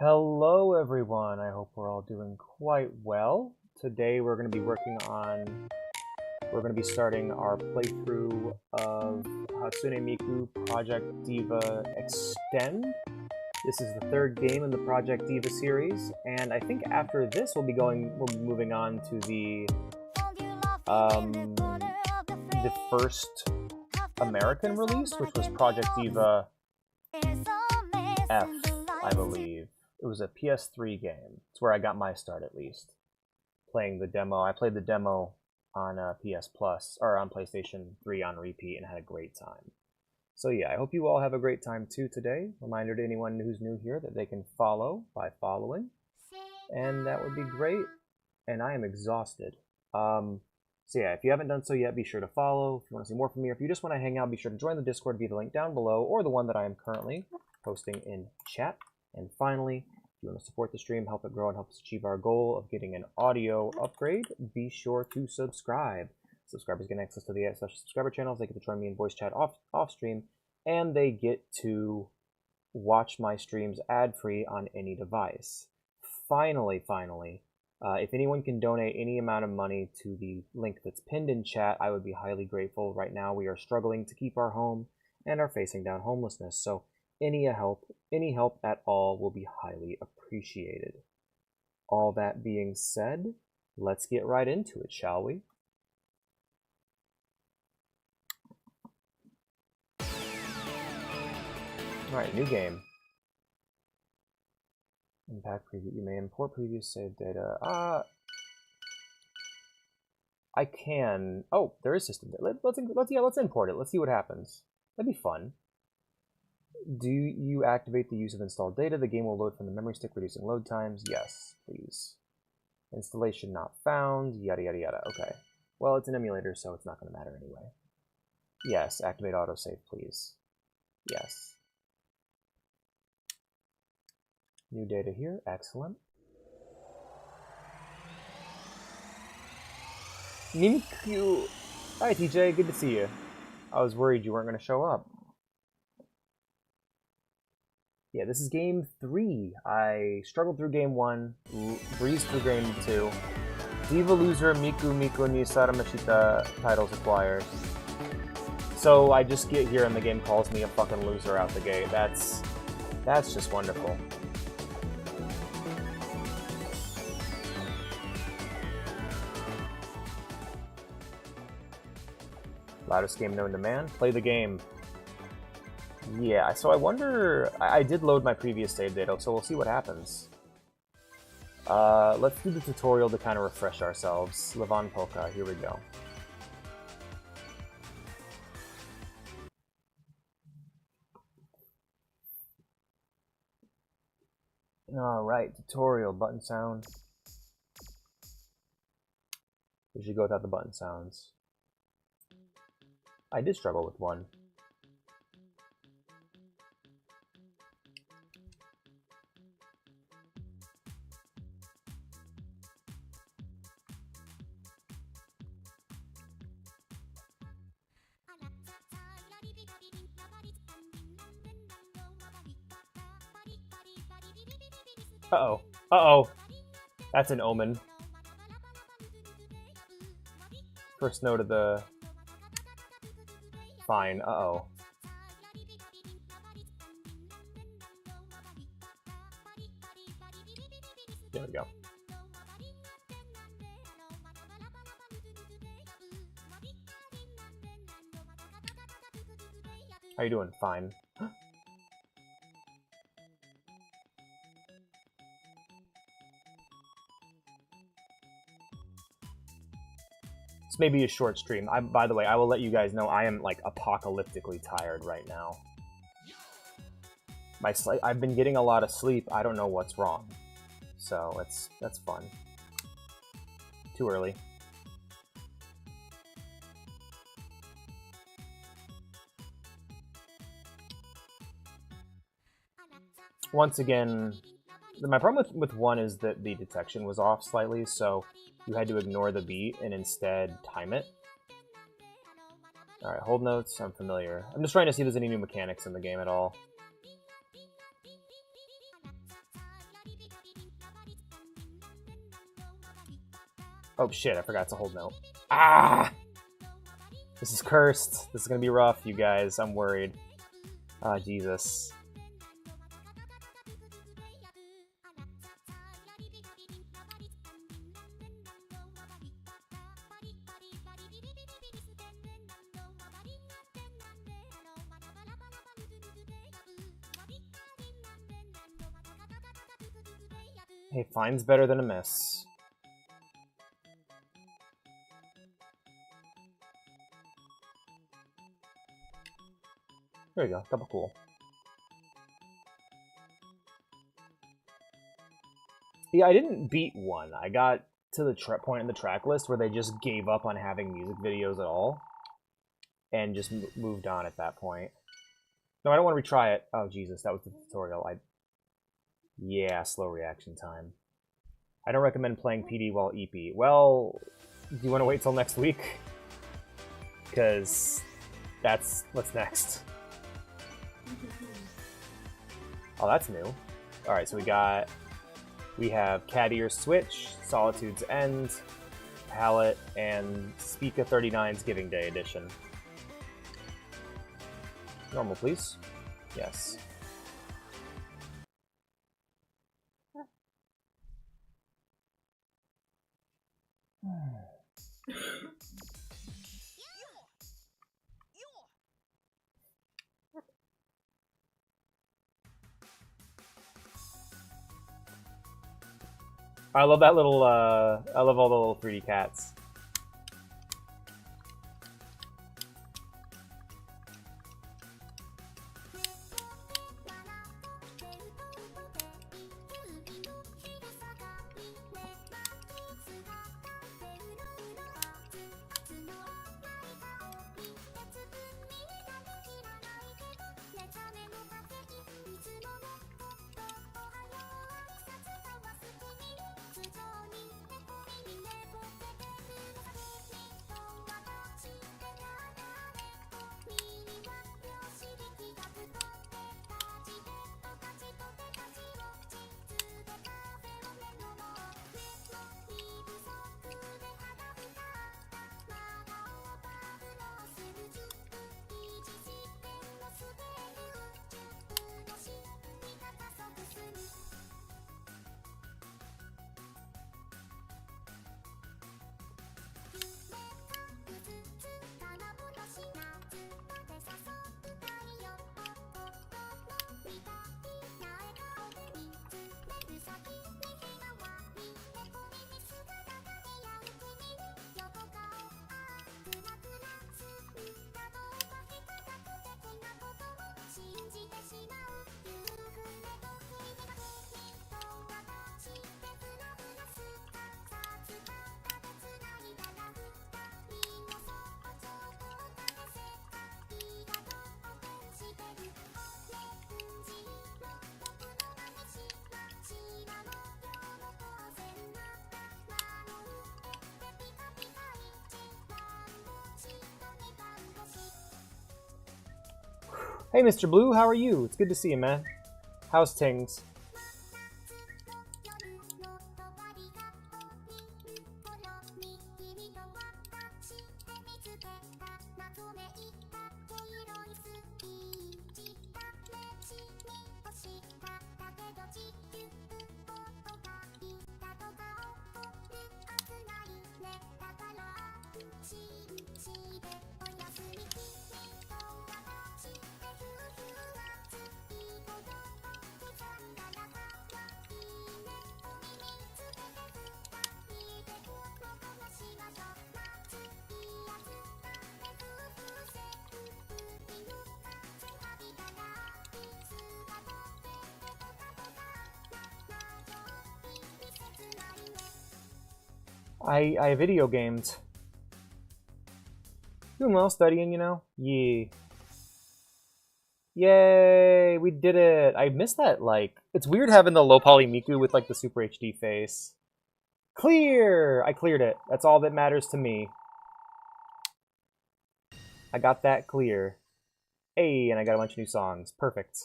Hello everyone, I hope we're all doing quite well. Today we're going to be starting our playthrough of Hatsune Miku Project Diva Extend. This is the third game in the Project Diva series, and I think after this we'll be moving on to the first American release, which was Project Diva F, I believe. It was a PS3 game. It's where I got my start, at least. Playing the demo. I played the demo on PS Plus, or on PlayStation 3 on repeat, and had a great time. So yeah, I hope you all have a great time too today. Reminder to anyone who's new here that they can follow by following. And that would be great. And I am exhausted. So yeah, if you haven't done so yet, be sure to follow. If you want to see more from me, or if you just want to hang out, be sure to join the Discord via the link down below, or the one that I am currently posting in chat. And finally, if you want to support the stream, help it grow, and help us achieve our goal of getting an audio upgrade, be sure to subscribe. Subscribers get access to the special subscriber channels, they get to join me in voice chat off stream, and they get to watch my streams ad-free on any device. Finally, if anyone can donate any amount of money to the link that's pinned in chat, I would be highly grateful. Right now we are struggling to keep our home and are facing down homelessness, so any help at all will be highly appreciated. All that being said, let's get right into it, shall we? Alright, new game. Impact preview. You may import previous save data. I can. Oh, there is system data. Let's import it. Let's see what happens. That'd be fun. Do you activate the use of installed data? The game will load from the memory stick, reducing load times. Yes, please. Installation not found. Yada yada yada. Okay. Well, it's an emulator, so it's not going to matter anyway. Yes, activate autosave, please. Yes. New data here. Excellent. Miku! Hi, TJ. Good to see you. I was worried you weren't going to show up. Yeah, this is game 3. I struggled through game 1, breezed through game 2. Diva loser, Miku ni Saramashita titles acquired. So I just get here and the game calls me a fucking loser out the gate. That's just wonderful. Loudest game known to man. Play the game. Yeah, so I wonder... I did load my previous save data, so we'll see what happens. Let's do the tutorial to kind of refresh ourselves. Levon Polka, here we go. Alright, tutorial, button sound. We should go without the button sounds. I did struggle with one. Uh-oh. Uh-oh. That's an omen. First note of the... Fine. Uh-oh. There we go. How you doing? Fine. This may be a short stream. By the way, I will let you guys know I am like apocalyptically tired right now. I've been getting a lot of sleep. I don't know what's wrong. So that's fun. Too early. Once again, my problem with 1 is that the detection was off slightly, so you had to ignore the beat and instead time it. Alright, hold notes, I'm familiar. I'm just trying to see if there's any new mechanics in the game at all. Oh shit, I forgot to hold note. Ah! This is cursed. This is gonna be rough, you guys. I'm worried. Ah, Jesus. Hey, fine's better than a miss. There we go, double cool. Yeah, I didn't beat one. I got to the point in the track list where they just gave up on having music videos at all. And just moved on at that point. No, I don't want to retry it. Oh, Jesus, that was the tutorial. Yeah, slow reaction time. I don't recommend playing PD while EP. Well, do you want to wait till next week? Because that's what's next. Oh, that's new. Alright, so we have Cat Ear Switch, Solitude's End, Palette, and Speaka 39's Giving Day Edition. Normal, please. Yes. I love that little, I love all the little 3D cats. Hey, Mr. Blue, how are you? It's good to see you, man. How's tings? I video gamed. Doing well, studying, you know? Yeah. Yay, we did it. I missed that, like... It's weird having the low poly Miku with, like, the Super HD face. Clear! I cleared it. That's all that matters to me. I got that clear. Hey, and I got a bunch of new songs. Perfect.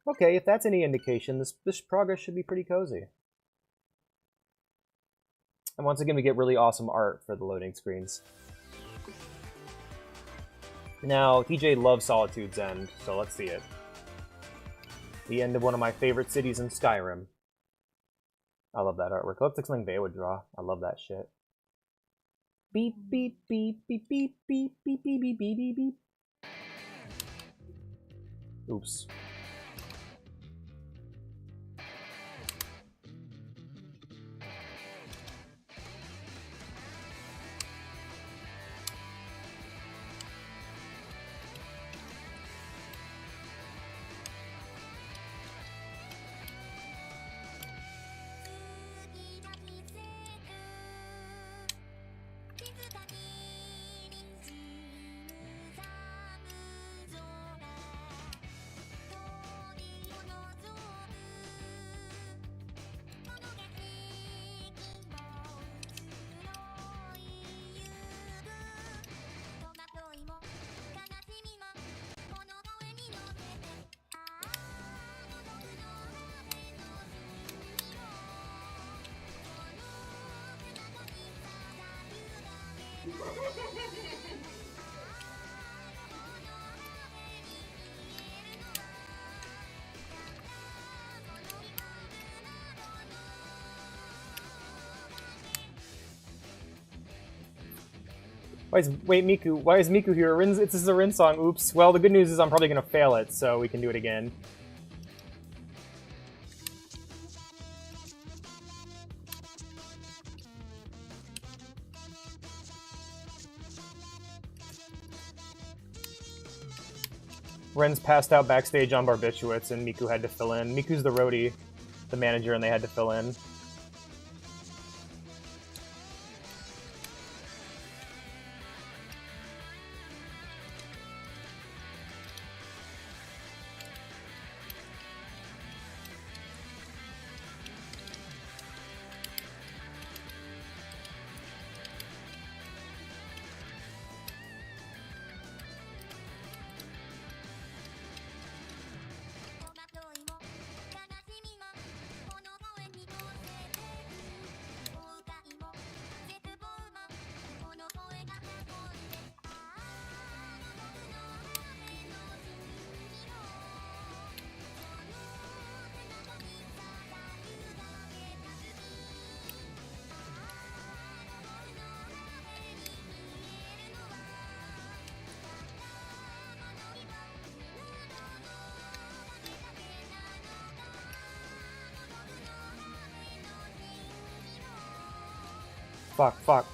Okay, if that's any indication, this progress should be pretty cozy. And once again, we get really awesome art for the loading screens. Now, TJ loves Solitude's End, so let's see it. The end of one of my favorite cities in Skyrim. I love that artwork. It looks like something they would draw. I love that shit. Beep, beep, beep, beep, beep, beep, beep, beep, beep, beep, beep, beep. Oops. Wait, Miku, why is Miku here? This is a Rin song, oops. Well, the good news is I'm probably gonna fail it, so we can do it again. Ren's passed out backstage on barbiturates, and Miku had to fill in. Miku's the roadie, the manager, and they had to fill in. Fuck.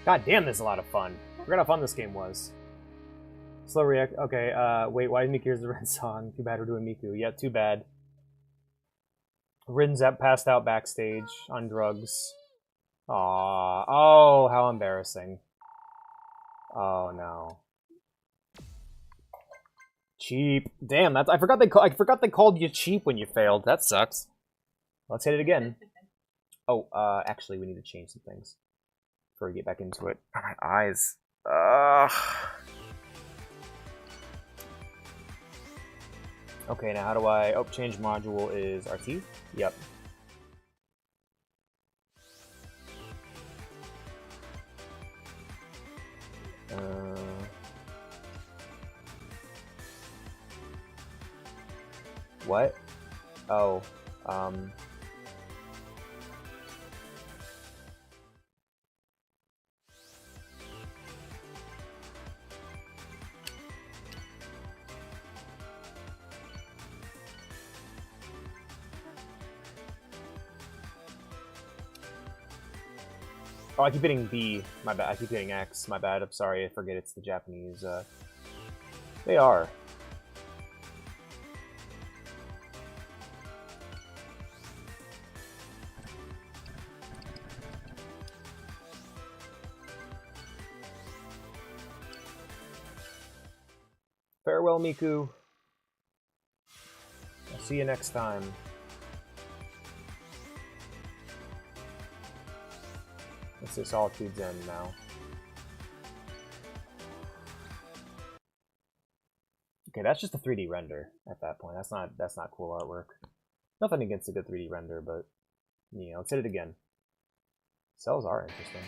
God damn, this is a lot of fun. I forgot how fun this game was. Slow react. Okay, wait, why is Miku here's the Rin song? Too bad we're doing Miku. Yeah, too bad. Rin's passed out backstage on drugs. Aww. Oh, how embarrassing. Oh no. Cheap. Damn, I forgot they called you cheap when you failed. That sucks. Let's hit it again. Oh, actually, we need to change some things before we get back into it. Oh, my eyes. Okay, now how do I... Oh, change module is RT? Yep. What? Oh, Oh, I keep hitting B. My bad. I keep hitting X. My bad. I'm sorry. I forget it's the Japanese. They are. Farewell, Miku. I'll see you next time. Let's say Solitude's End now. Okay, that's just a 3D render at that point. That's not cool artwork. Nothing against a good 3D render, but yeah, let's hit it again. Cells are interesting.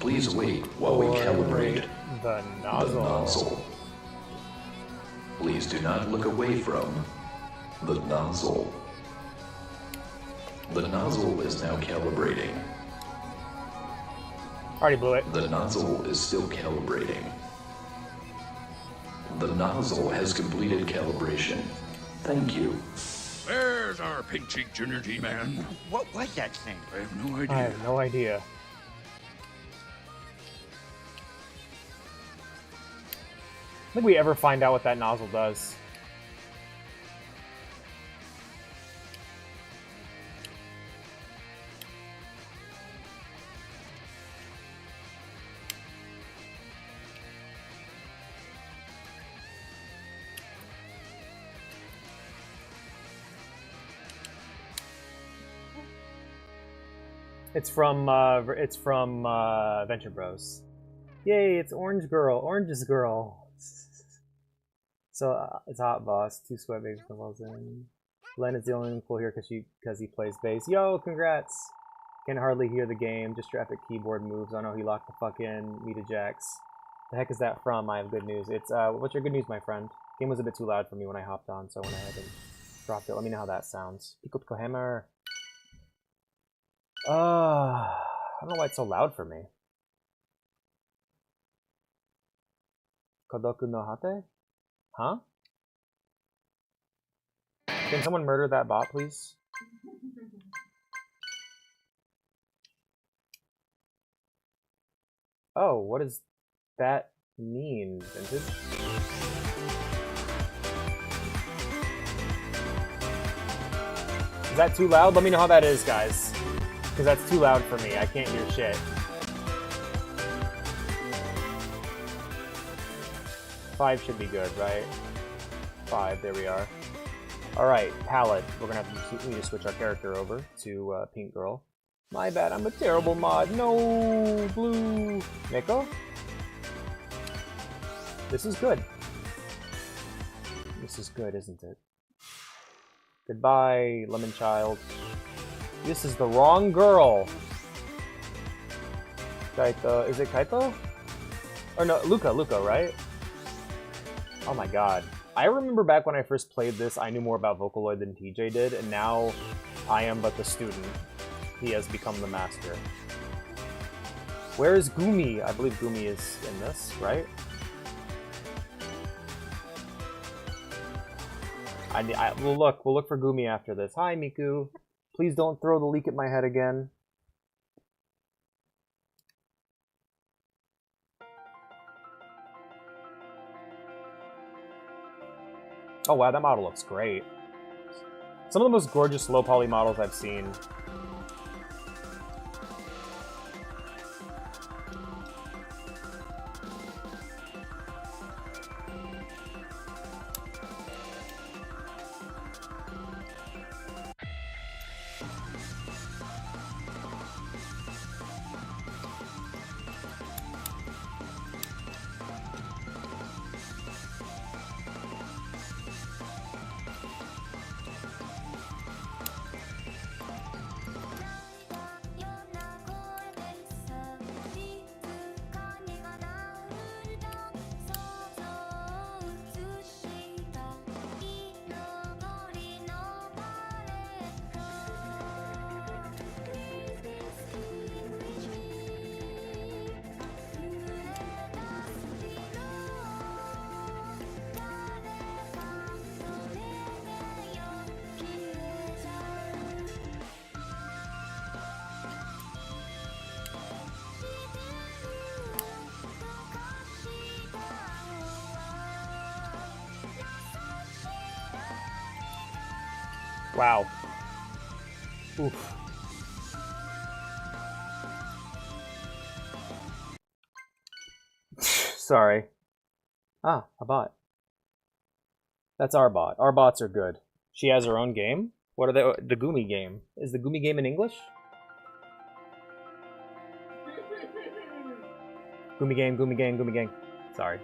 Please wait while we calibrate the nozzle. Please do not look away from the nozzle. The nozzle is now calibrating. Already blew it. The nozzle is still calibrating. The nozzle has completed calibration. Thank you. Where's our pink-cheeked energy man? What was that thing? I have no idea. I have no idea. I think we ever find out what that nozzle does. It's from Venture Bros. Yay! It's Orange Girl, Orange's Girl. So it's Hot Boss. 2 sweat babes falls in. Len is the only one cool here because he plays bass. Yo, congrats! Can hardly hear the game. Just your epic keyboard moves. Oh no, he locked the fuck in. Mita Jax. The heck is that from? I have good news. It's what's your good news, my friend? Game was a bit too loud for me when I hopped on, so I went ahead and dropped it. Let me know how that sounds. Pico Pico Hammer. I don't know why it's so loud for me. Kodoku no Hate? Huh? Can someone murder that bot, please? Oh, what does that mean, Vintage? Is that too loud? Let me know how that is, guys. Because that's too loud for me. I can't hear shit. 5 should be good, right? 5, there we are. Alright, palette. We're gonna have to need to switch our character over to Pink Girl. My bad, I'm a terrible mod. No, blue. Nico? This is good. This is good, isn't it? Goodbye, Lemon Child. This is the wrong girl. Kaito. Is it Kaito? Or no, Luca, right? Oh my god. I remember back when I first played this, I knew more about Vocaloid than TJ did, and now I am but the student. He has become the master. Where is Gumi? I believe Gumi is in this, right? We'll look for Gumi after this. Hi, Miku. Please don't throw the leek at my head again. Oh wow, that model looks great. Some of the most gorgeous low poly models I've seen. Wow. Oof. Sorry. Ah, a bot. That's our bot. Our bots are good. She has her own game? What are they? The Gumi game. Is the Gumi game in English? Gumi game, Gumi game, Gumi game. Sorry.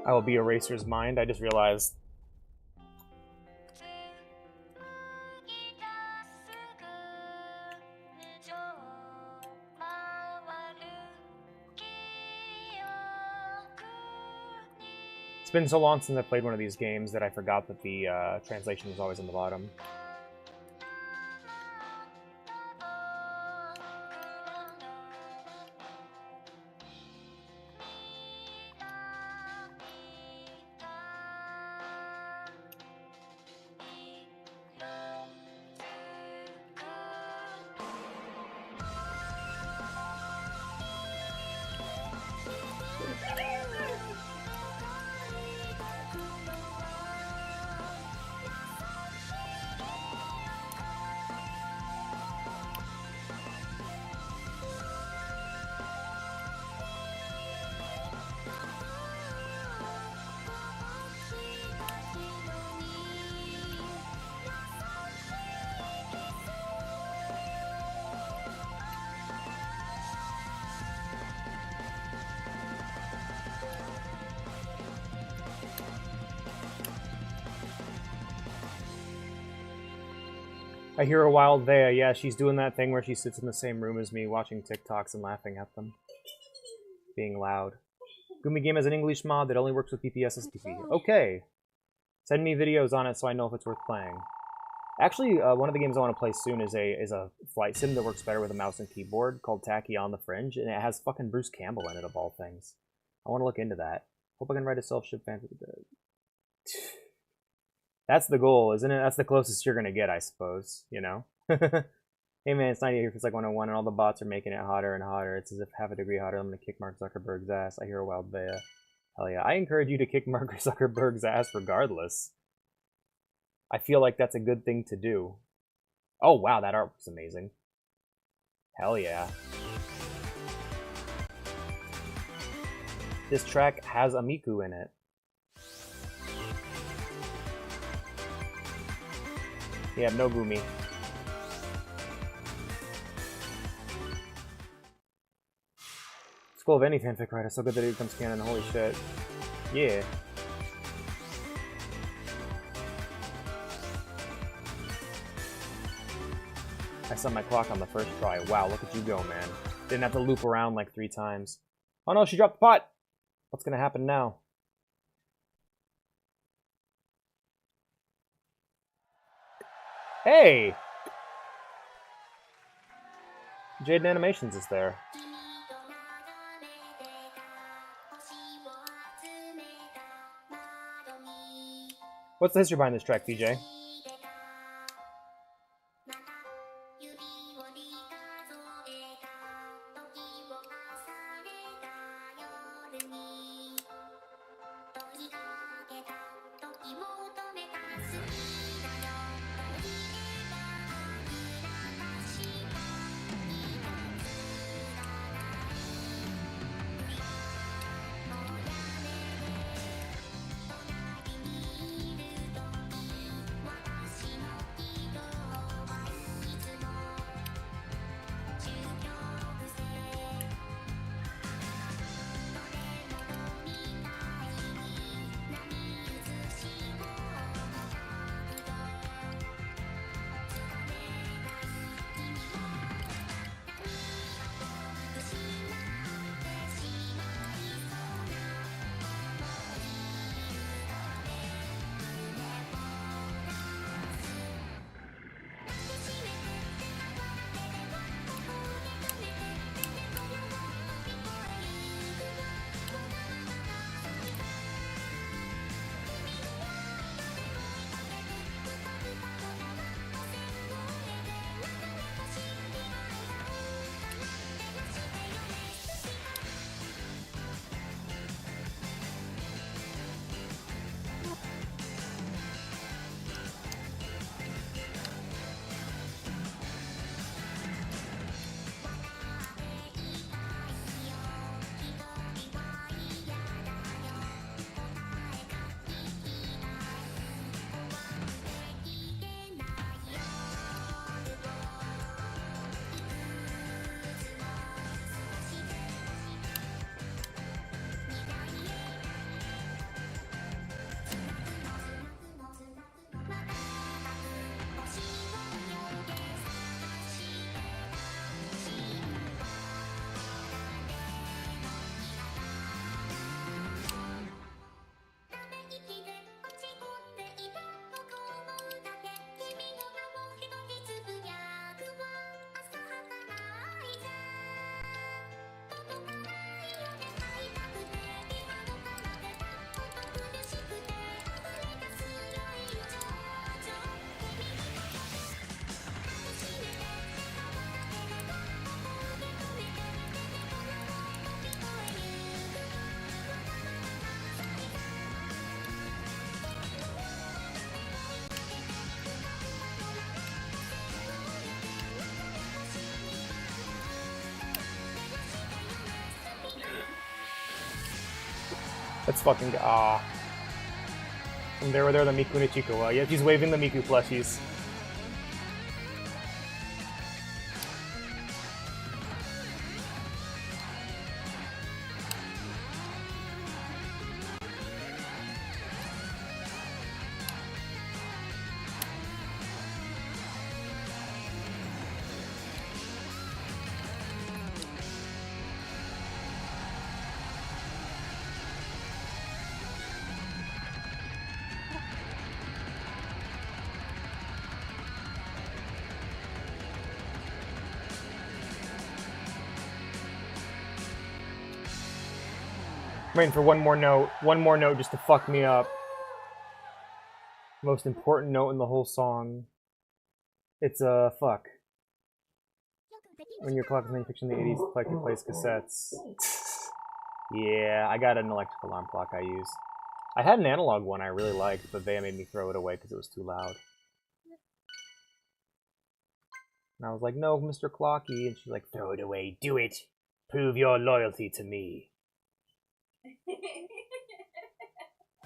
I will be Eraser's mind. I just realized. It's been so long since I played one of these games that I forgot that the translation was always on the bottom. I hear a wild Vea. Yeah, she's doing that thing where she sits in the same room as me, watching TikToks and laughing at them. Being loud. Gumi Game has an English mod that only works with PPS SPP. Okay. Send me videos on it so I know if it's worth playing. Actually, one of the games I want to play soon is a flight sim that works better with a mouse and keyboard called Tacky on the Fringe, and it has fucking Bruce Campbell in it, of all things. I want to look into that. Hope I can write a self-ship fan for the dead. That's the goal, isn't it? That's the closest you're gonna get, I suppose, you know? Hey man, it's 98 here for Psych 101, and all the bots are making it hotter and hotter. It's as if half a degree hotter. I'm gonna kick Mark Zuckerberg's ass. I hear a wild Vea. Hell yeah. I encourage you to kick Mark Zuckerberg's ass regardless. I feel like that's a good thing to do. Oh wow, that artwork's amazing. Hell yeah. This track has a Miku in it. Yeah, no Gumi. It's cool of any fanfic writer, so good that it becomes canon, holy shit. Yeah. I set my clock on the first try. Wow, look at you go, man. Didn't have to loop around like 3 times. Oh no, she dropped the pot! What's gonna happen now? Hey! Jaden Animations is there. What's the history behind this track, DJ? That's fucking And there the Miku Nichikawa. Yeah, she's waving the Miku plushies. waiting for one more note just to fuck me up. Most important note in the whole song. It's a fuck. When your clock was manufactured in the 80s, like to place cassettes. Yeah, I got an electric alarm clock I use. I had an analog one I really liked, but they made me throw it away because it was too loud. And I was like, no, Mr. Clocky. And she's like, throw it away, do it. Prove your loyalty to me.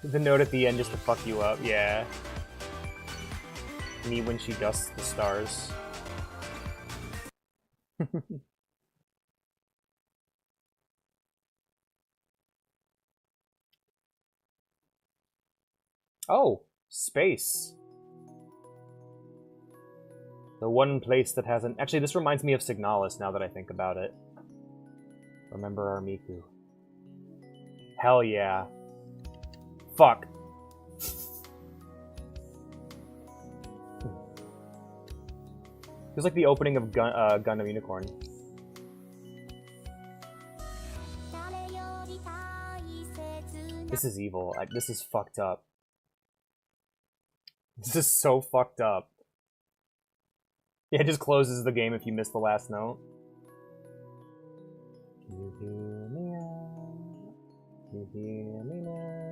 The note at the end just to fuck you up, yeah. Me when she dusts the stars. Oh, space. The one place that hasn't... Actually, this reminds me of Signalis now that I think about it. Remember our Miku. Hell yeah. Fuck. Feels like the opening of Gundam Unicorn. This is evil. This is fucked up. This is so fucked up. Yeah, it just closes the game if you miss the last note. Can you hear me now? Can you hear me now?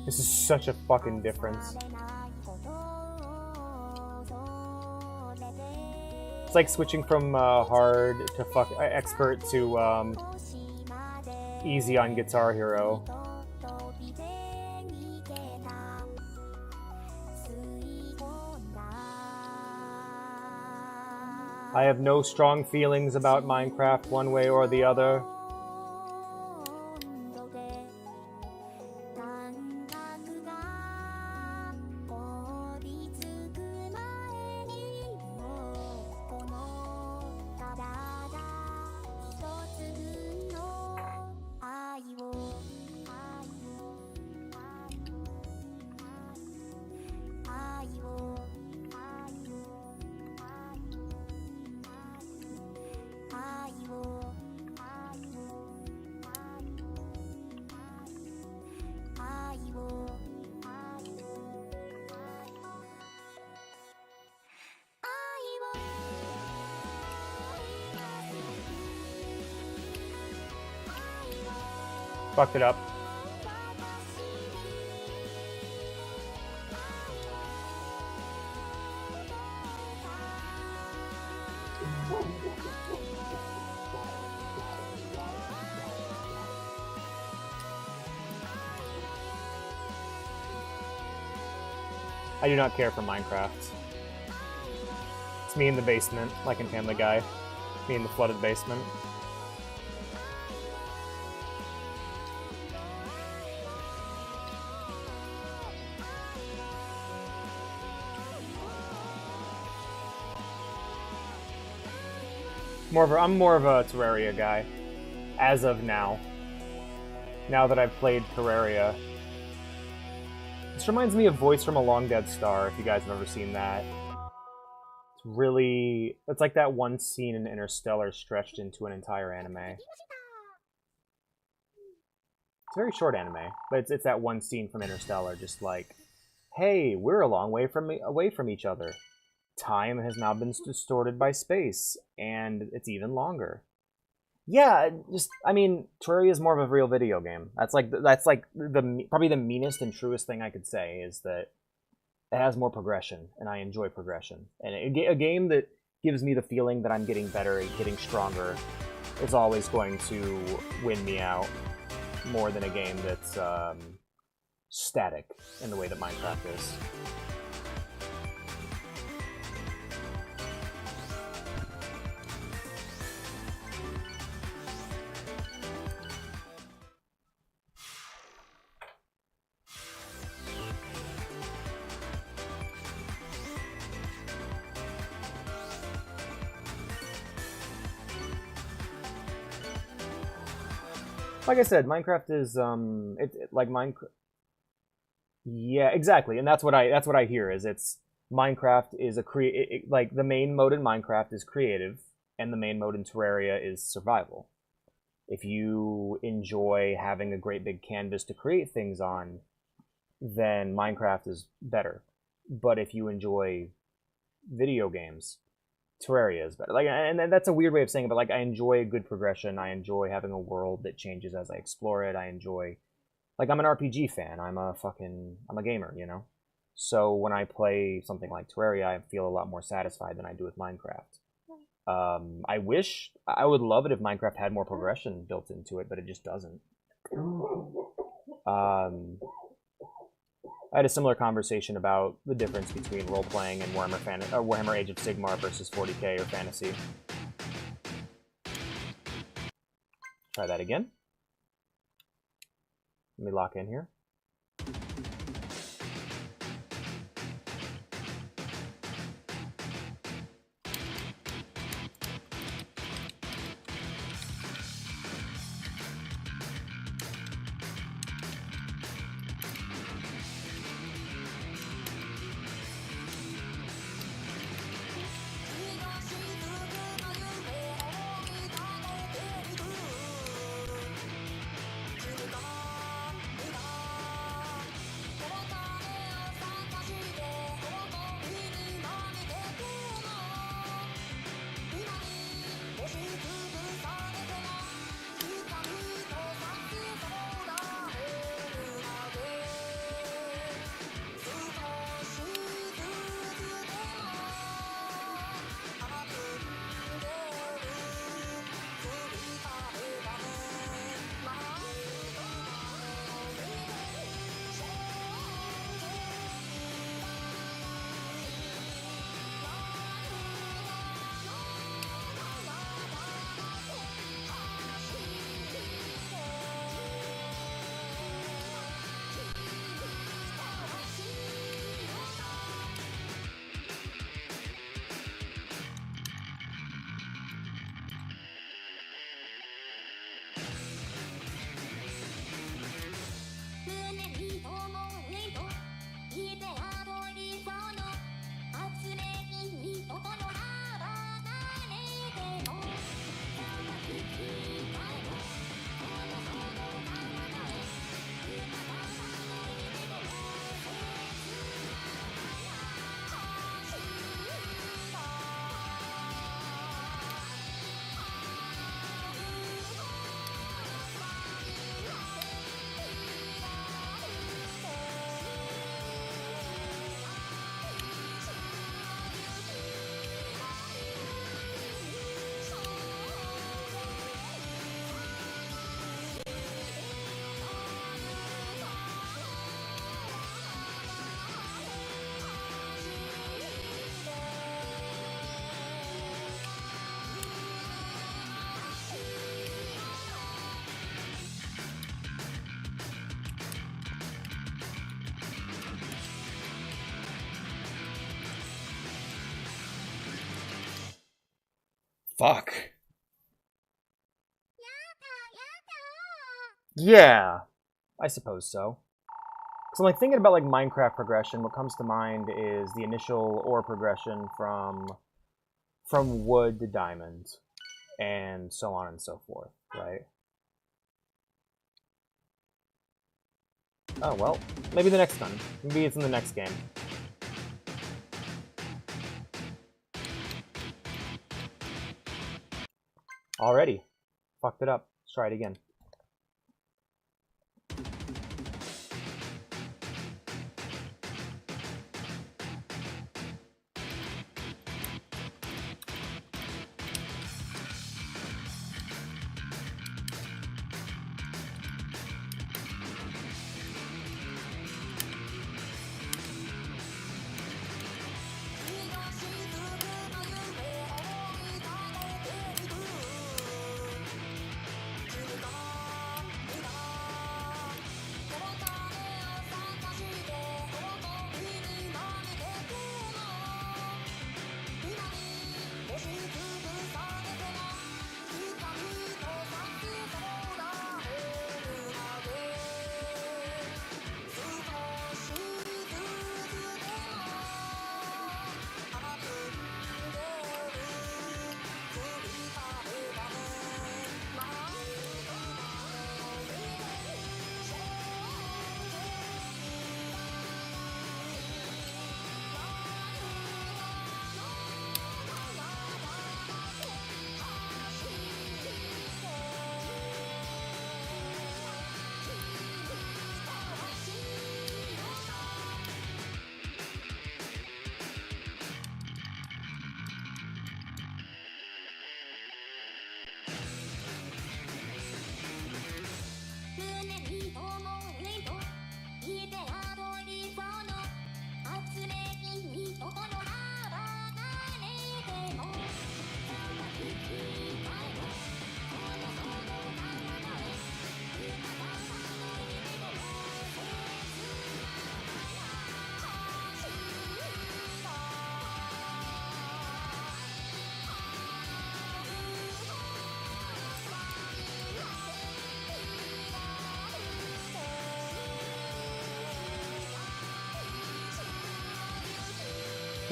This is such a fucking difference. It's like switching from hard to expert to easy on Guitar Hero. I have no strong feelings about Minecraft one way or the other. Fucked it up. I do not care for Minecraft. It's me in the basement, like in Family Guy. Me in the flooded basement. I'm more of a Terraria guy, as of now. Now that I've played Terraria. This reminds me of Voice from a Long Dead Star, if you guys have ever seen that. It's like that one scene in Interstellar stretched into an entire anime. It's a very short anime, but it's that one scene from Interstellar, just like, hey, we're a long way away from each other. Time has now been distorted by space, and it's even longer. Yeah, I mean, Terraria is more of a real video game. That's like probably the meanest and truest thing I could say is that it has more progression, and I enjoy progression. And a game that gives me the feeling that I'm getting better and getting stronger is always going to win me out more than a game that's static in the way that Minecraft is. Like I said, Minecraft is like Minecraft. Yeah, exactly, and that's what I hear is it's Minecraft is like the main mode in Minecraft is creative, and the main mode in Terraria is survival. If you enjoy having a great big canvas to create things on, then Minecraft is better. But if you enjoy video games, Terraria is better. Like, and that's a weird way of saying it, but like I enjoy a good progression. I enjoy having a world that changes as I explore it. I enjoy, like, I'm an RPG fan. I'm a gamer, you know. So when I play something like Terraria, I feel a lot more satisfied than I do with Minecraft. I would love it if Minecraft had more progression built into it, but it just doesn't. I had a similar conversation about the difference between role-playing and Warhammer Age of Sigmar versus 40k or fantasy. Try that again. Let me lock in here. Fuck. Yeah, I suppose so. So I'm like thinking about like Minecraft progression. What comes to mind is the initial ore progression from wood to diamond, and so on and so forth, right? Oh well, maybe the next one. Maybe it's in the next game. Already. Fucked it up. Let's try it again.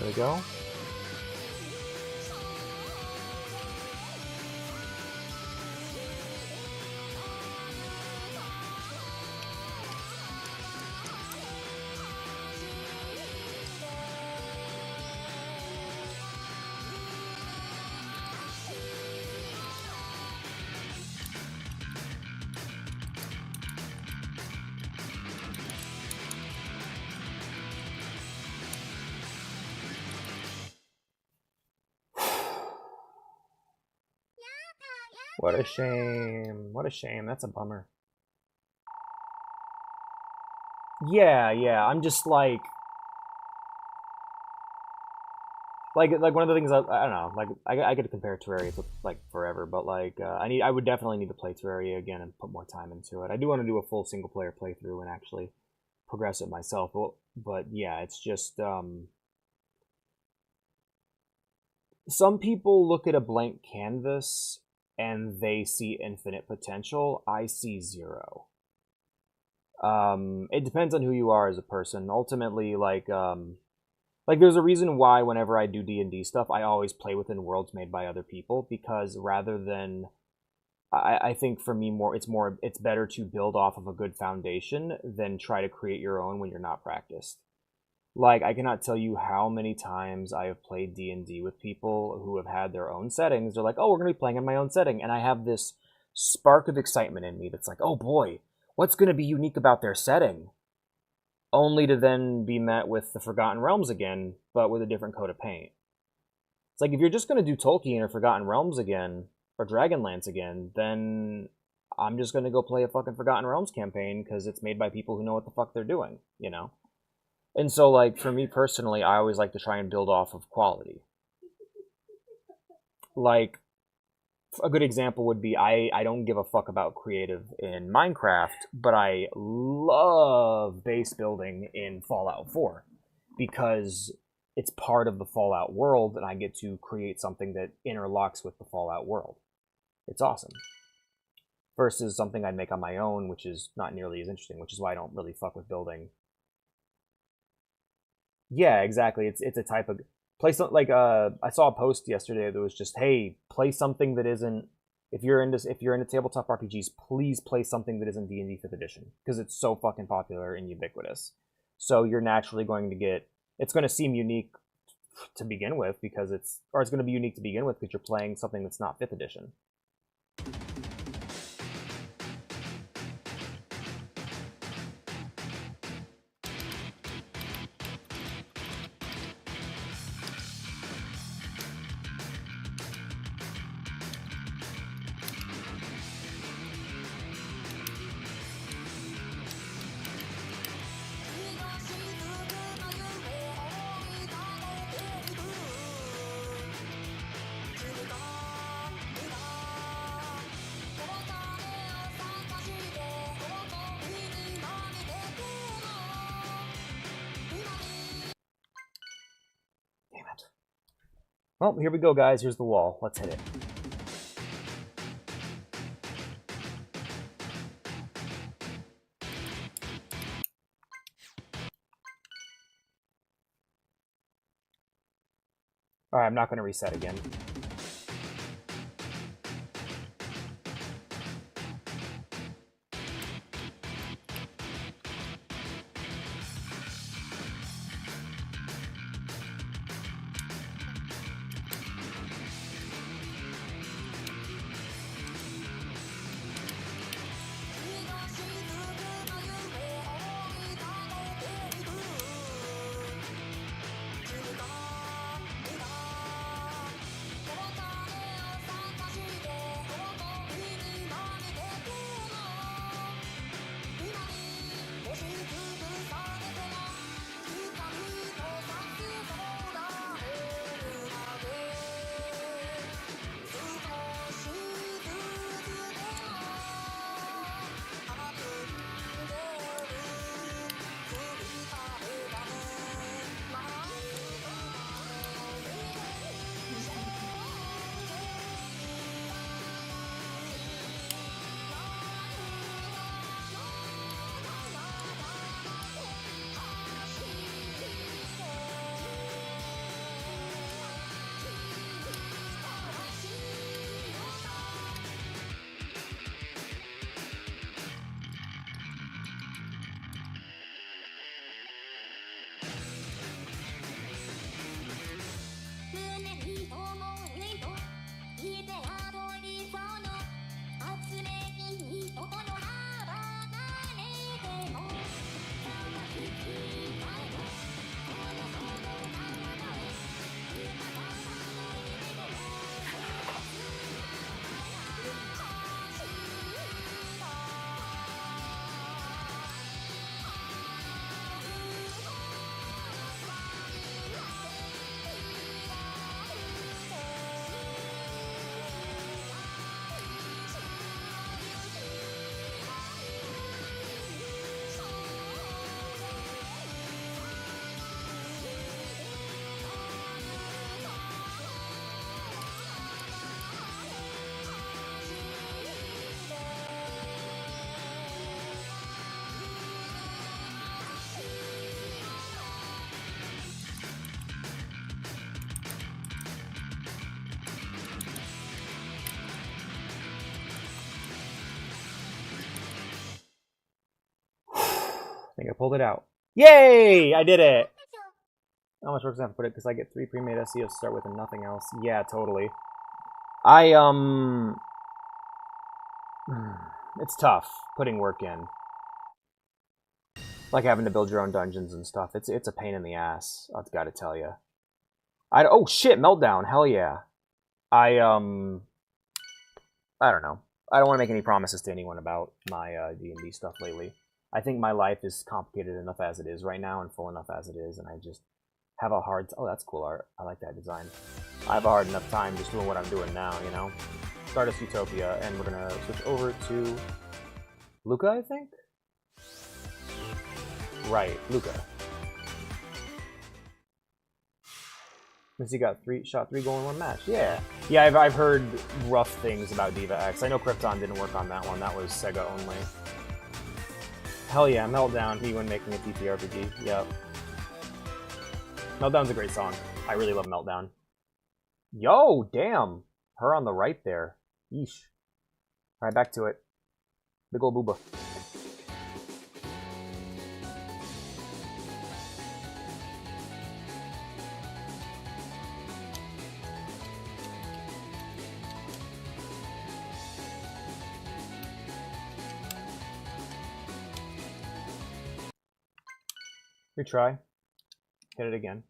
There we go. What a shame. What a shame. That's a bummer. Yeah. I'm just like one of the things I don't know. Like I could compare Terraria to like forever, but like I would definitely need to play Terraria again and put more time into it. I do want to do a full single player playthrough and actually progress it myself. But yeah, it's just some people look at a blank canvas and they see infinite potential. I see zero. It depends on who you are as a person. Ultimately, like there's a reason why whenever I do D&D stuff, I always play within worlds made by other people, because rather than I think for me it's better to build off of a good foundation than try to create your own when you're not practiced. Like, I cannot tell you how many times I have played D&D with people who have had their own settings. They're like, oh, we're going to be playing in my own setting. And I have this spark of excitement in me that's like, oh boy, what's going to be unique about their setting? Only to then be met with the Forgotten Realms again, but with a different coat of paint. It's like, if you're just going to do Tolkien or Forgotten Realms again, or Dragonlance again, then I'm just going to go play a fucking Forgotten Realms campaign because it's made by people who know what the fuck they're doing, you know? And so, like, for me personally, I always like to try and build off of quality. Like, a good example would be, I don't give a fuck about creative in Minecraft, but I love base building in Fallout 4, because it's part of the Fallout world, and I get to create something that interlocks with the Fallout world. It's awesome. Versus something I'd make on my own, which is not nearly as interesting, which is why I don't really fuck with building. Yeah, exactly. It's a type of play something like I saw a post yesterday that was just, hey, play something that isn't, if you're into tabletop RPGs, please play something that isn't D&D 5th edition, because it's so fucking popular and ubiquitous. So you're naturally going to get, it's going to seem unique to begin with because it's going to be unique to begin with because you're playing something that's not 5th edition. Well, here we go, guys. Here's the wall. Let's hit it. Alright, I'm not going to reset again. think I pulled it out. Yay! I did it! How much work does I have to put it? Because I get 3 pre-made SEOs to start with and nothing else. Yeah, totally. It's tough putting work in. Like having to build your own dungeons and stuff. It's a pain in the ass, I've got to tell you. Oh shit, Meltdown, hell yeah. I don't know. I don't want to make any promises to anyone about my D&D stuff lately. I think my life is complicated enough as it is right now and full enough as it is, and I just have a hard... Oh, that's cool art. I like that design. I have a hard enough time just doing what I'm doing now, you know? Stardust Utopia, and we're gonna switch over to Luca, I think? Right, Luca. He got shot 3 goal in 1 match. Yeah. Yeah, I've heard rough things about Diva X. I know Krypton didn't work on that one. That was Sega only. Hell yeah, Meltdown. He when making a TTRPG. Yep. Meltdown's a great song. I really love Meltdown. Yo, damn. Her on the right there. Yeesh. Alright, back to it. Big ol' booba. Retry. Hit it again.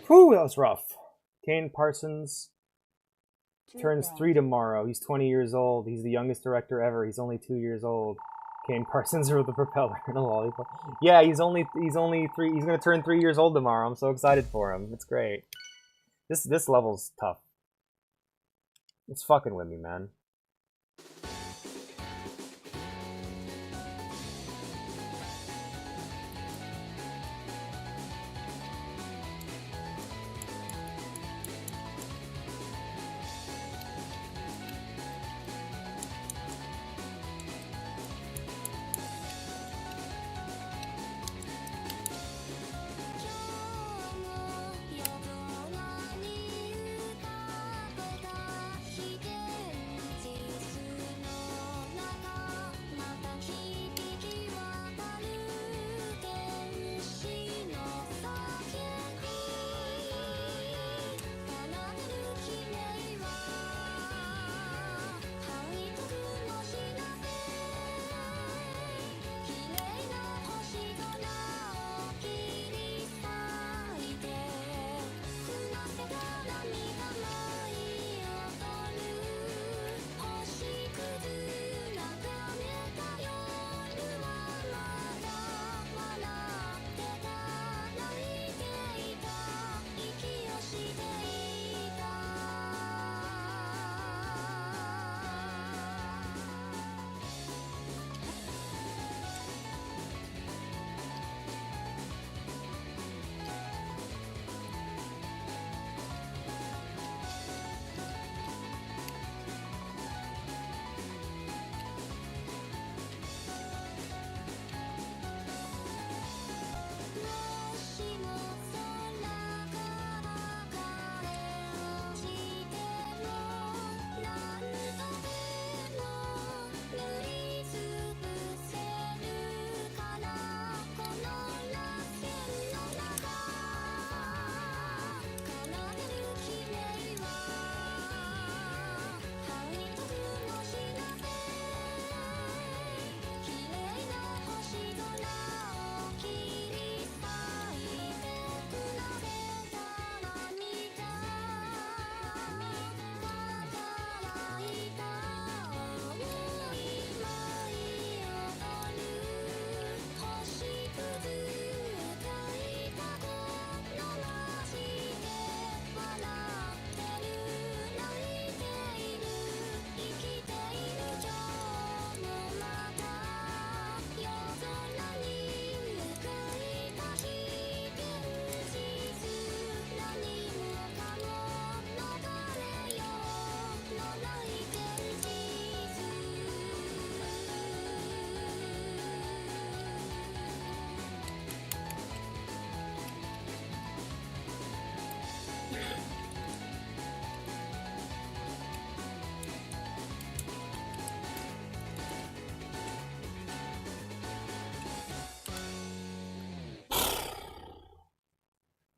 Whew, that was rough. Kane Parsons turns 3 tomorrow. He's 20 years old. He's the youngest director ever. He's only 2 years old. Kane Parsons with the propeller and a lollipop. Yeah, he's only 3. He's gonna turn 3 years old tomorrow. I'm so excited for him. It's great. This level's tough. It's fucking with me, man.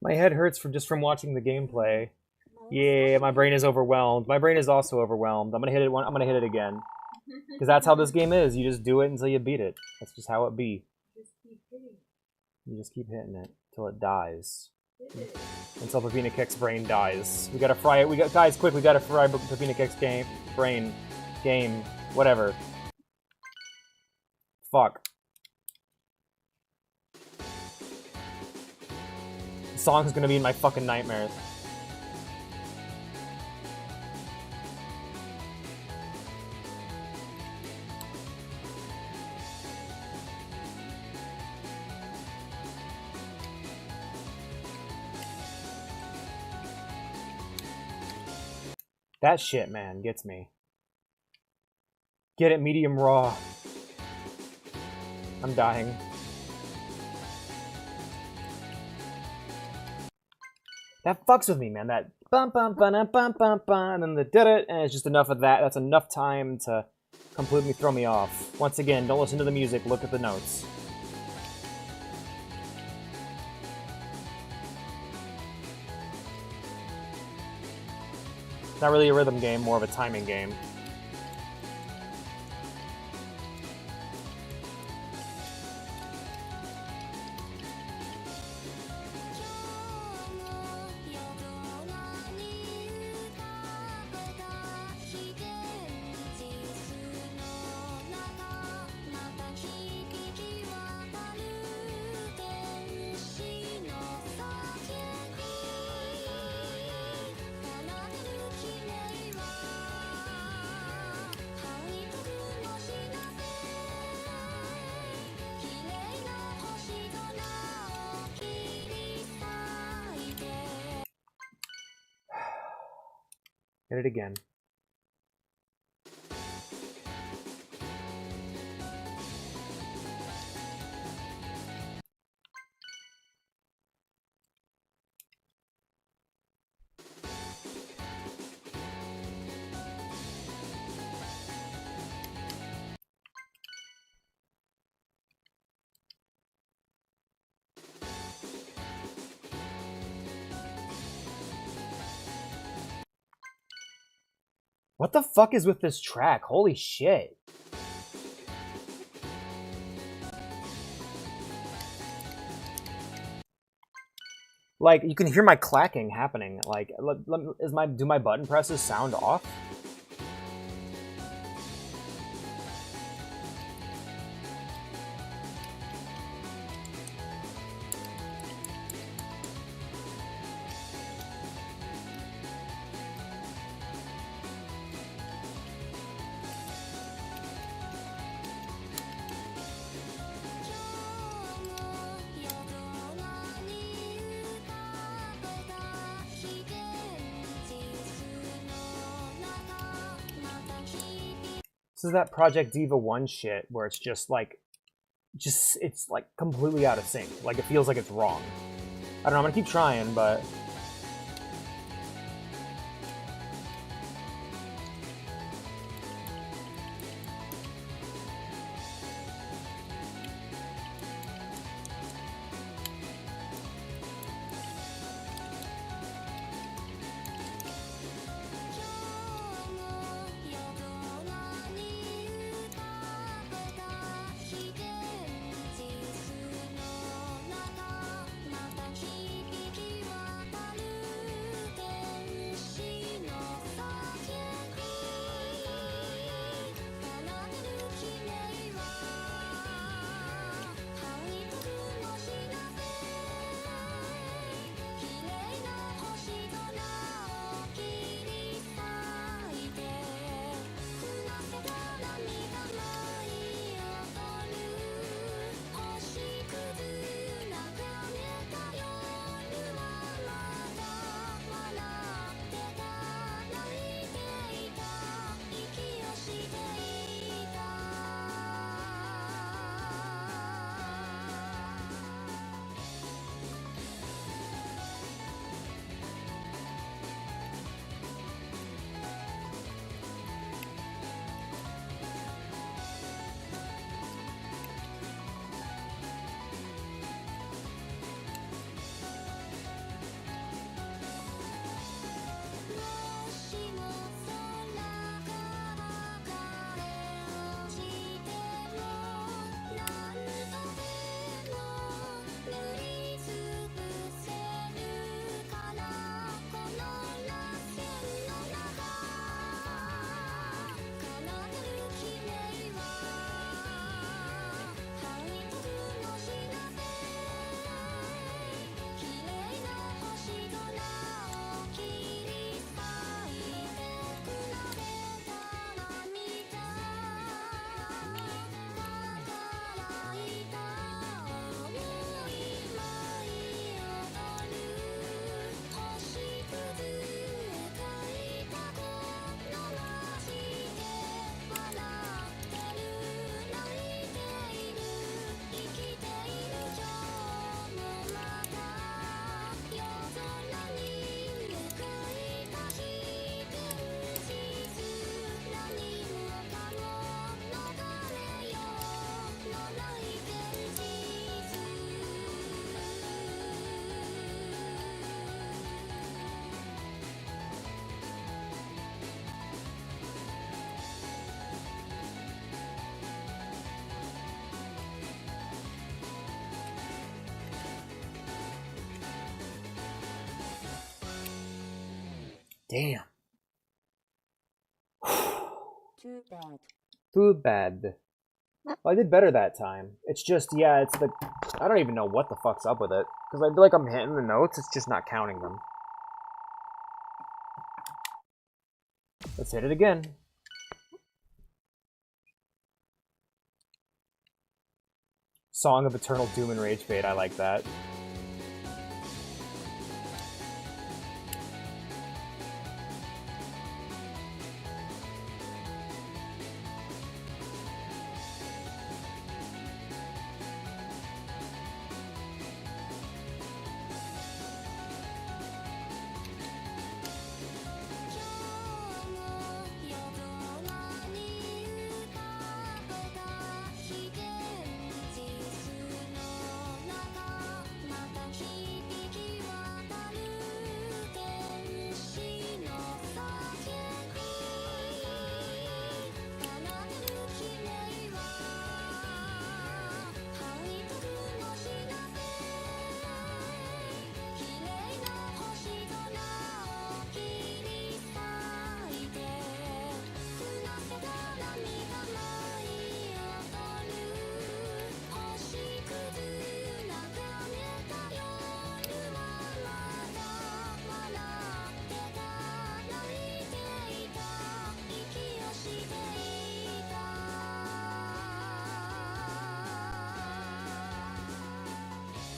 My head hurts from watching the gameplay. Yeah, my brain is overwhelmed. My brain is also overwhelmed. I'm gonna hit it. I'm gonna hit it again, because that's how this game is. You just do it until you beat it. That's just how it be. You just keep hitting it until it dies. Until Pepina Kick's brain dies. We gotta fry it. Guys, quick! We gotta fry Pepina Kick's brain. Whatever. Fuck. The song's gonna be in my fucking nightmares. That shit, man, gets me. Get it medium raw. I'm dying. That fucks with me, man. That bum bum bum bum bum bum, and then the did it, and it's just enough of that. That's enough time to completely throw me off. Once again, don't listen to the music. Look at the notes. It's not really a rhythm game, more of a timing game. Hit it again. What the fuck is with this track? Holy shit. Like, you can hear my clacking happening. Like, do my button presses sound off? This is that Project Diva 1 shit where it's just like, it's like completely out of sync. Like, it feels like it's wrong. I don't know, I'm gonna keep trying, but... Damn. Too bad. Too bad. Well, I did better that time. It's just, yeah, it's the... I don't even know what the fuck's up with it. Because I feel like I'm hitting the notes, it's just not counting them. Let's hit it again. Song of Eternal Doom and Rage Fade, I like that.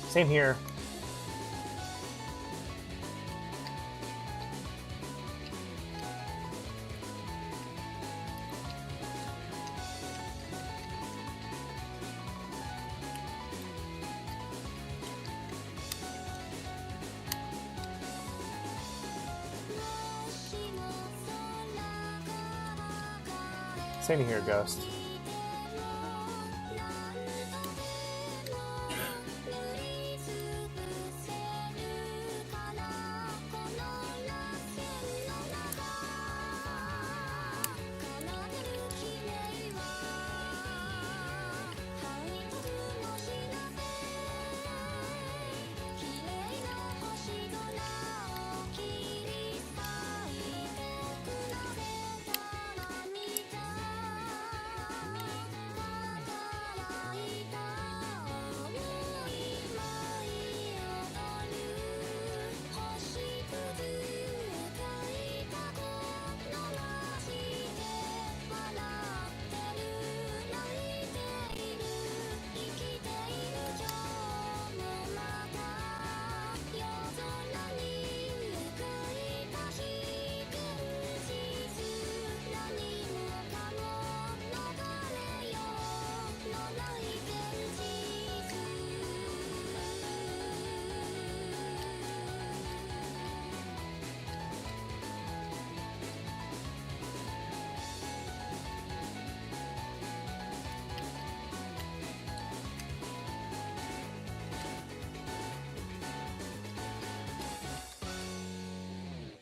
Same here. Same here, Ghost.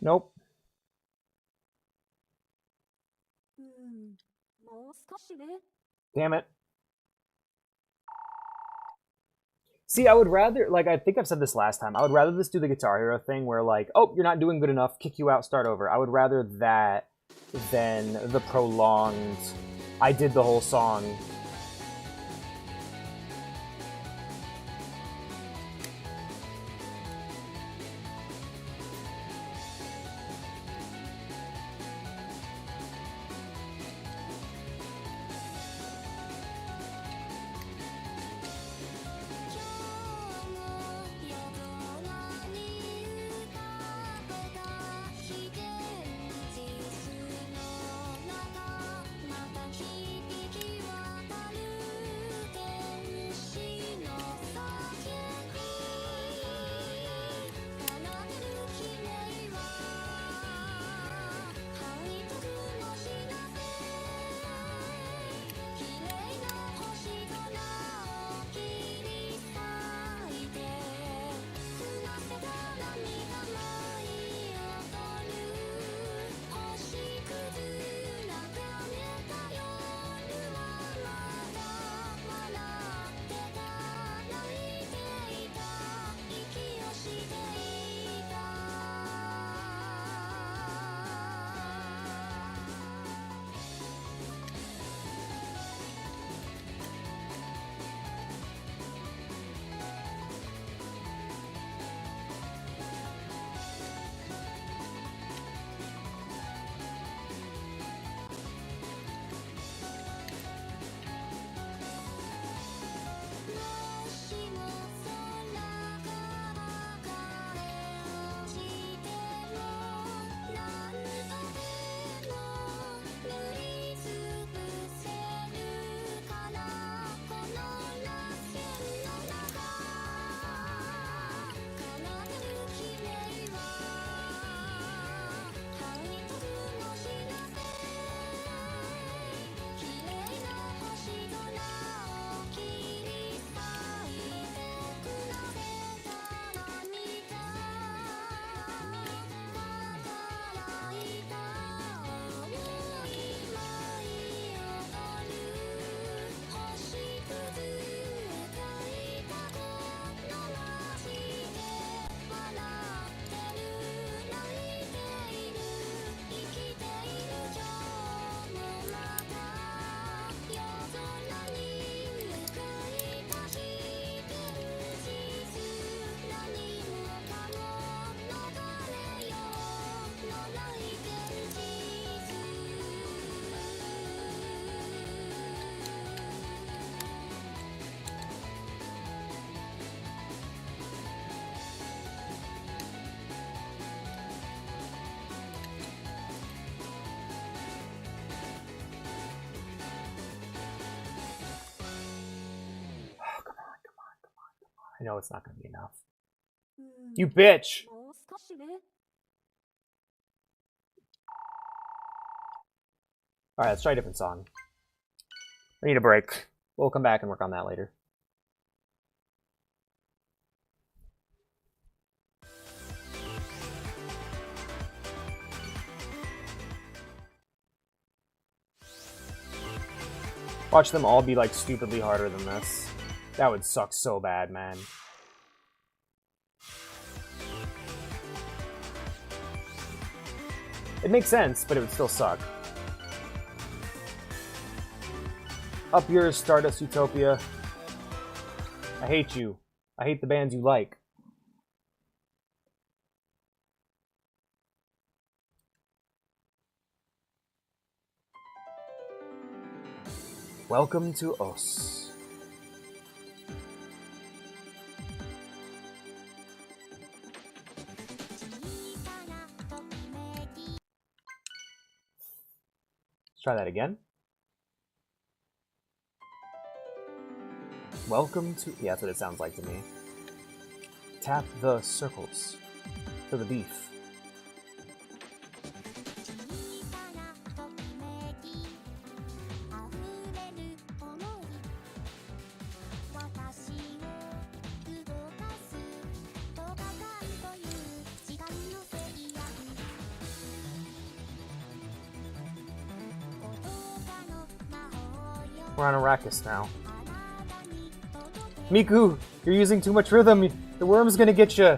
Nope. もう少しね。 Damn it. See, I would rather, like, I think I've said this last time, I would rather just do the Guitar Hero thing where, like, oh, you're not doing good enough, kick you out, start over. I would rather that than the prolonged, I did the whole song. know it's not gonna be enough. You bitch! Alright, let's try a different song. I need a break. We'll come back and work on that later. Watch them all be like stupidly harder than this. That would suck so bad, man. It makes sense, but it would still suck. Up yours, Stardust Utopia. I hate you. I hate the bands you like. Welcome to us. Let's try that again. Welcome to... Yeah, that's what it sounds like to me. Tap the circles for the beef. We're on Arrakis now. Miku, you're using too much rhythm. The worm's gonna get you.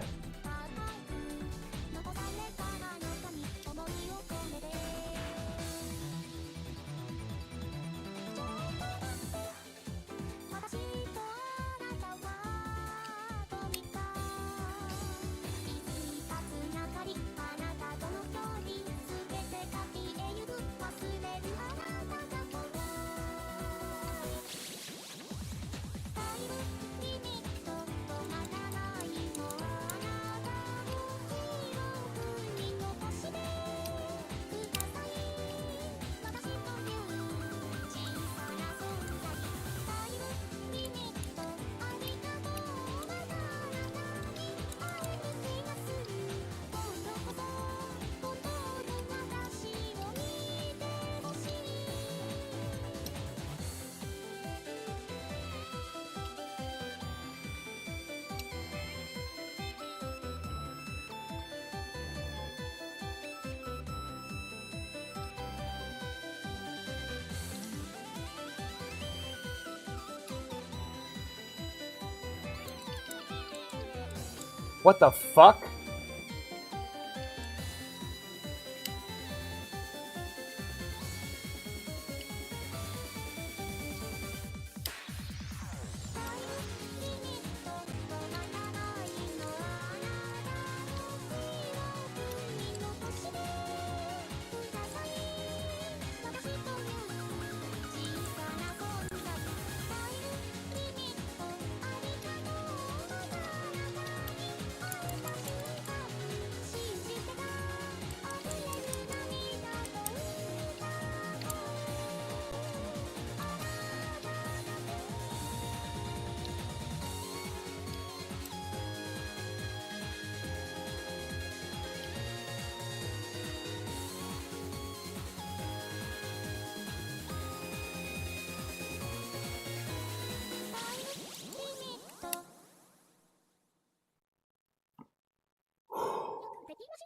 What the fuck?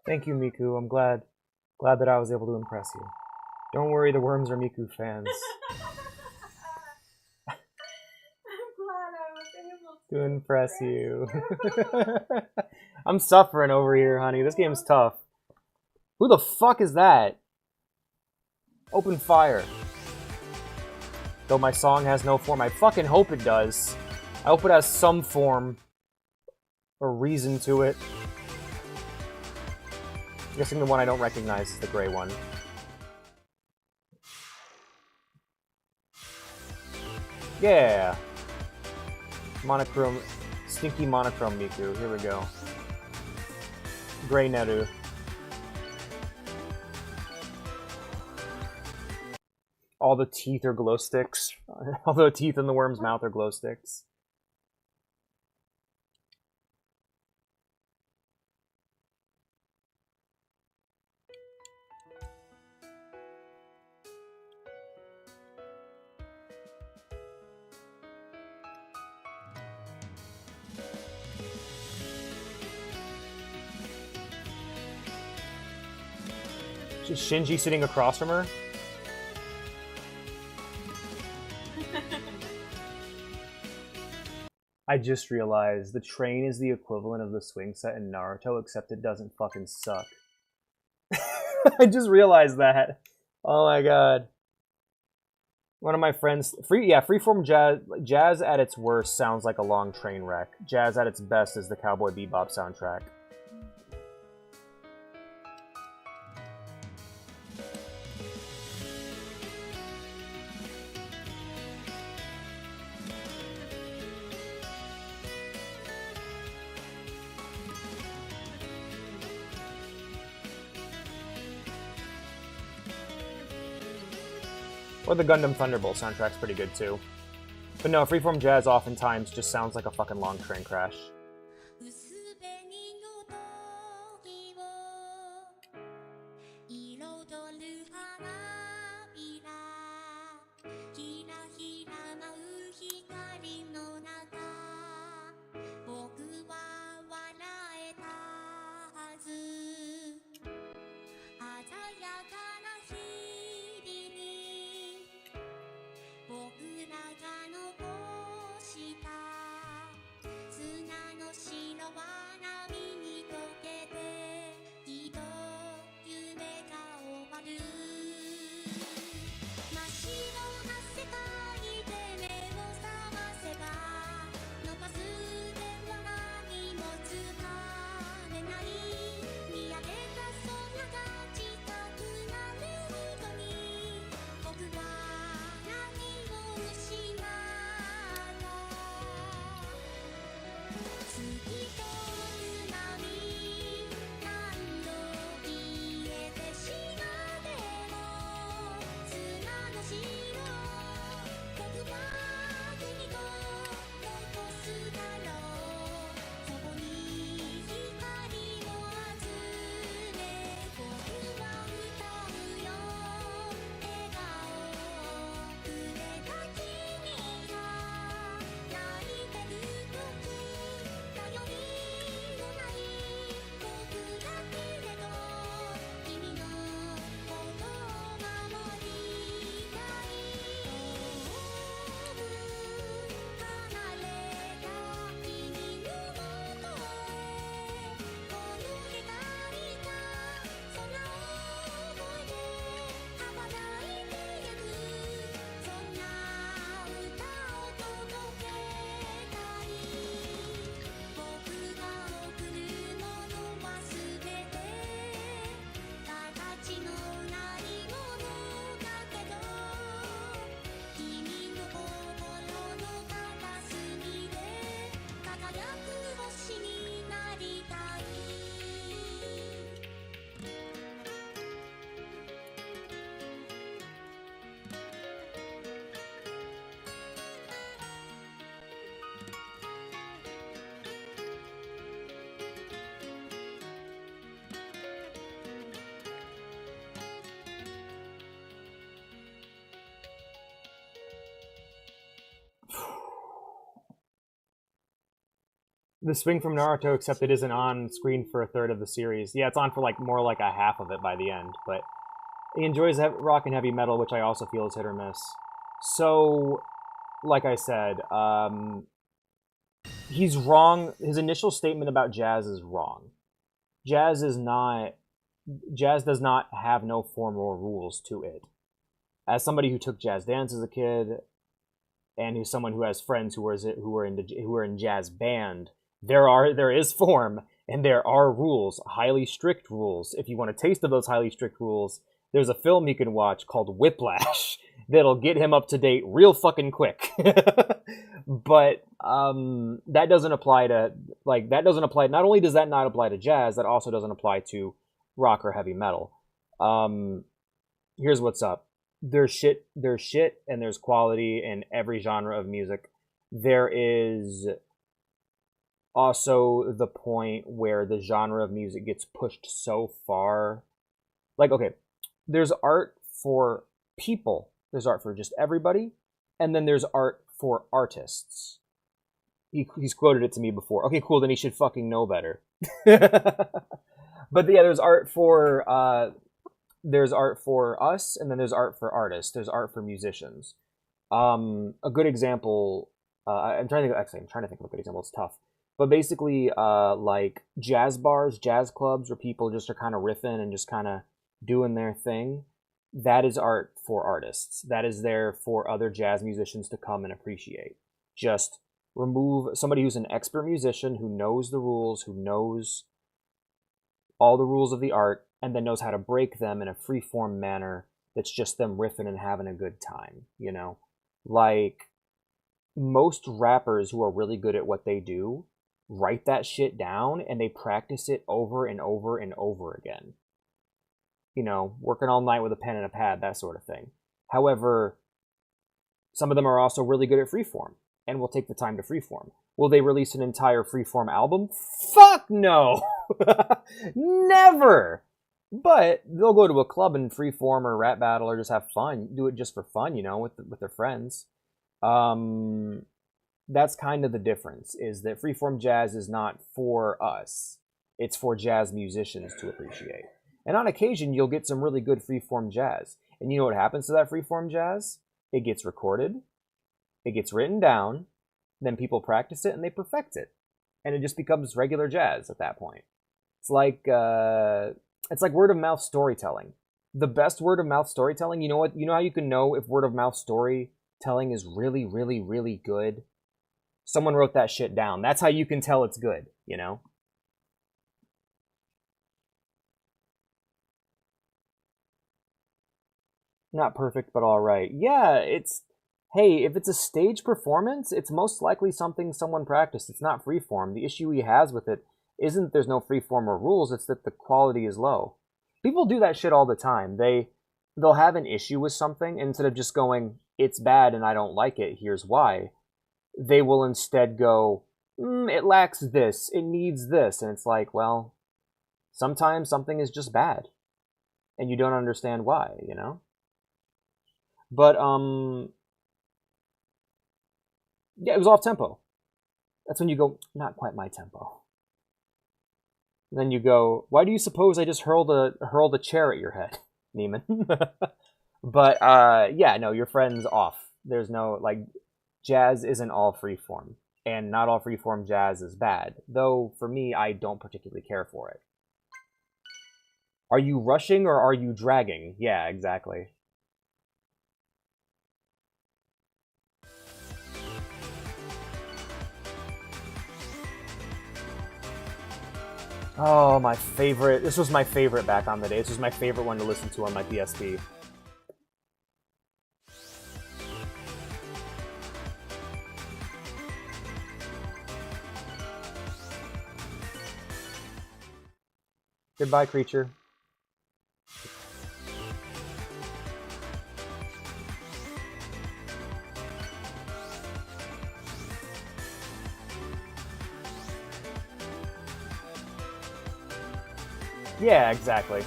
Thank you, Miku. I'm glad that I was able to impress you. Don't worry, the worms are Miku fans. I'm glad I was able To impress you. I'm suffering over here, honey. This game's tough. Who the fuck is that? Open fire. Though my song has no form, I fucking hope it does. I hope it has some form or reason to it. I'm guessing the one I don't recognize is the gray one. Yeah! Monochrome... Stinky monochrome Miku. Here we go. Gray Neru. All the teeth are glow sticks. All the teeth in the worm's mouth are glow sticks. Shinji sitting across from her? I just realized the train is the equivalent of the swing set in Naruto, except it doesn't fucking suck. I just realized that. Oh my god. One of my friends... Freeform jazz at its worst sounds like a long train wreck. Jazz at its best is the Cowboy Bebop soundtrack. Or the Gundam Thunderbolt soundtrack's pretty good too. But no, freeform jazz oftentimes just sounds like a fucking long train crash. The swing from Naruto, except it isn't on screen for a third of the series. Yeah, it's on for like more like a half of it by the end, but he enjoys rock and heavy metal, which I also feel is hit or miss. So, like I said, he's wrong. His initial statement about jazz is wrong. Jazz does not have no formal rules to it. As somebody who took jazz dance as a kid, and who's someone who has friends who are in jazz band, there is form and there are rules, highly strict rules. If you want a taste of those highly strict rules, there's a film you can watch called Whiplash that'll get him up to date real fucking quick. But that doesn't apply to not only does that not apply to jazz, that also doesn't apply to rock or heavy metal. Here's what's up. There's shit and there's quality in every genre of music. There is also the point where the genre of music gets pushed so far. Like, okay, there's art for people, there's art for just everybody, and then there's art for artists. He's quoted it to me before. Okay, cool, then he should fucking know better. But yeah, there's art for there's art for us, and then there's art for artists. There's art for musicians. A good example. I'm trying to think of a good example. It's tough, but basically, like jazz bars, jazz clubs, where people just are kind of riffing and just kind of doing their thing. That is art for artists. That is there for other jazz musicians to come and appreciate. Just remove somebody who's an expert musician, who knows the rules, who knows all the rules of the art, and then knows how to break them in a free-form manner that's just them riffing and having a good time, you know? Like, most rappers who are really good at what they do write that shit down, and they practice it over and over and over again. You know, working all night with a pen and a pad, that sort of thing. However, some of them are also really good at freeform, and will take the time to freeform. Will they release an entire freeform album? Fuck no! Never! But they'll go to a club and freeform or rap battle or just have fun. Do it just for fun, you know, with their friends. That's kind of the difference, is that freeform jazz is not for us. It's for jazz musicians to appreciate. And on occasion, you'll get some really good freeform jazz. And you know what happens to that freeform jazz? It gets recorded, it gets written down, then people practice it and they perfect it. And it just becomes regular jazz at that point. It's like word of mouth storytelling. The best word of mouth storytelling, you know what? You know how you can know if word of mouth storytelling is really, really, really good? Someone wrote that shit down. That's how you can tell it's good, you know? Not perfect, but all right. Yeah, hey, if it's a stage performance, it's most likely something someone practiced. It's not freeform. The issue he has with it isn't that there's no freeform or rules, it's that the quality is low. People do that shit all the time. They'll have an issue with something, and instead of just going, it's bad and I don't like it, here's why, they will instead go, it lacks this, it needs this. And it's like, well, sometimes something is just bad, and you don't understand why, you know? But, yeah, it was off tempo. That's when you go, not quite my tempo. And then you go, why do you suppose I just hurled a chair at your head, Neiman? But, yeah, no, your friend's off. There's no, like, jazz isn't all freeform. And not all freeform jazz is bad. Though, for me, I don't particularly care for it. Are you rushing or are you dragging? Yeah, exactly. Oh, my favorite. This was my favorite back on the day. This was my favorite one to listen to on my PSP. Goodbye, creature. Yeah, exactly.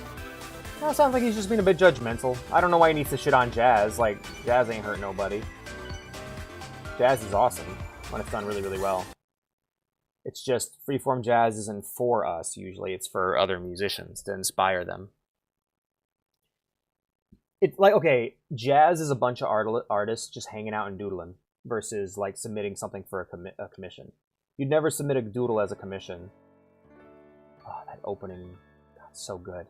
Well, it sounds like he's just being a bit judgmental. I don't know why he needs to shit on jazz. Like, jazz ain't hurt nobody. Jazz is awesome when it's done really, really well. It's just freeform jazz isn't for us, usually. It's for other musicians to inspire them. It's like, okay, jazz is a bunch of artists just hanging out and doodling versus, like, submitting something for a commission. You'd never submit a doodle as a commission. Oh, that opening... so good.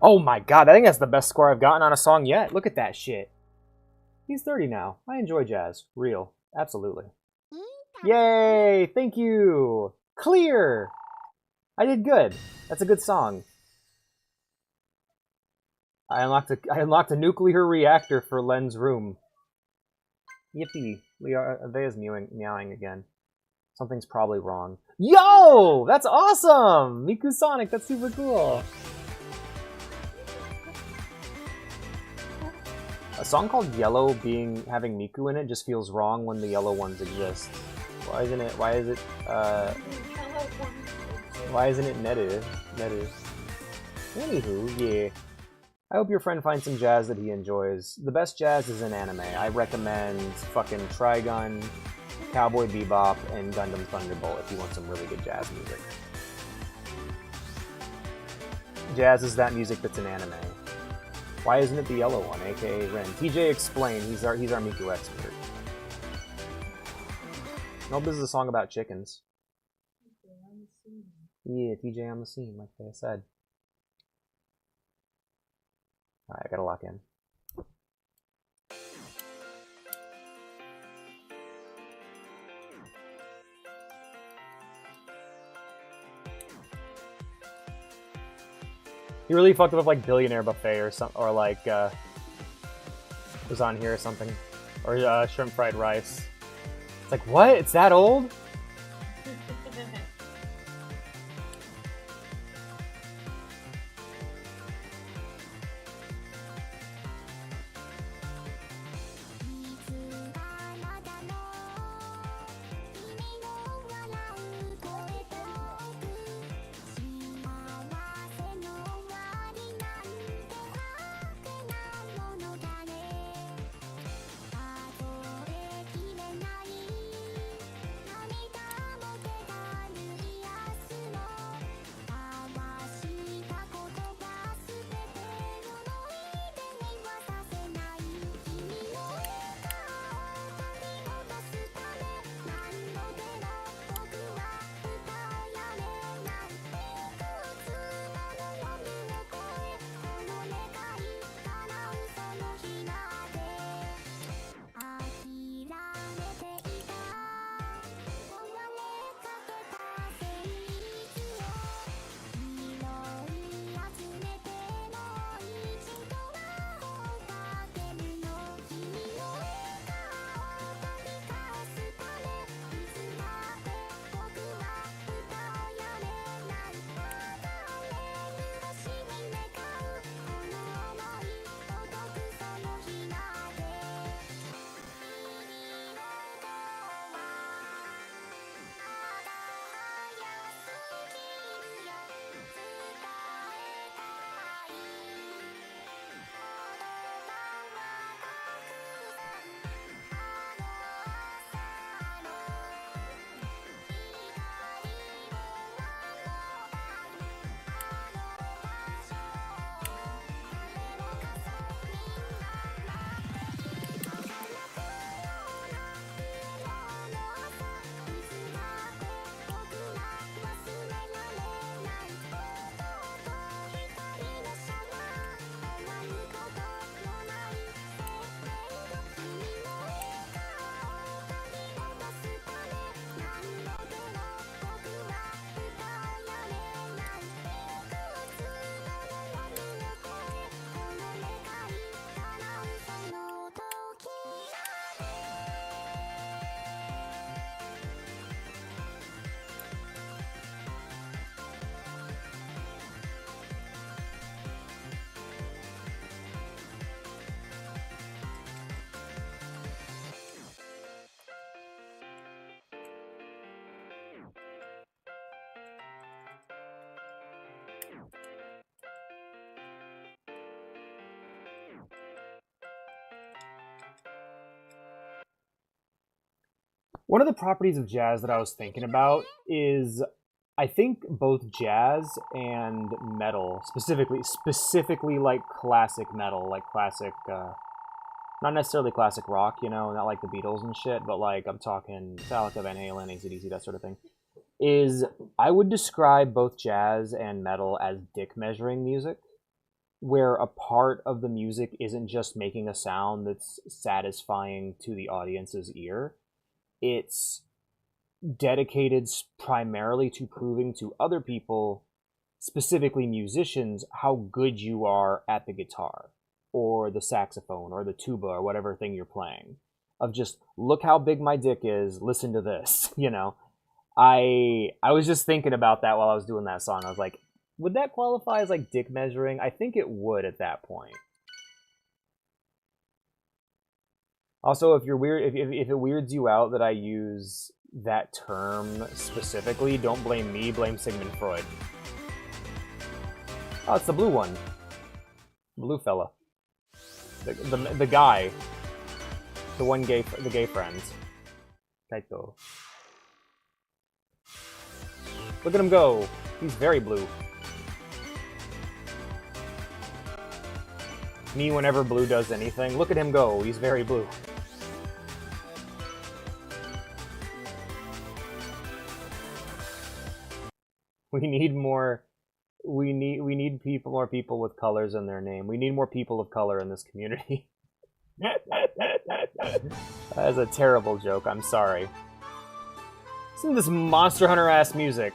Oh my god, I think that's the best score I've gotten on a song yet. Look at that shit. He's 30 now. I enjoy jazz. Real. Absolutely. Yay! Thank you! Clear! I did good. That's a good song. I unlocked a nuclear reactor for Len's room. Yippee. Avea's meowing again. Something's probably wrong. Yo! That's awesome! Miku Sonic, that's super cool. A song called Yellow having Miku in it just feels wrong when the yellow ones exist. Why isn't it Neru? Anywho, yeah. I hope your friend finds some jazz that he enjoys. The best jazz is in anime. I recommend fucking Trigun, Cowboy Bebop, and Gundam Thunderbolt if you want some really good jazz music. Jazz is that music that's in anime. Why isn't it the yellow one, aka Ren? TJ explain, he's our Miku expert. Nope, this is a song about chickens. Yeah, TJ on the scene, like I said. Alright, I gotta lock in. He really fucked up with like Billionaire Buffet or something, or like was on here or something, or shrimp fried rice. It's like, what? It's that old? One of the properties of jazz that I was thinking about is I think both jazz and metal, specifically like classic metal, like classic, not necessarily classic rock, you know, not like the Beatles and shit, but like I'm talking Metallica, Van Halen, AC/DC, that sort of thing, is I would describe both jazz and metal as dick measuring music, where a part of the music isn't just making a sound that's satisfying to the audience's ear. It's dedicated primarily to proving to other people, specifically musicians, how good you are at the guitar or the saxophone or the tuba or whatever thing you're playing. Of just, look how big my dick is, listen to this, you know? I was just thinking about that while I was doing that song. I was like, would that qualify as like dick measuring? I think it would at that point. Also, if it weirds you out that I use that term specifically, don't blame me, blame Sigmund Freud. Oh, it's the blue one. Blue fella. The guy. The gay friends. Kaito. Look at him go. He's very blue. Me, whenever blue does anything, look at him go. He's very blue. We need more. We need more people with colors in their name. We need more people of color in this community. That is a terrible joke. I'm sorry. Listen to this Monster Hunter ass music.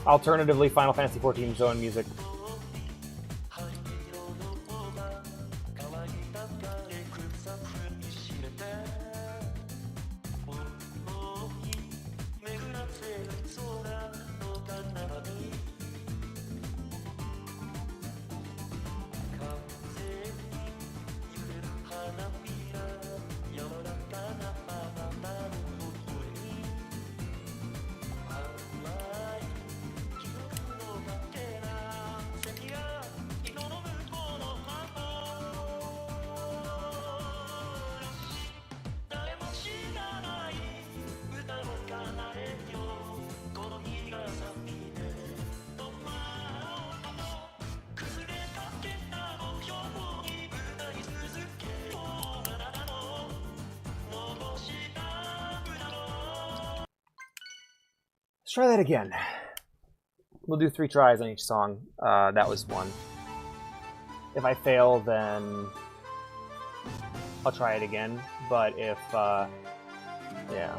Alternatively, Final Fantasy XIV zone music. Let's try that again. We'll do 3 tries on each song. That was one. If I fail, then I'll try it again. But if, yeah.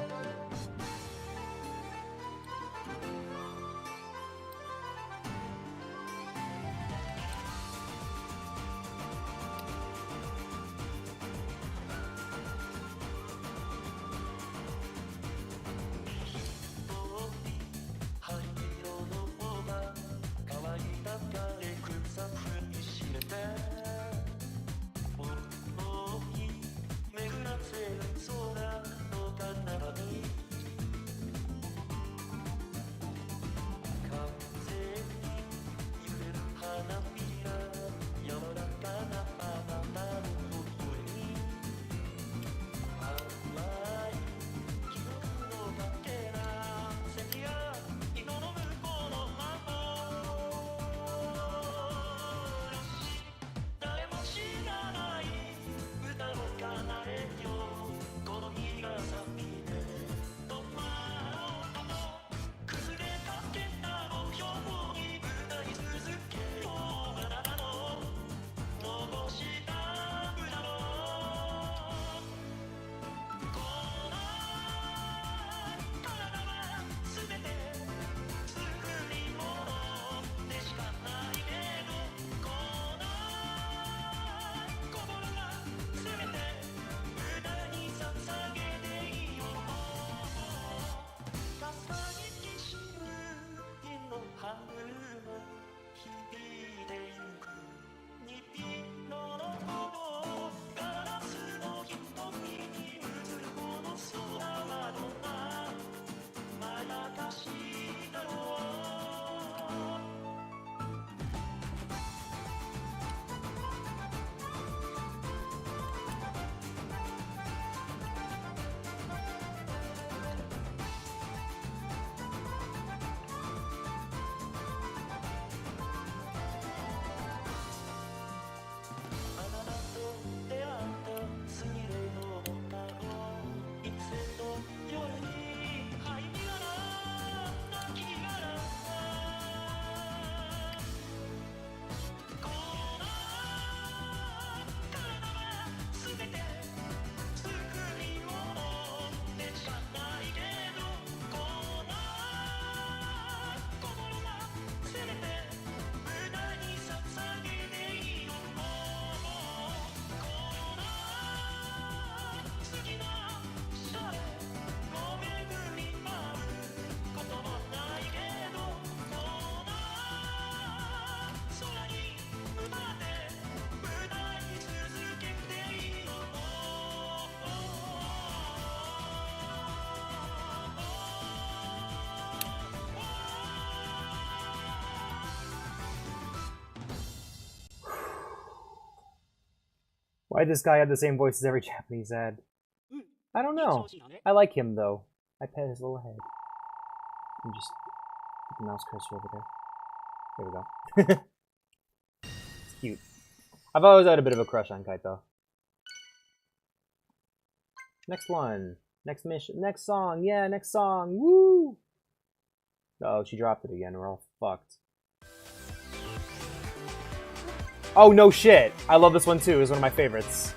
Why this guy had the same voice as every Japanese ad? I don't know. I like him though. I pet his little head. And just put the mouse cursor over there. There we go. It's cute. I've always had a bit of a crush on Kaito. Next one. Next mission. Next song. Yeah, next song. Woo! Oh, she dropped it again. We're all fucked. Oh, no shit. I love this one too. It's one of my favorites.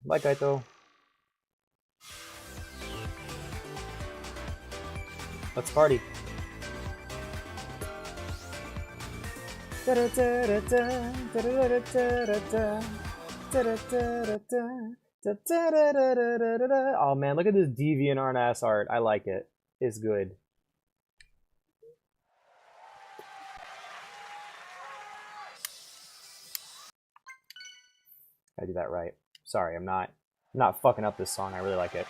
Bye, Kaito. Let's party. Oh man, look at this deviant ass art. I like it. It's good. I do that right. Sorry, I'm not fucking up this song. I really like it.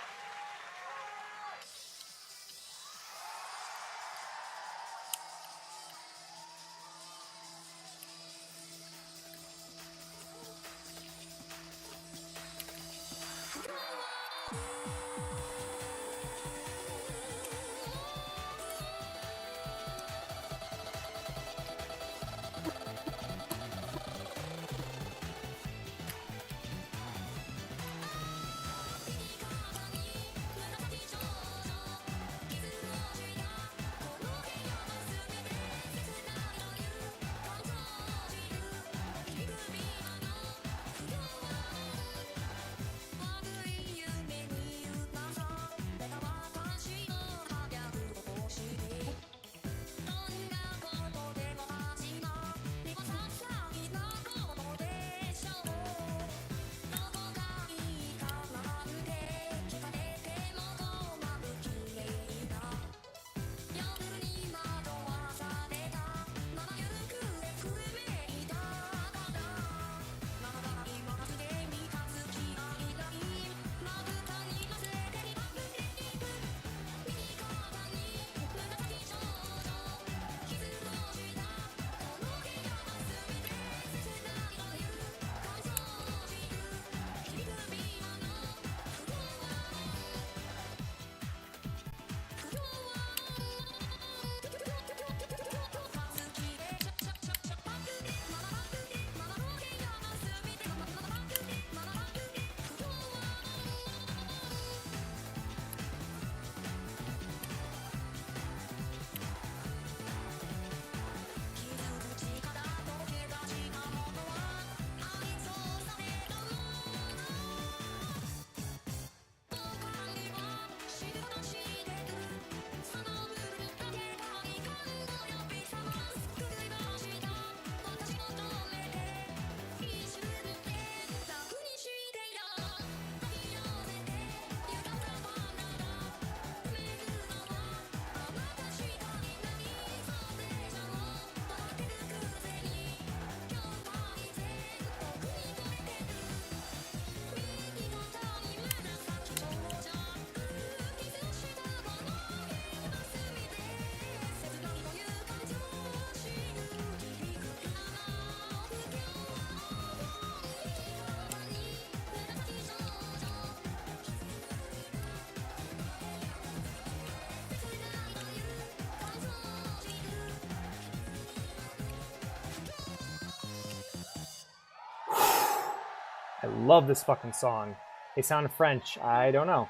I love this fucking song. They sound French. I don't know.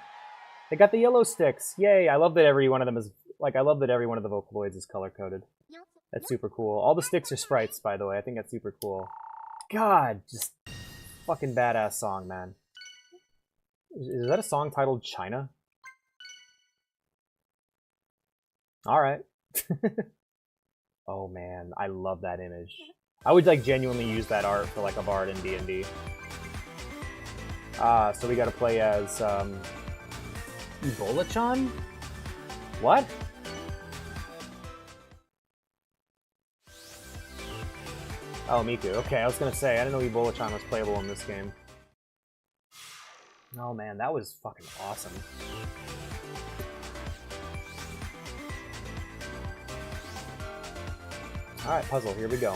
They got the yellow sticks. Yay! I love that every one of them is like. I love that every one of the Vocaloids is color coded. That's super cool. All the sticks are sprites, by the way. I think that's super cool. God, just fucking badass song, man. Is that a song titled China? All right. Oh man, I love that image. I would like genuinely use that art for like a bard in D&D. So we gotta play as Ebola-chan? What? Oh, Miku. Okay, I was gonna say, I didn't know Ebola-chan was playable in this game. Oh man, that was fucking awesome. Alright, puzzle, here we go.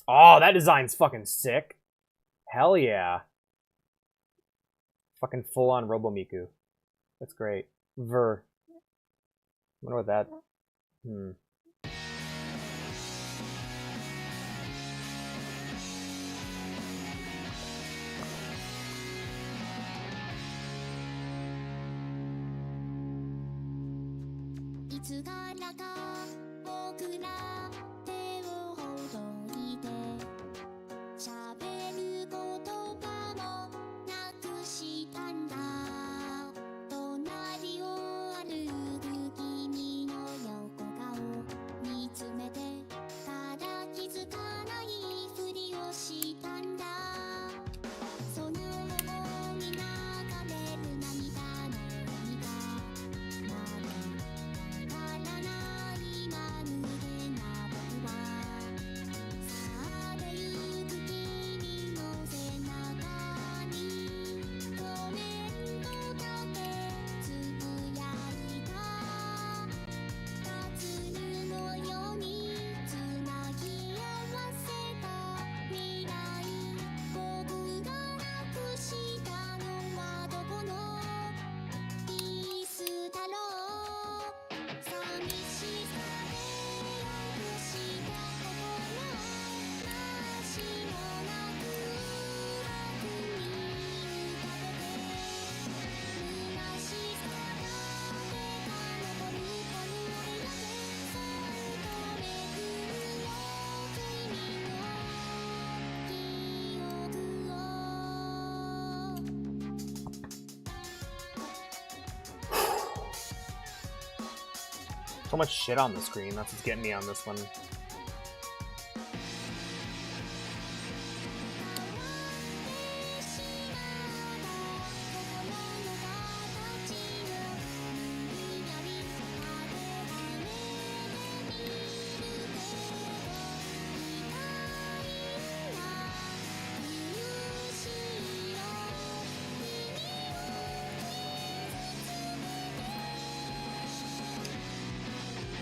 Oh, that design's fucking sick. Hell yeah. Fucking full-on Robo-Miku. That's great. Ver. I wonder what that... So much shit on the screen, that's what's getting me on this one.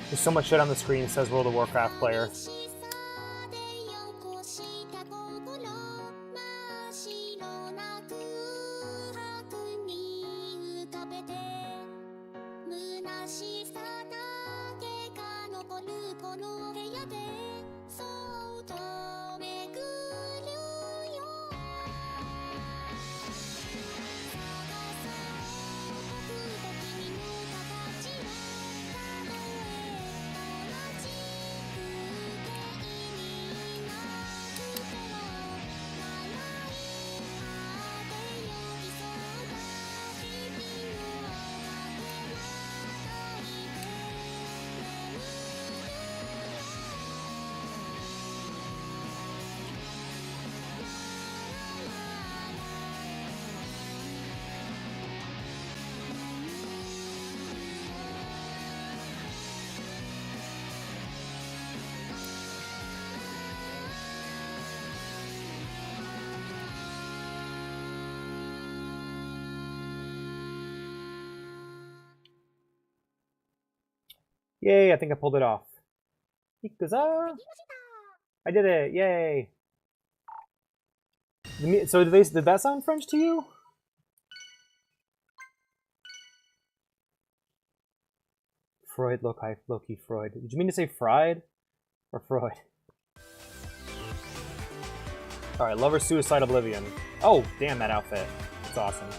There's so much shit on the screen, says World of Warcraft player. Yay, I think I pulled it off. Ikuza! I did it, yay! So did that sound French to you? Freud, Loki, Freud. Did you mean to say fried? Or Freud? Alright, Lover Suicide Oblivion. Oh, damn that outfit. It's awesome.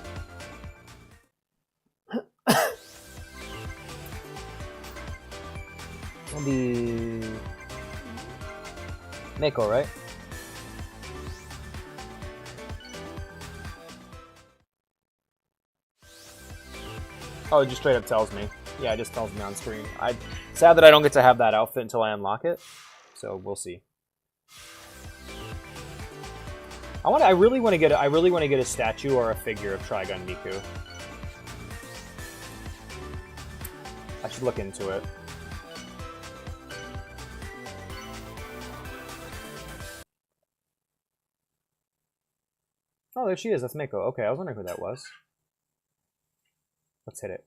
The Mako, right? Oh, it just straight up tells me. Yeah, it just tells me on screen. Sad that I don't get to have that outfit until I unlock it. So we'll see. I really want to get a statue or a figure of Trigun Miku. I should look into it. Oh, there she is. That's Mako. Okay, I was wondering who that was. Let's hit it.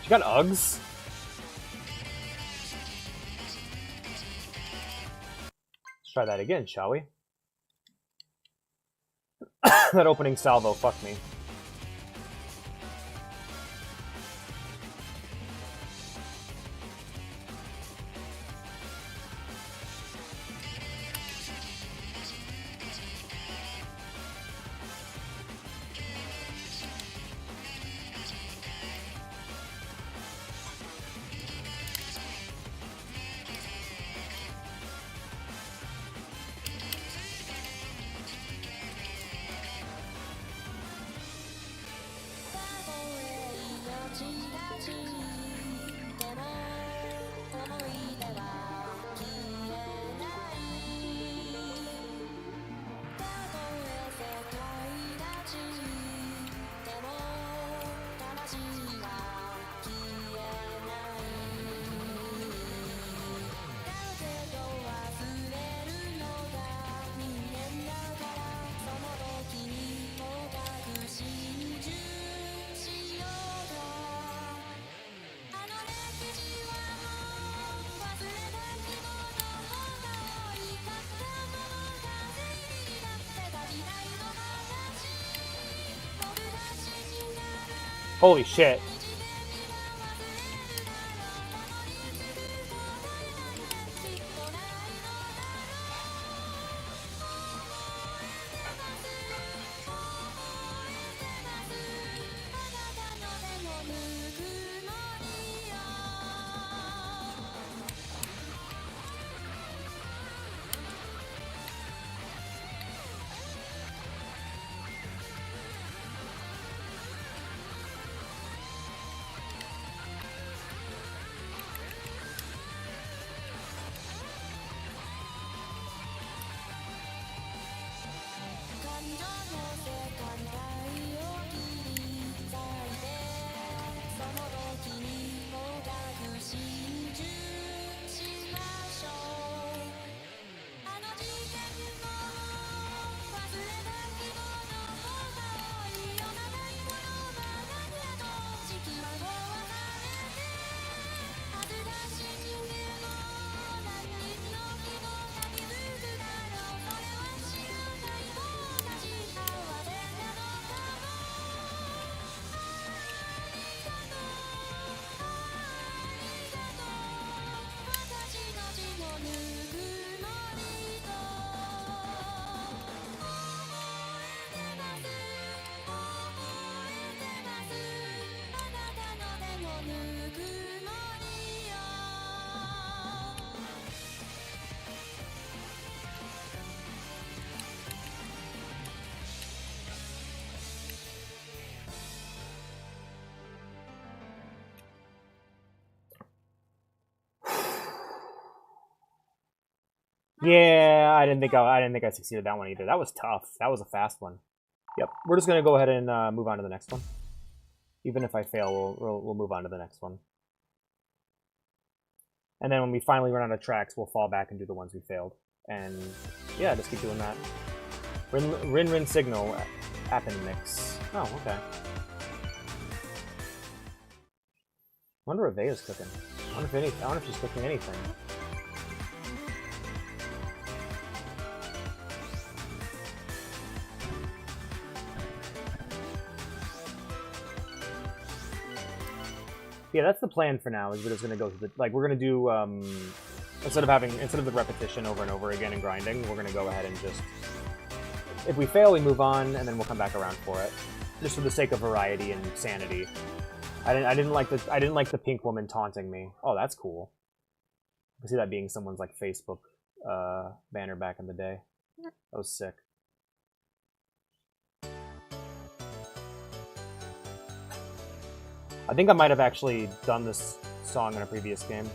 She got Uggs? Let's try that again, shall we? That opening salvo fucked me. Holy shit. Yeah, I didn't think I succeeded that one either. That was tough. That was a fast one. Yep, we're just gonna go ahead and move on to the next one. Even if I fail, we'll move on to the next one. And then when we finally run out of tracks, we'll fall back and do the ones we failed. And yeah, just keep doing that. Rin Signal Appin Mix. Oh, okay. I wonder what Veya's cooking. I wonder if she's cooking anything. Yeah, that's the plan for now. Is we're just gonna go to the we're gonna do instead of the repetition over and over again and grinding, we're gonna go ahead and just if we fail, we move on, and then we'll come back around for it, just for the sake of variety and sanity. I didn't like the pink woman taunting me. Oh, that's cool. I see that being someone's like Facebook banner back in the day. That was sick. I think I might have actually done this song in a previous game.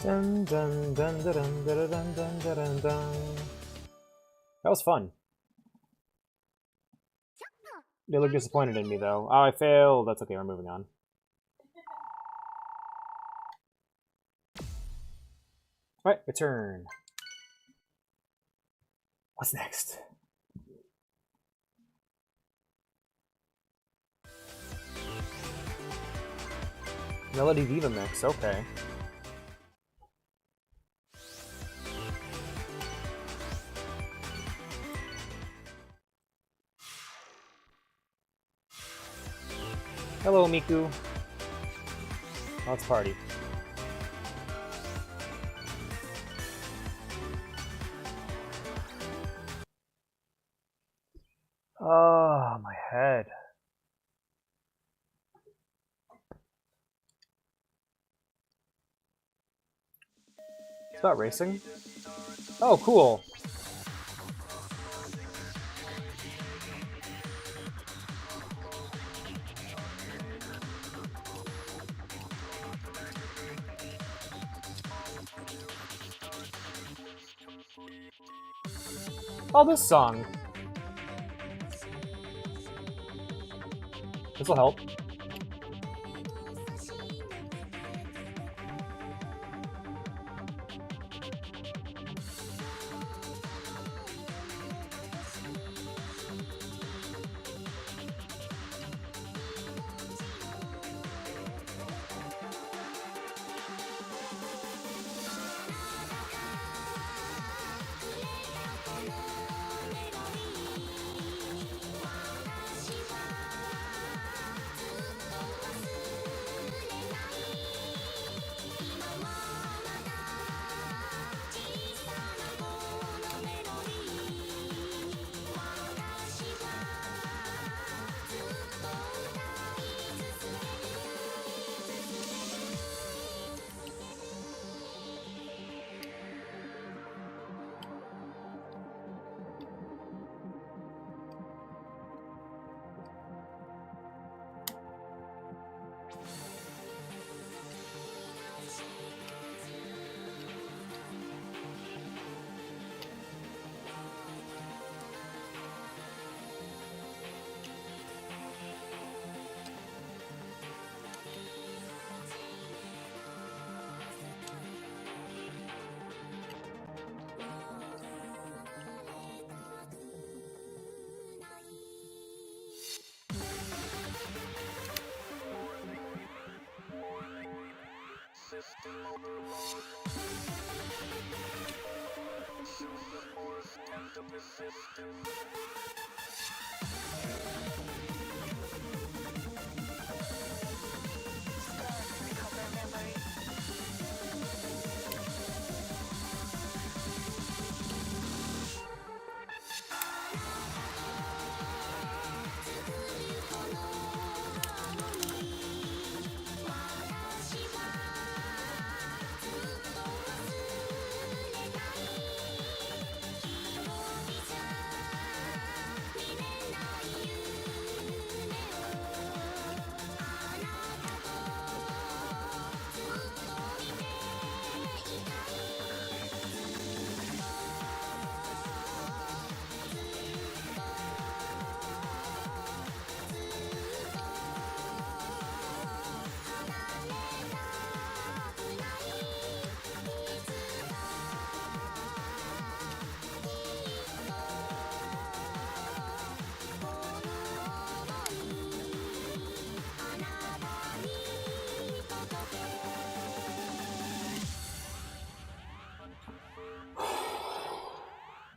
Dun, dun, dun, dun, dun, dun, dun, dun, dun, dun, dun. That was fun. They look disappointed in me, though. Oh, I failed. That's okay, we're moving on. Alright, return. What's next? Melody Diva mix, okay. Hello, Miku. Let's party. Oh, my head. It's about racing. Oh, cool. Oh, this song. This'll help.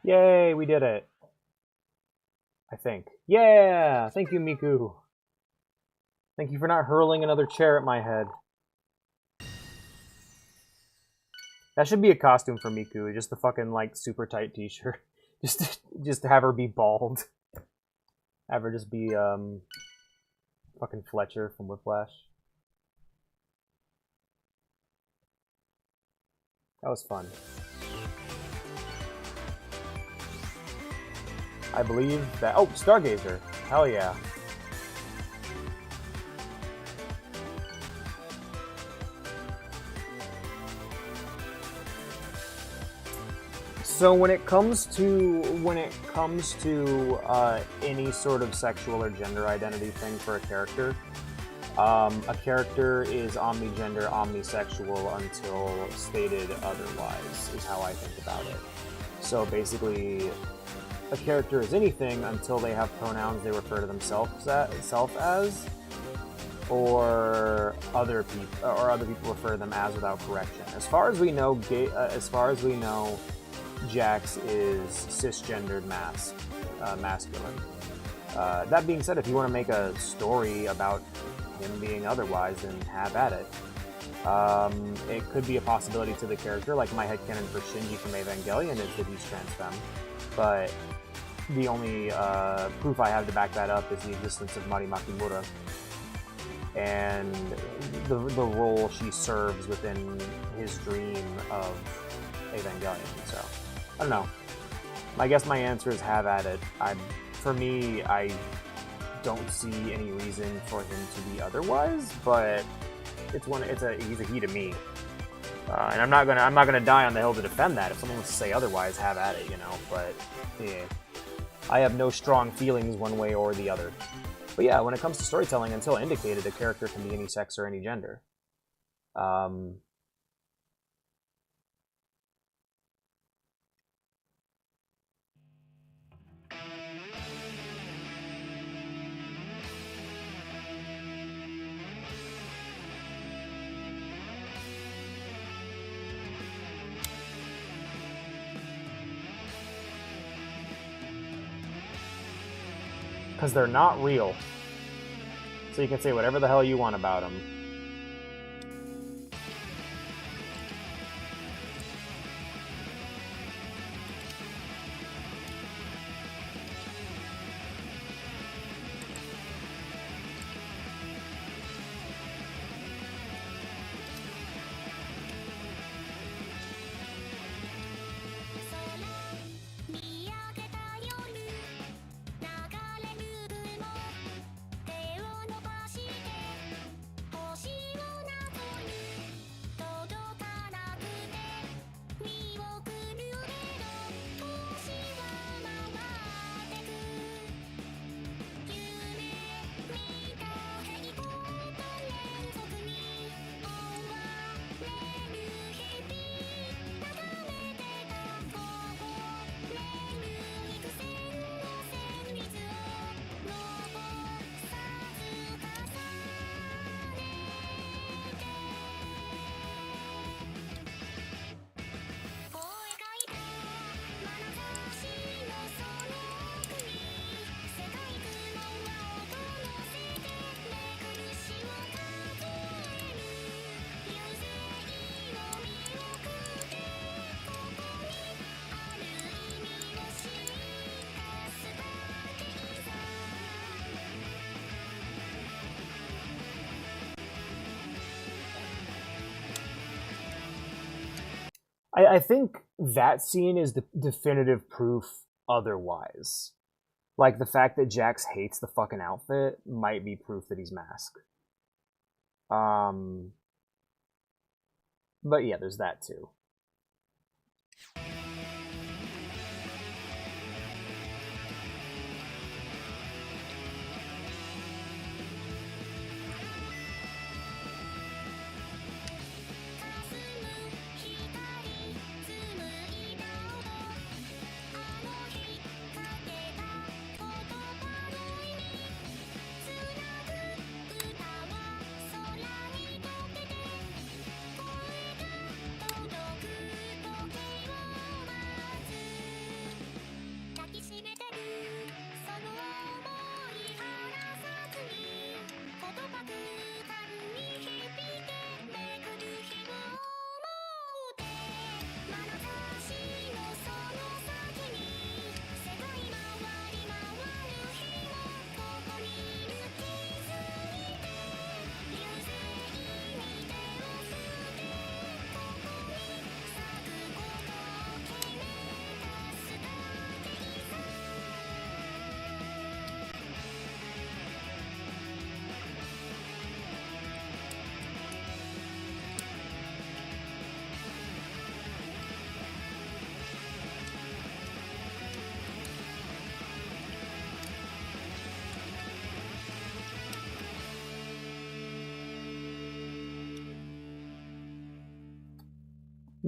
Yay, we did it. I think. Yeah! Thank you, Miku. Thank you for not hurling another chair at my head. That should be a costume for Miku, just the fucking, like, super tight t-shirt. just to have her be bald. Have her just be, fucking Fletcher from Whiplash. That was fun. I believe that... Oh, Stargazer. Hell yeah. So when it comes to any sort of sexual or gender identity thing for a character is omnigender, omnisexual until stated otherwise, is how I think about it. So basically, a character is anything until they have pronouns they refer to themselves as, or other people refer to them as without correction. As far as we know, Jax is cisgendered masculine. That being said, if you want to make a story about him being otherwise, then have at it. It could be a possibility to the character, like my headcanon for Shinji from Evangelion is that he's transfemme, but the only proof I have to back that up is the existence of Mari Makimura and the role she serves within his dream of Evangelion. So, I don't know. I guess my answer is have at it. For me, I don't see any reason for him to be otherwise, but he's a he to me, and I'm not gonna die on the hill to defend that. If someone wants to say otherwise, have at it, But yeah, I have no strong feelings one way or the other. But yeah, when it comes to storytelling, until indicated, a character can be any sex or any gender. Because they're not real. So you can say whatever the hell you want about them. I think that scene is the definitive proof otherwise. Like, the fact that Jax hates the fucking outfit might be proof that he's masked. But yeah, there's that too.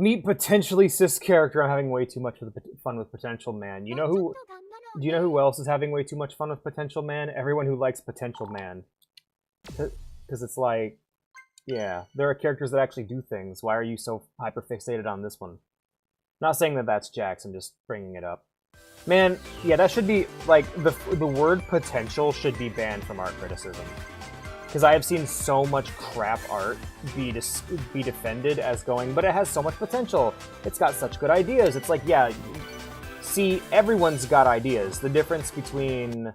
Meet potentially cis character. I'm having way too much fun with Potential Man. Do you know who else is having way too much fun with Potential Man? Everyone who likes Potential Man. Because it's like, yeah, there are characters that actually do things. Why are you so hyper-fixated on this one? Not saying that that's Jax, I'm just bringing it up. Man, yeah, that should be, like, the word potential should be banned from art criticism. Because I have seen so much crap art be defended as going, but it has so much potential. It's got such good ideas. It's like, yeah, see, everyone's got ideas. The difference between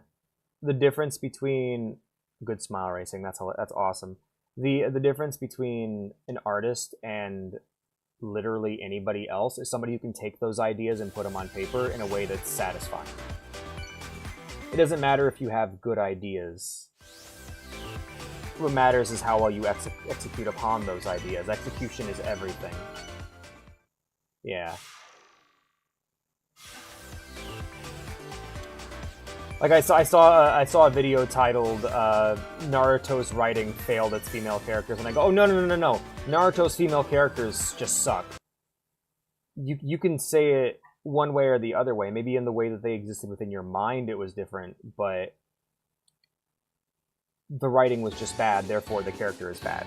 good smile racing. That's awesome. The difference between an artist and literally anybody else is somebody who can take those ideas and put them on paper in a way that's satisfying. It doesn't matter if you have good ideas. What matters is how well you execute upon those ideas. Execution is everything. Yeah. Like I saw a video titled Naruto's writing failed its female characters, and I go, oh no. Naruto's female characters just suck. You can say it one way or the other way. Maybe in the way that they existed within your mind it was different, but the writing was just bad, therefore the character is bad.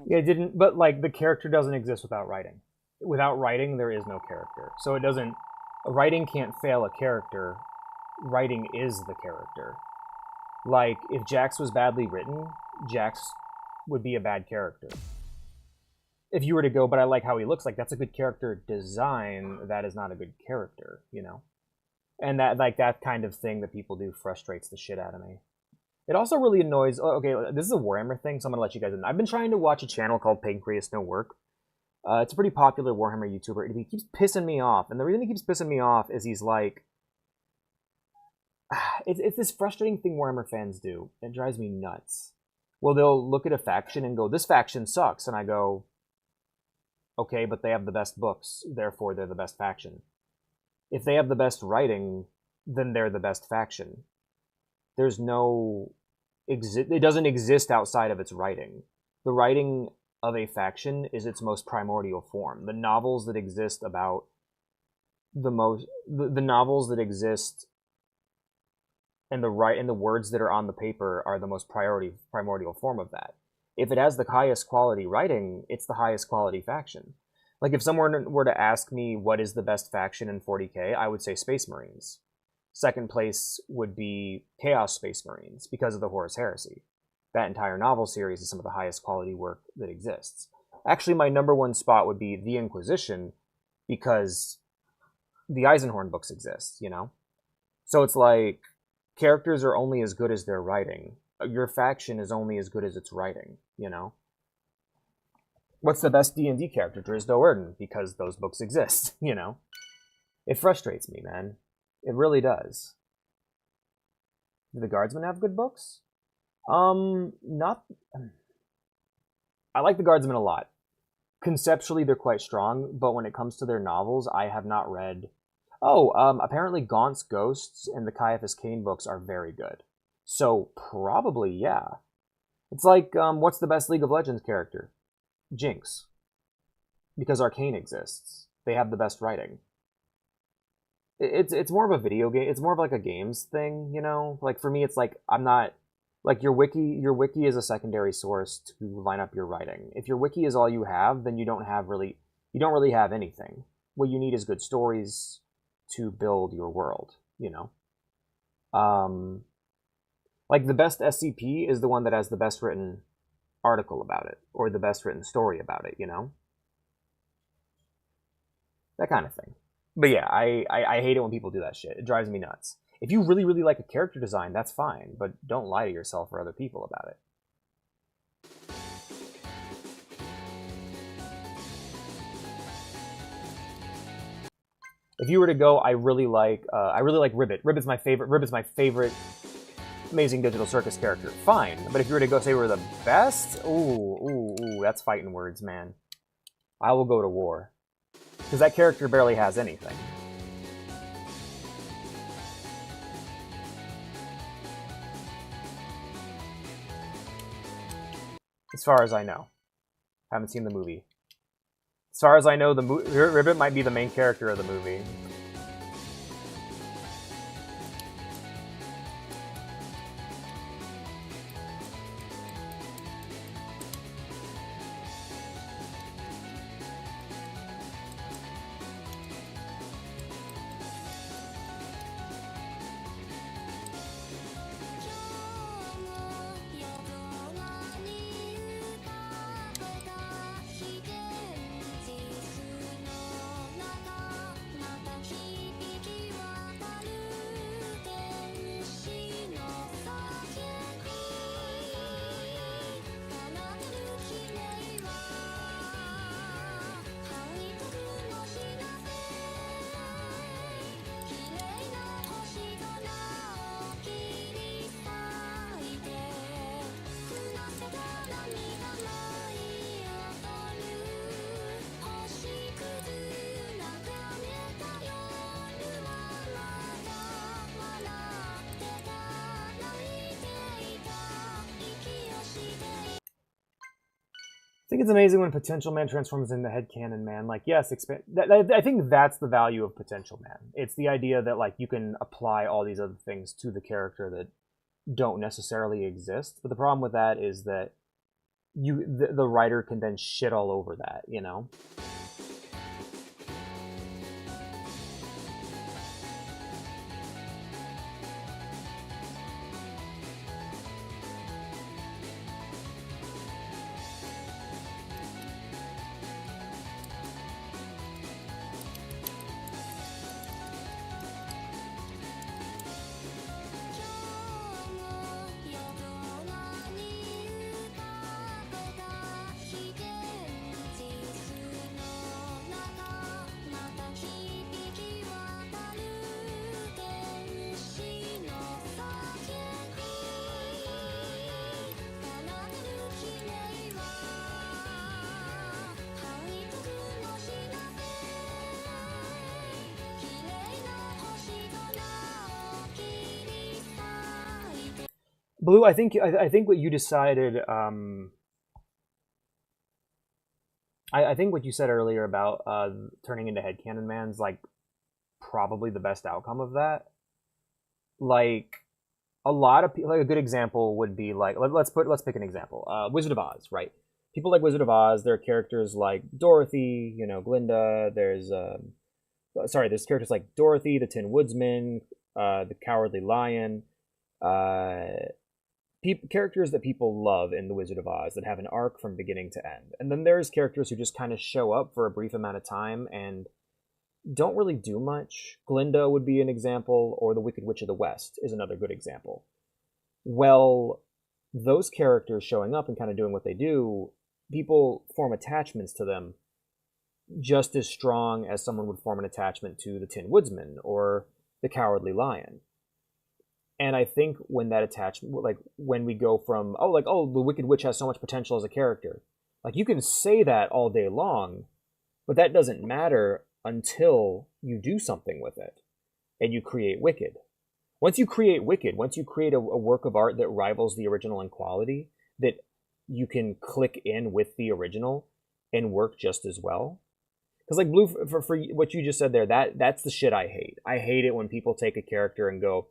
Yeah, it didn't, but like the character doesn't exist without writing. Without writing, there is no character. So it doesn't, writing can't fail a character. Writing is the character. Like, if Jax was badly written, Jax would be a bad character. If you were to go, but I like how he looks, like, that's a good character design, that is not a good character, you know? And that, like, that kind of thing that people do frustrates the shit out of me. It also really annoys. Okay, this is a Warhammer thing, so I'm gonna let you guys in. I've been trying to watch a channel called Pancreas No Work. It's a pretty popular Warhammer YouTuber, and he keeps pissing me off. And the reason he keeps pissing me off is he's like, it's this frustrating thing Warhammer fans do. It drives me nuts. Well, they'll look at a faction and go, "This faction sucks," and I go, "Okay, but they have the best books, therefore they're the best faction. If they have the best writing, then they're the best faction. There's no it doesn't exist outside of its writing. The writing of a faction is its most primordial form. The novels that exist about the novels that exist and the words that are on the paper are the most primordial form of that. If it has the highest quality writing, it's the highest quality faction. Like if someone were to ask me what is the best faction in 40k, I would say Space Marines. Second place would be Chaos Space Marines because of the Horus Heresy. That entire novel series is some of the highest quality work that exists. Actually, my number one spot would be The Inquisition because the Eisenhorn books exist, you know? So it's like, characters are only as good as their writing. Your faction is only as good as its writing, you know? What's the best D&D character? Drizdo Erden, because those books exist, you know? It frustrates me, man. It really does. Do the Guardsmen have good books? Not... I like the Guardsmen a lot. Conceptually, they're quite strong, but when it comes to their novels, I have not read... apparently Gaunt's Ghosts and the Caiaphas Cain books are very good. So, probably, yeah. It's like, what's the best League of Legends character? Jinx. Because Arcane exists. They have the best writing. It's more of a video game. It's more of like a games thing, you know? Like, for me, it's like, I'm not... Like, your wiki is a secondary source to line up your writing. If your wiki is all you have, then you don't really have anything. What you need is good stories to build your world, you know? Like, the best SCP is the one that has the best written article about it, or the best written story about it, you know? That kind of thing. But yeah, I hate it when people do that shit. It drives me nuts. If you really, really like a character design, that's fine, but don't lie to yourself or other people about it. If you were to go, I really like Ribbit. Ribbit's my favorite Amazing Digital Circus character. Fine, but if you were to go say we're the best, ooh, that's fighting words, man. I will go to war. Because that character barely has anything. As far as I know. Haven't seen the movie. As far as I know, Ribbit might be the main character of the movie. I think it's amazing when Potential Man transforms into headcanon man. Like, yes, I think that's the value of Potential Man. It's the idea that, like, you can apply all these other things to the character that don't necessarily exist. But the problem with that is that the writer can then shit all over that, you know? Blue, I think what you decided. I think what you said earlier about turning into headcanon man's like probably the best outcome of that. Like a lot of people, like a good example would be like let's pick an example. Wizard of Oz, right? People like Wizard of Oz. There are characters like Dorothy, you know, Glinda. There's characters like Dorothy, the Tin Woodsman, the Cowardly Lion. Characters that people love in The Wizard of Oz that have an arc from beginning to end. And then there's characters who just kind of show up for a brief amount of time and don't really do much. Glinda would be an example, or the Wicked Witch of the West is another good example. Well, those characters showing up and kind of doing what they do, people form attachments to them just as strong as someone would form an attachment to the Tin Woodsman or the Cowardly Lion. And I think when that attachment, like when we go from, the Wicked Witch has so much potential as a character. Like you can say that all day long, but that doesn't matter until you do something with it and you create Wicked. Once you create Wicked, once you create a work of art that rivals the original in quality, that you can click in with the original and work just as well. Because like Blue, for what you just said there, that's the shit I hate. I hate it when people take a character and go,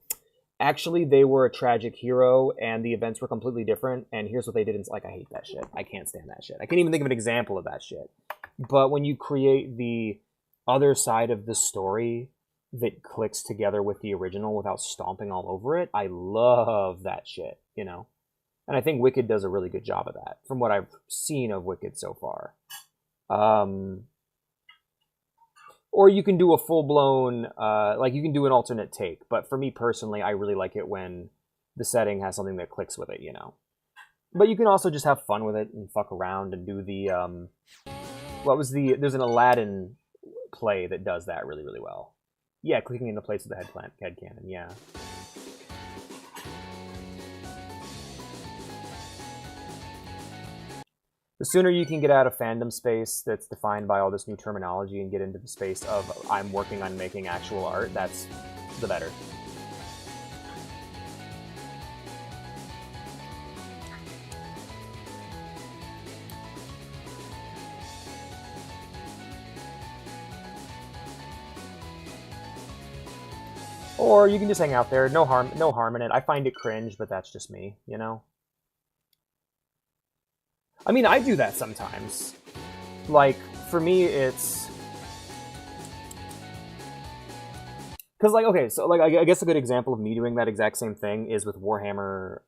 actually, they were a tragic hero, and the events were completely different, and here's what they did. And it's like, I hate that shit. I can't stand that shit. I can't even think of an example of that shit. But when you create the other side of the story that clicks together with the original without stomping all over it, I love that shit, you know? And I think Wicked does a really good job of that, from what I've seen of Wicked so far. Or you can do a full-blown, you can do an alternate take. But for me personally, I really like it when the setting has something that clicks with it, you know. But you can also just have fun with it and fuck around and do the, there's an Aladdin play that does that really, really well. Yeah, clicking into place with the headcanon, yeah. The sooner you can get out of fandom space that's defined by all this new terminology and get into the space of I'm working on making actual art, that's the better. Or you can just hang out there, no harm in it. I find it cringe, but that's just me, you know? I mean, I do that sometimes. Like, for me, it's... Because, like, okay, so, like, I guess a good example of me doing that exact same thing is with Warhammer,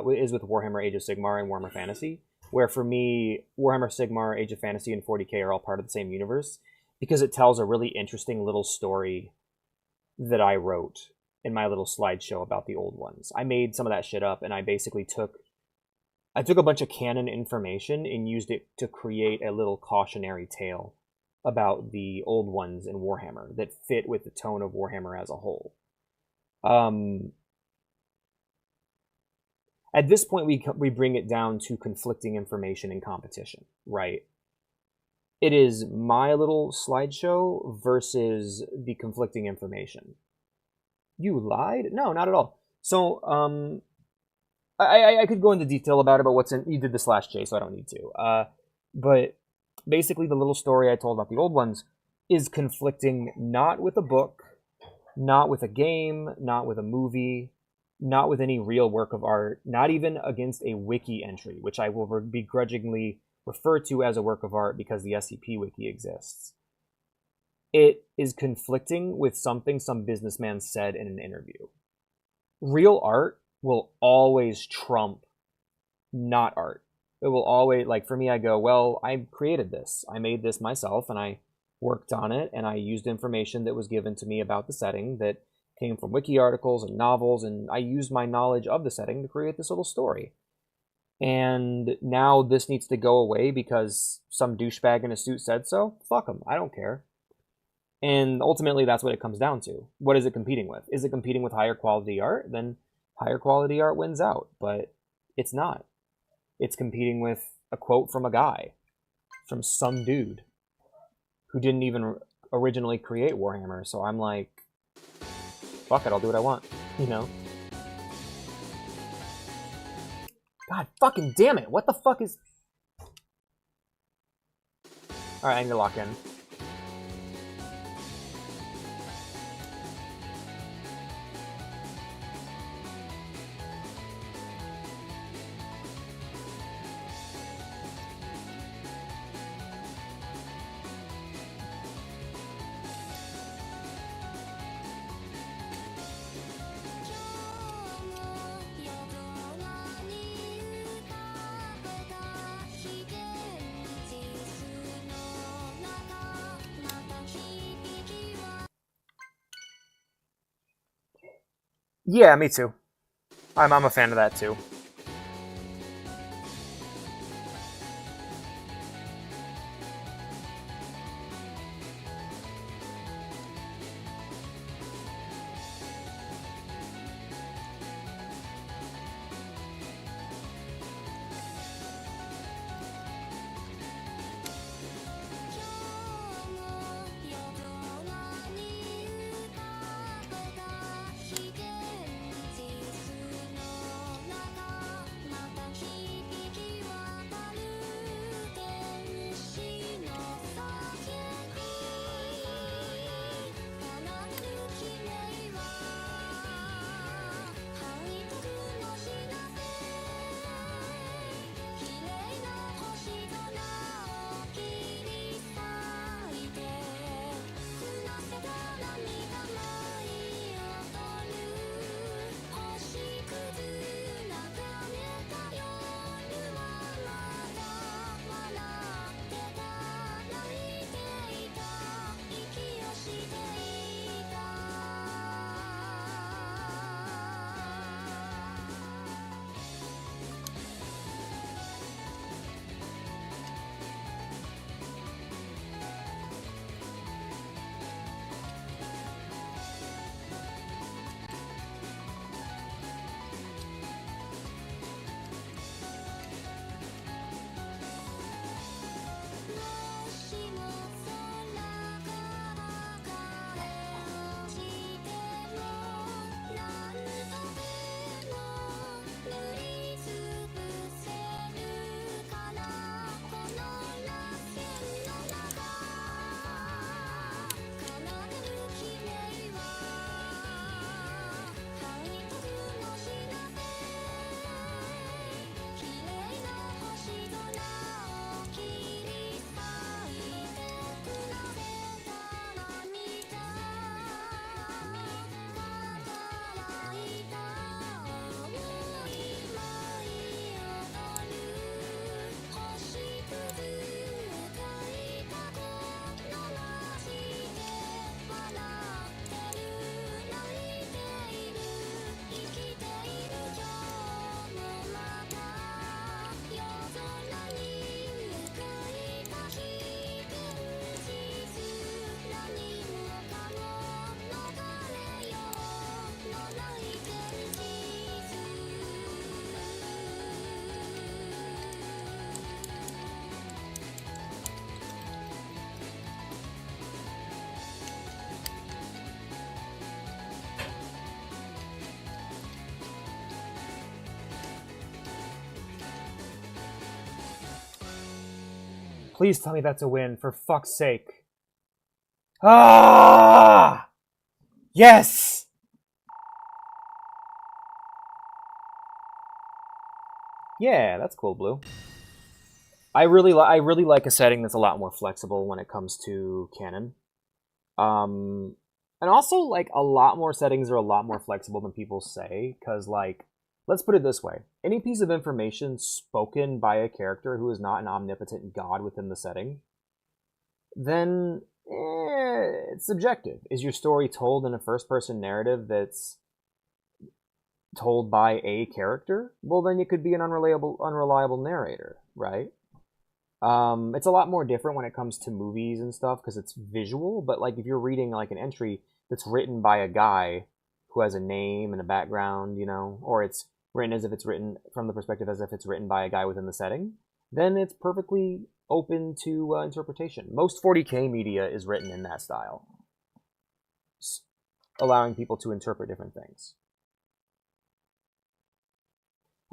Age of Sigmar and Warhammer Fantasy, where for me, Warhammer Sigmar, Age of Fantasy, and 40k are all part of the same universe, because it tells a really interesting little story that I wrote in my little slideshow about the old ones. I made some of that shit up, and I basically took a bunch of canon information and used it to create a little cautionary tale about the old ones in Warhammer that fit with the tone of Warhammer as a whole. At this point, we bring it down to conflicting information and competition, right? It is my little slideshow versus the conflicting information. You lied? No, not at all. So, I could go into detail about it, but you did the /J, so I don't need to. But basically, the little story I told about the old ones is conflicting not with a book, not with a game, not with a movie, not with any real work of art, not even against a wiki entry, which I will begrudgingly refer to as a work of art because the SCP wiki exists. It is conflicting with something some businessman said in an interview. Real art will always trump not art. It will always, like, for me, I go, well, I created this. I made this myself, and I worked on it, and I used information that was given to me about the setting that came from wiki articles and novels, and I used my knowledge of the setting to create this little story. And now this needs to go away because some douchebag in a suit said so? Fuck him. I don't care. And ultimately, that's what it comes down to. What is it competing with? Is it competing with higher quality art? Then higher quality art wins out. But it's not. It's competing with a quote from a guy. From some dude. Who didn't even originally create Warhammer. So I'm like, fuck it, I'll do what I want. You know? God fucking damn it! What the fuck is... Alright, I need to lock in. Yeah, me too. I'm a fan of that too. Please tell me that's a win, for fuck's sake. Ah! Yes! Yeah, that's cool, Blue. I really like a setting that's a lot more flexible when it comes to canon. And also, like, a lot more settings are a lot more flexible than people say, because, like, let's put it this way. Any piece of information spoken by a character who is not an omnipotent god within the setting, then it's subjective. Is your story told in a first-person narrative that's told by a character? Well, then it could be an unreliable narrator, right? It's a lot more different when it comes to movies and stuff because it's visual, but like if you're reading like an entry that's written by a guy who has a name and a background, you know, or it's written as if it's written from the perspective as if it's written by a guy within the setting, then it's perfectly open to interpretation. Most 40K media is written in that style, allowing people to interpret different things.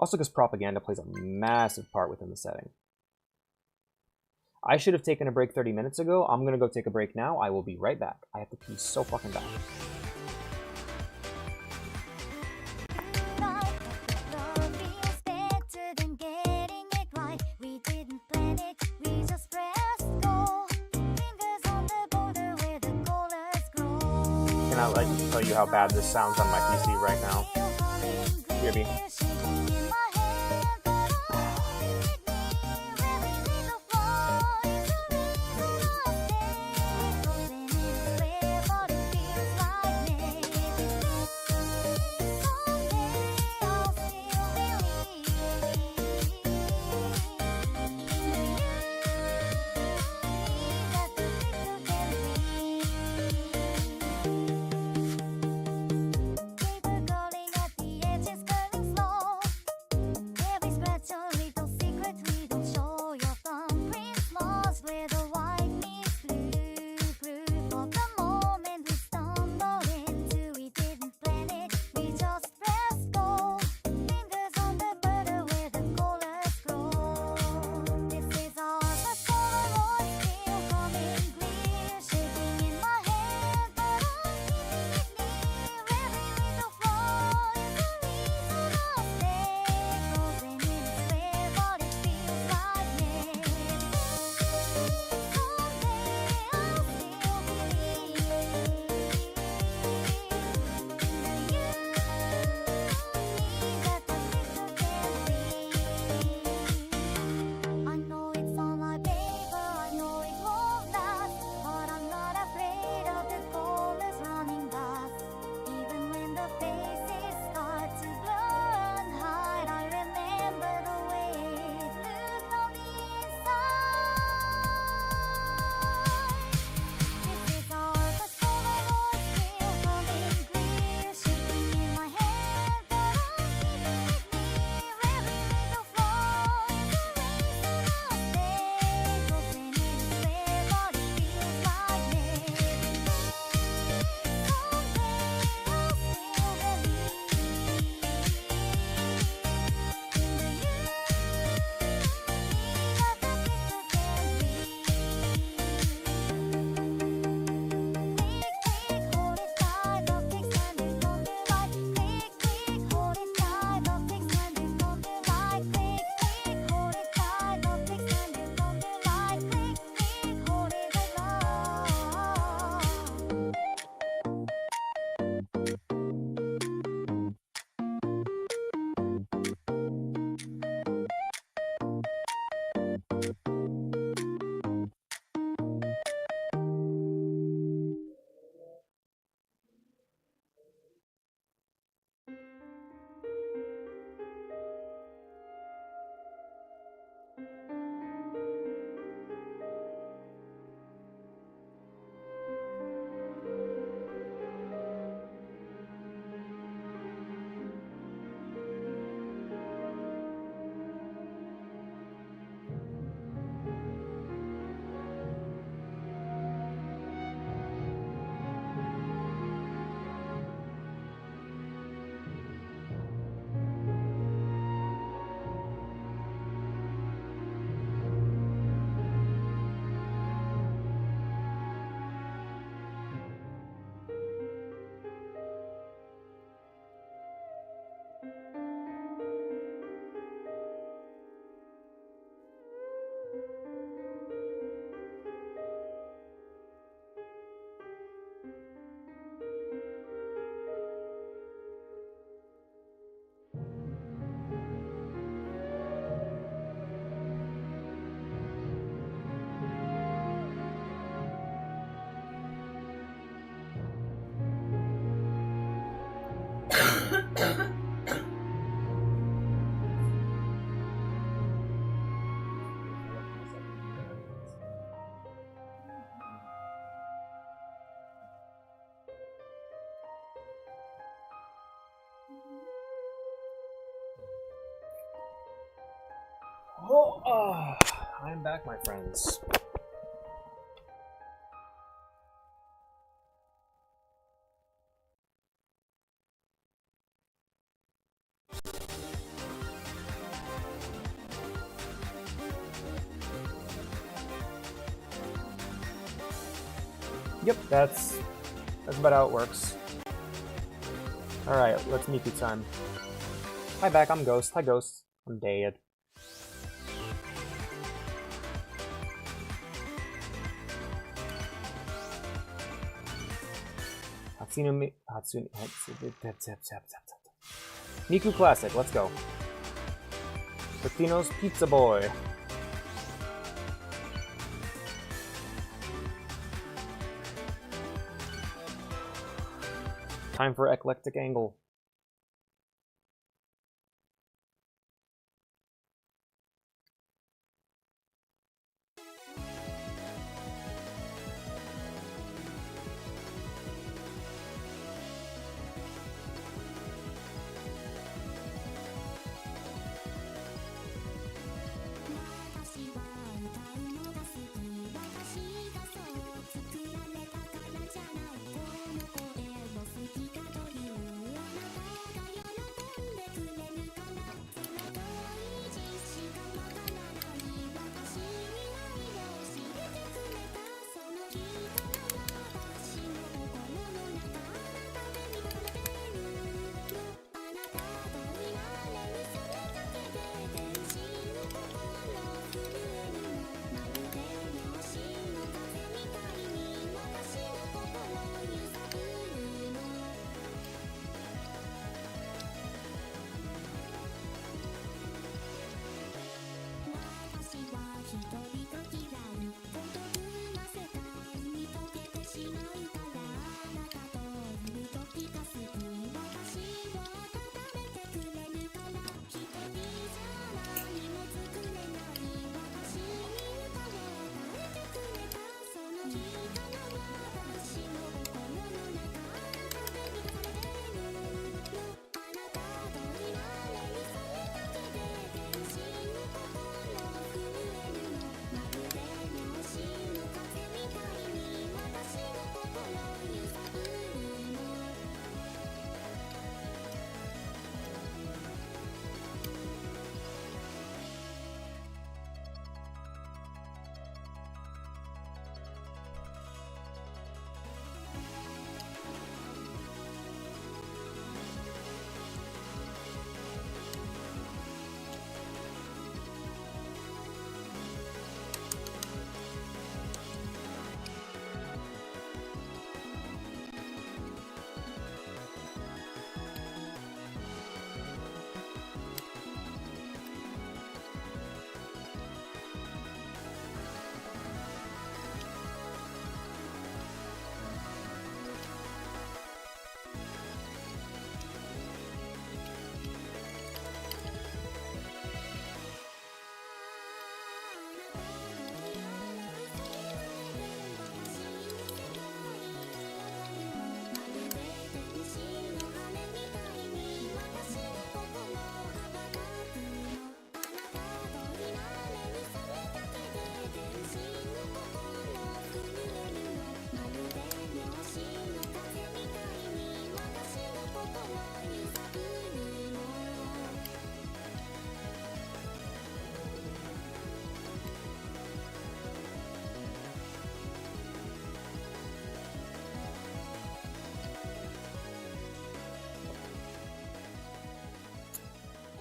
Also because propaganda plays a massive part within the setting. I should have taken a break 30 minutes ago. I'm gonna go take a break now. I will be right back. I have to pee so fucking bad. Can I like tell you how bad this sounds on my PC right now? Hear me? Oh, I'm back, my friends. Yep, that's about how it works. Alright, let's Miku time. Hi back, I'm Ghost. Hi Ghost. I'm dead. Hatsune Miku Classic, let's go. Bertino's Pizza Boy. Time for Eclectic Angle.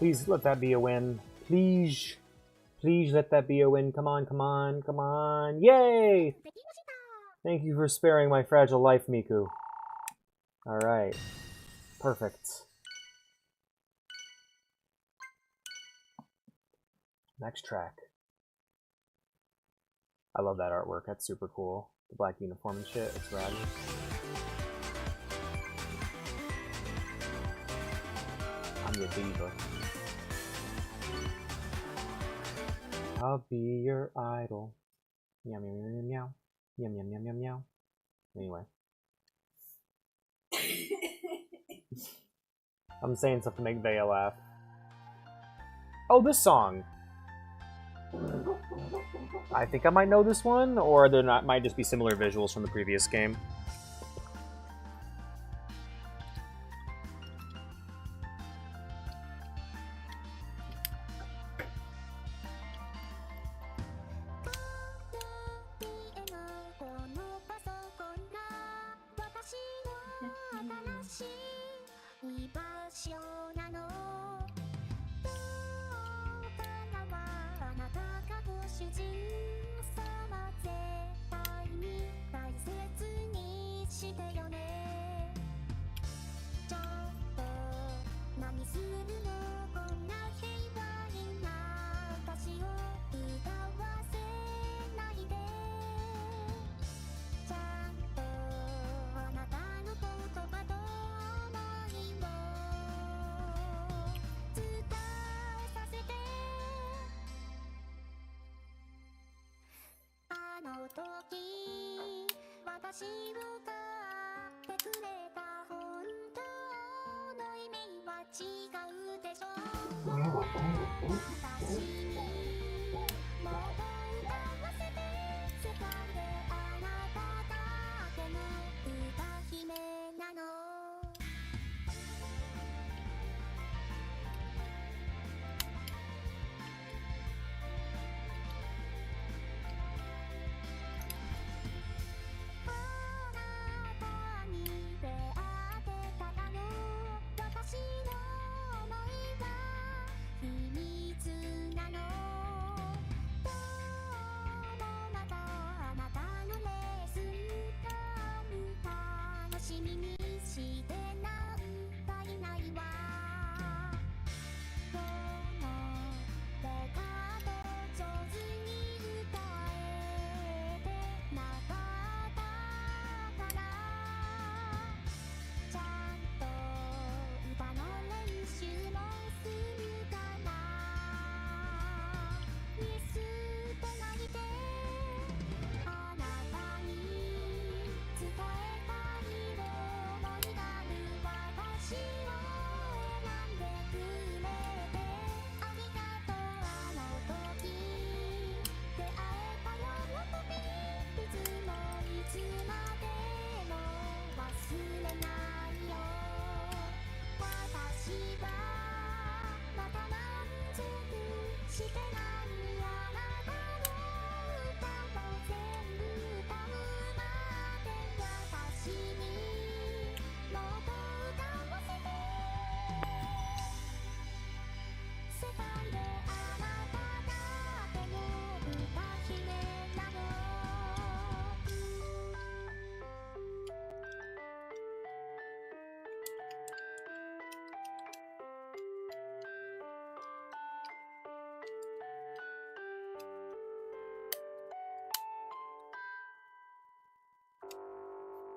Please let that be a win. Please. Please let that be a win. Come on, come on, come on. Yay! Thank you for sparing my fragile life, Miku. Alright. Perfect. Next track. I love that artwork. That's super cool. The black uniform and shit. It's rad. I'm your diva. I'll be your idol. Meow meow meow meow meow meow meow meow meow. Anyway, I'm saying stuff to make Vea laugh. Oh, this song. I think I might know this one, or there might just be similar visuals from the previous game.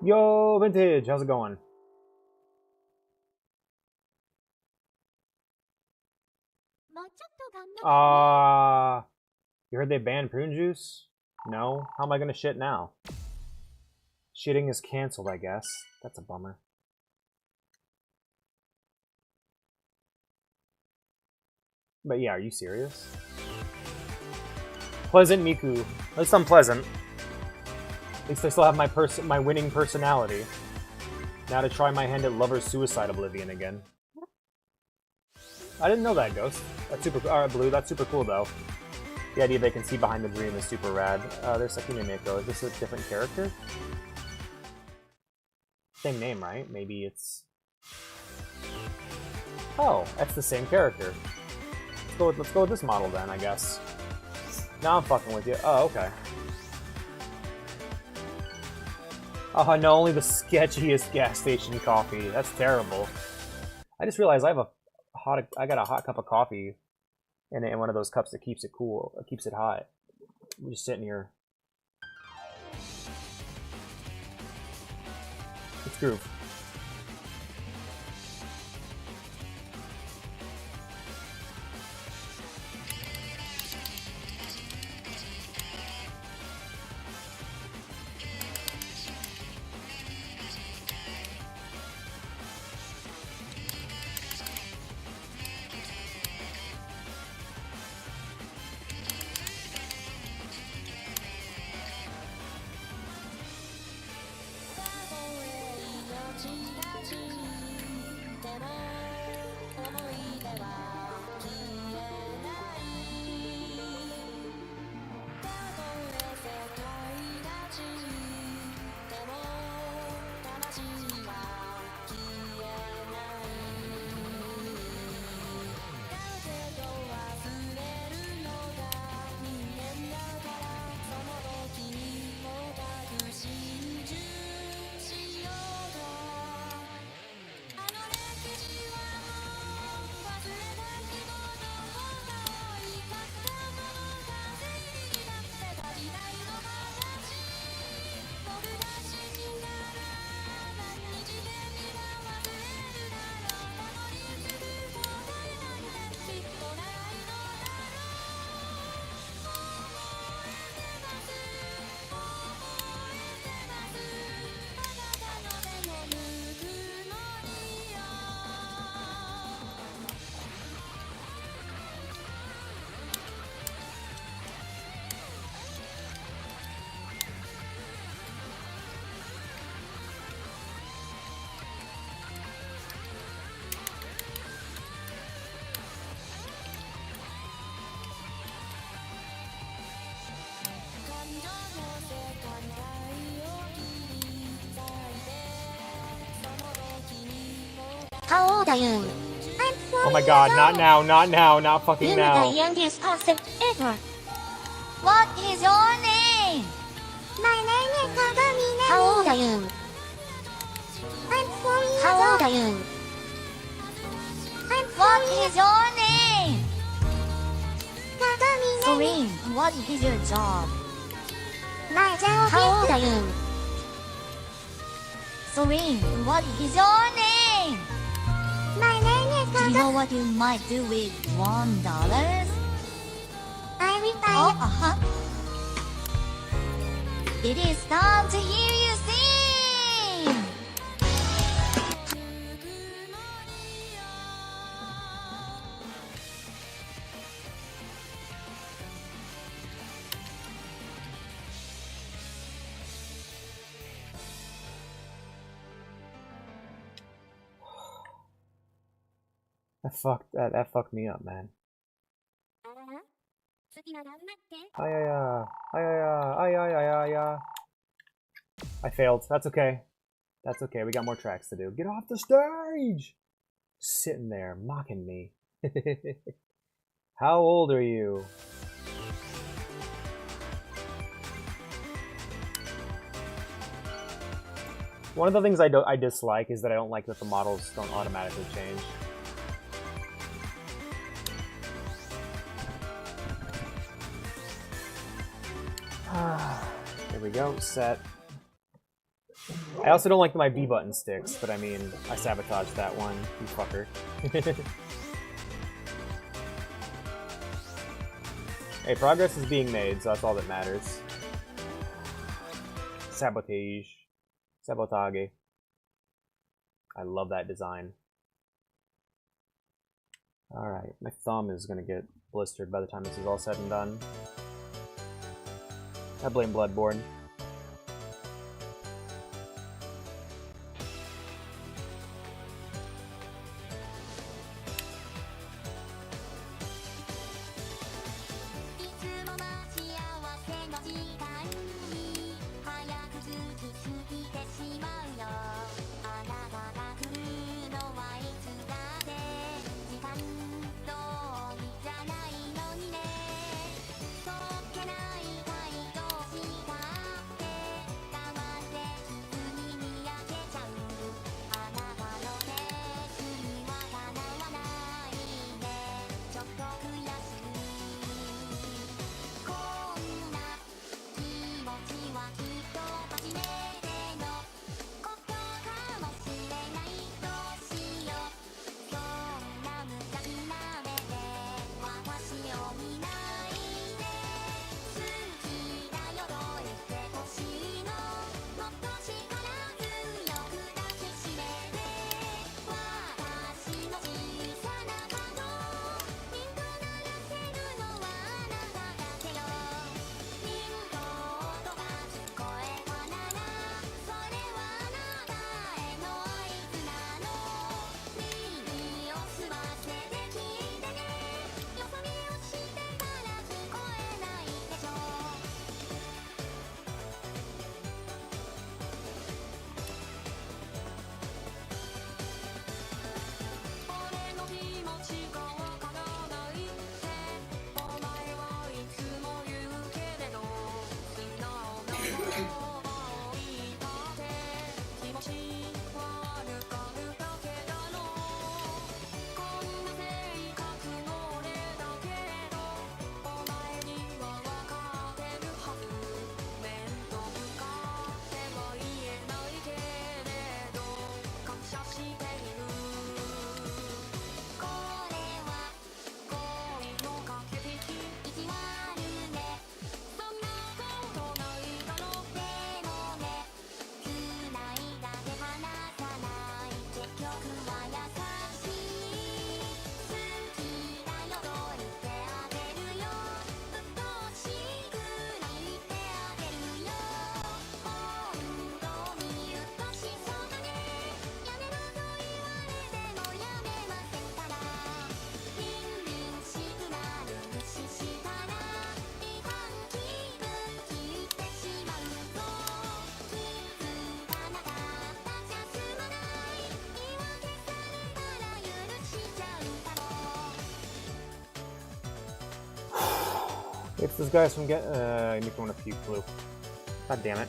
Yo, Vintage, how's it going? You heard they banned prune juice? No? How am I gonna shit now? Shitting is cancelled, I guess. That's a bummer. But yeah, are you serious? Pleasant Miku. At least I'm pleasant. At least I still have my winning personality. Now to try my hand at Lover's Suicide Oblivion again. I didn't know that, Ghost. That's super. Blue. That's super cool, though. The idea they can see behind the dream is super rad. There's Hatsune Miku. Is this a different character? Same name, right? Maybe it's. Oh, that's the same character. Let's go with this model then, I guess. Now I'm fucking with you. Oh, okay. Oh no, only the sketchiest gas station coffee. That's terrible. I just realized I got a hot cup of coffee in one of those cups that keeps it cool, keeps it hot. I'm just sitting here. Let's groove. Oh my god, not now, not now, not fucking You're the now. youngest person ever. What is your name? My name is Kagami. How old are you? I'm 4 years How old old. are you? I'm 4 What years is your name? Kagami. Soreen, what is your job? My job How old is are you? Soreen, what is your name? My name is Do you Kagami. know what you might do with $1? I Oh, retire. uh-huh. It is time to hear you sing! That fucked me up, man. Ayaya, ayaya, ayaya. I failed. That's okay. That's okay. We got more tracks to do. Get off the stage! Sitting there, mocking me. How old are you? One of the things I dislike is that I don't like that the models don't automatically change. There we go, set. I also don't like that my B button sticks, but I mean, I sabotaged that one, you fucker. Hey, progress is being made, so that's all that matters. Sabotage. Sabotage. I love that design. Alright, my thumb is gonna get blistered by the time this is all said and done. I blame Bloodborne. It's those guys from Miku and a few blue. God damn it.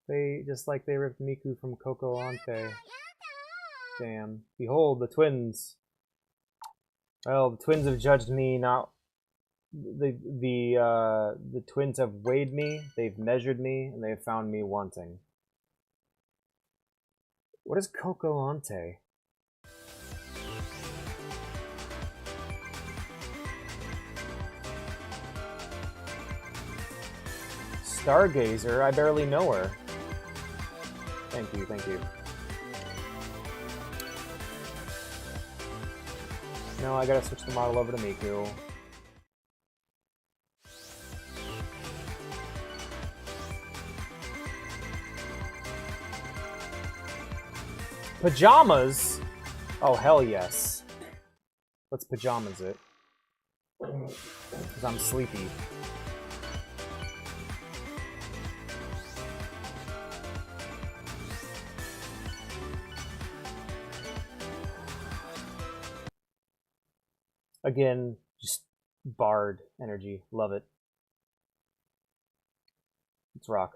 They, just like they ripped Miku from Coco Ante. Damn. Behold, the twins. Well, the twins have judged me, not... The twins have weighed me, they've measured me, and they've found me wanting. What is Coco Ante? Stargazer? I barely know her. Thank you, thank you. No, I gotta switch the model over to Miku. Pajamas? Oh, hell yes. Let's pajamas it. Because I'm sleepy. Again, just bard energy. Love it. Let's rock.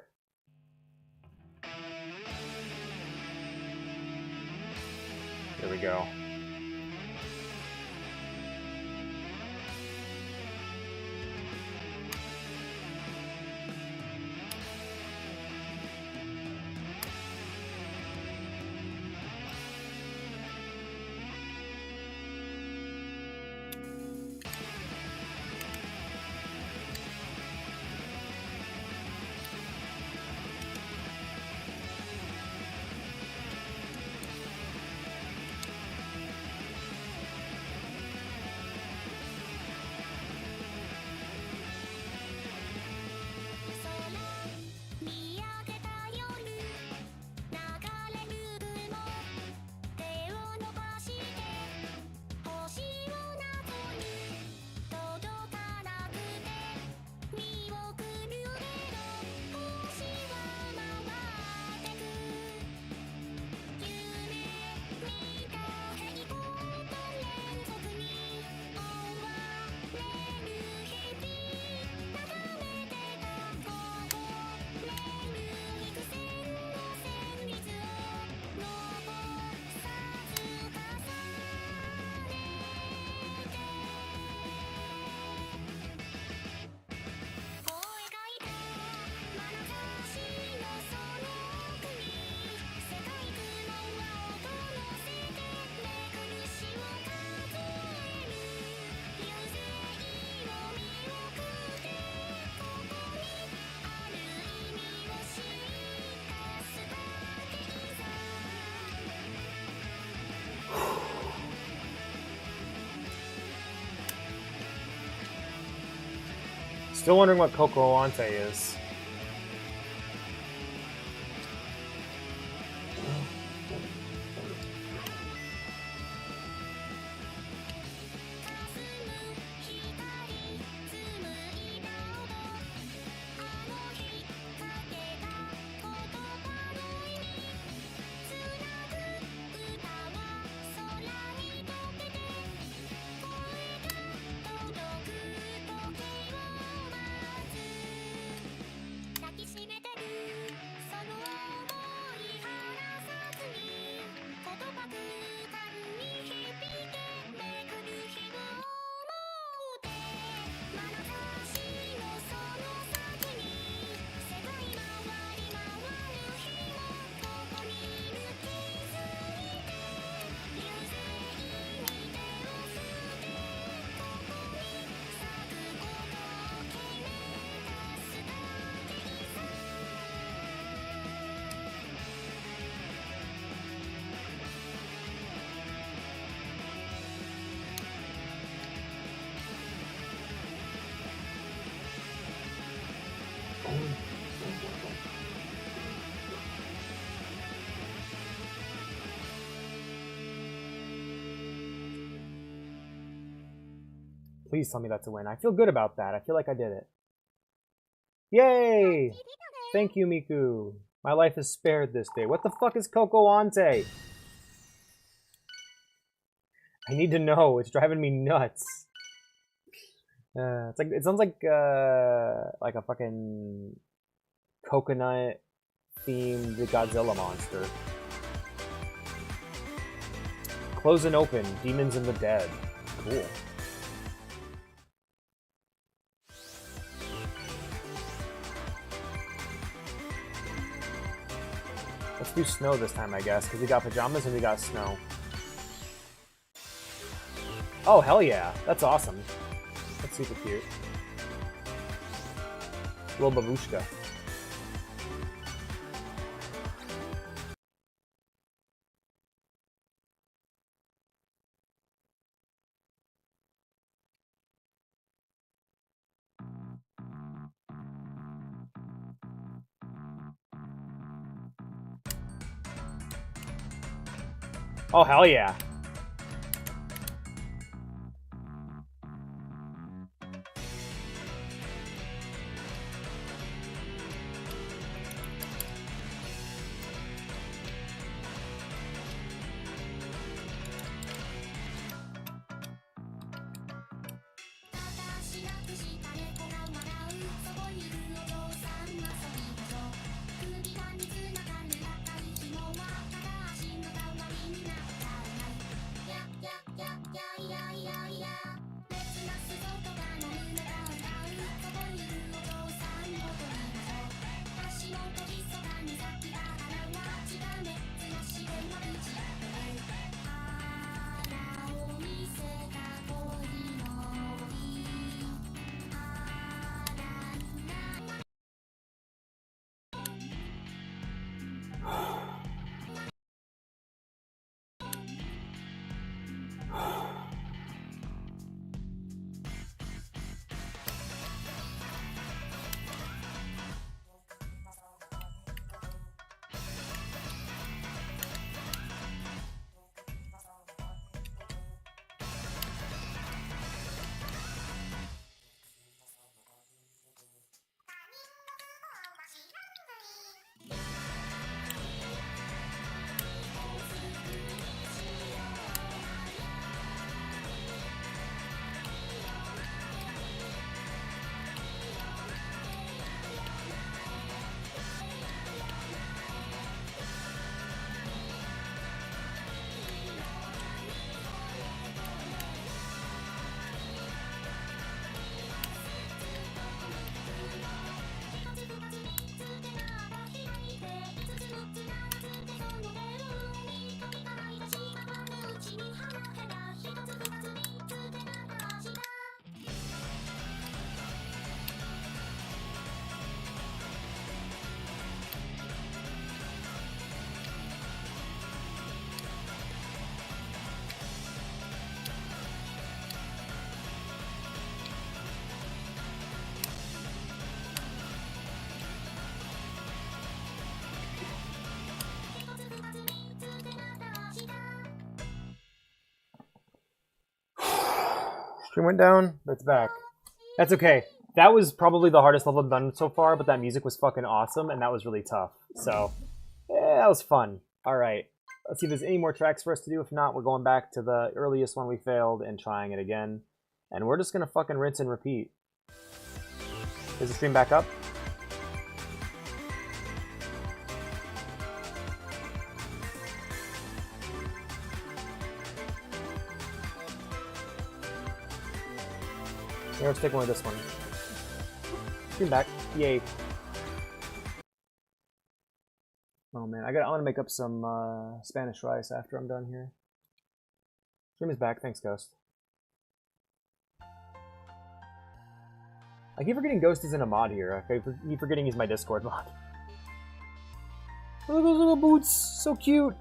Here we go. Still wondering what Coco Ante is. Please tell me that's a win. I feel good about that. I feel like I did it. Yay! Thank you, Miku. My life is spared this day. What the fuck is Coco Ante? I need to know. It's driving me nuts. It's like it sounds like a fucking coconut themed Godzilla monster. Close and open, demons and the dead. Cool. Let's do snow this time, I guess, because we got pajamas and we got snow. Oh, hell yeah. That's awesome. That's super cute. Little babushka. Oh, hell yeah. Stream went down, but it's back. That's okay. That was probably the hardest level I've done so far, but that music was fucking awesome, and that was really tough. So, that was fun. Alright, let's see if there's any more tracks for us to do. If not, we're going back to the earliest one we failed and trying it again. And we're just gonna fucking rinse and repeat. Is the stream back up? Yeah, we're sticking with this one. Stream back. Yay. Oh man, I'm gonna make up some Spanish rice after I'm done here. Stream is back. Thanks, Ghost. I keep forgetting Ghost is in a mod here. I keep forgetting he's my Discord mod. Look at those little boots. So cute.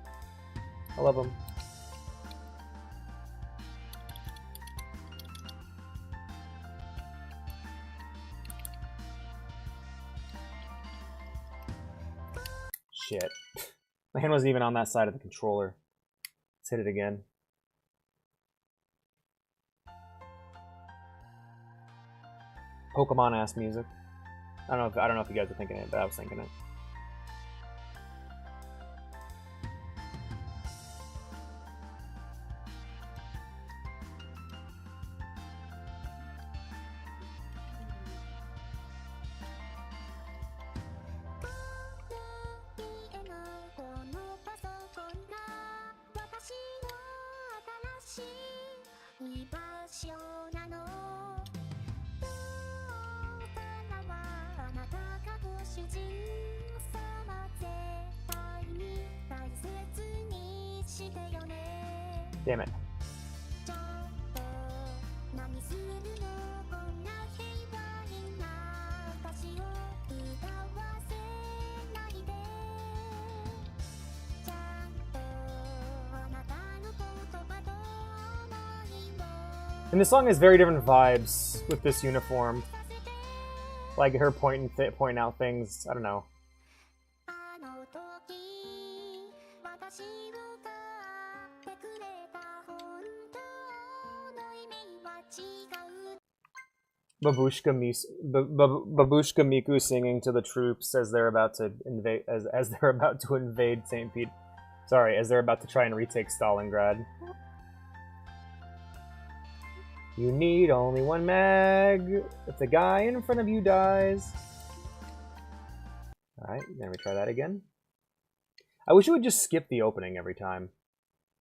I love them. Shit. My hand wasn't even on that side of the controller. Let's hit it again. Pokemon ass music. I don't know if you guys are thinking it, but I was thinking it. Damn it. And this song has very different vibes with this uniform. Like her pointing out things. I don't know. Babushka Miku singing to the troops as they're about to invade as they're about to invade St. Pete. Sorry, as they're about to try and retake Stalingrad. You need only one mag if the guy in front of you dies. Alright, then we try that again. I wish it would just skip the opening every time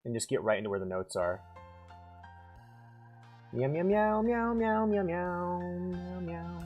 and just get right into where the notes are. Meow meow meow meow meow meow meow meow meow.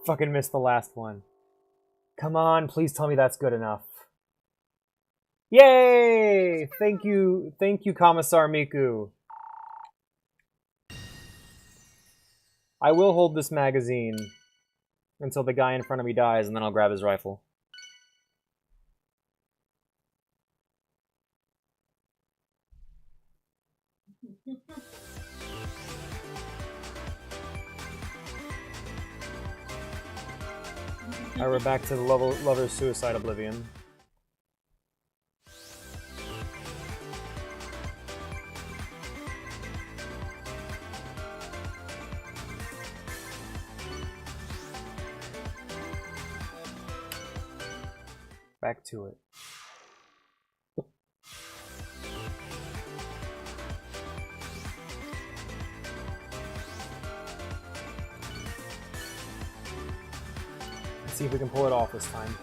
Fucking missed the last one. Come on, please tell me that's good enough. Yay! Thank you, Commissar Miku. I will hold this magazine until the guy in front of me dies, and then I'll grab his rifle. Alright, we're back to the Lover's Suicide Oblivion. Back to it. Let's see if we can pull it off this time.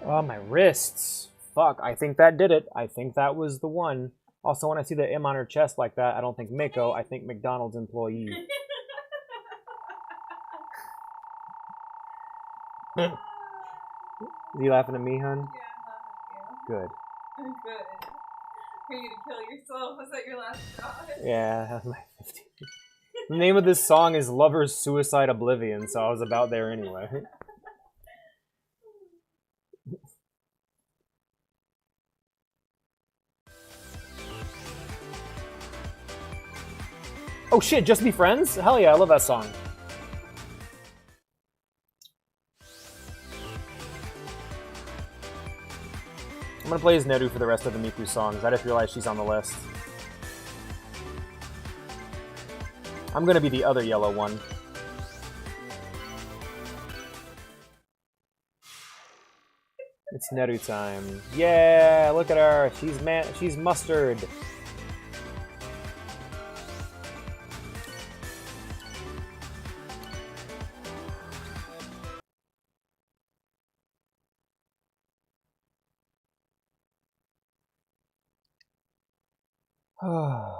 Oh, my wrists. Fuck, I think that did it. I think that was the one. Also, when I see the M on her chest like that, I don't think Miko, I think McDonald's employee. Are you laughing at me, hun? Yeah, I'm laughing Good. at you. Good. For you to kill yourself. Was that your last shot? Yeah, that's my 15. The name of this song is Lover's Suicide Oblivion, so I was about there anyway. Oh shit, Just Be Friends? Hell yeah, I love that song. I'm gonna play as Neru for the rest of the Miku songs. I just realized she's on the list. I'm gonna be the other yellow one. It's Neru time. Yeah, look at her. She's mustard. Meow,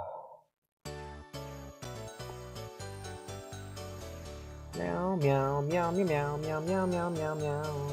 meow, meow, meow, meow, meow, meow, meow, meow.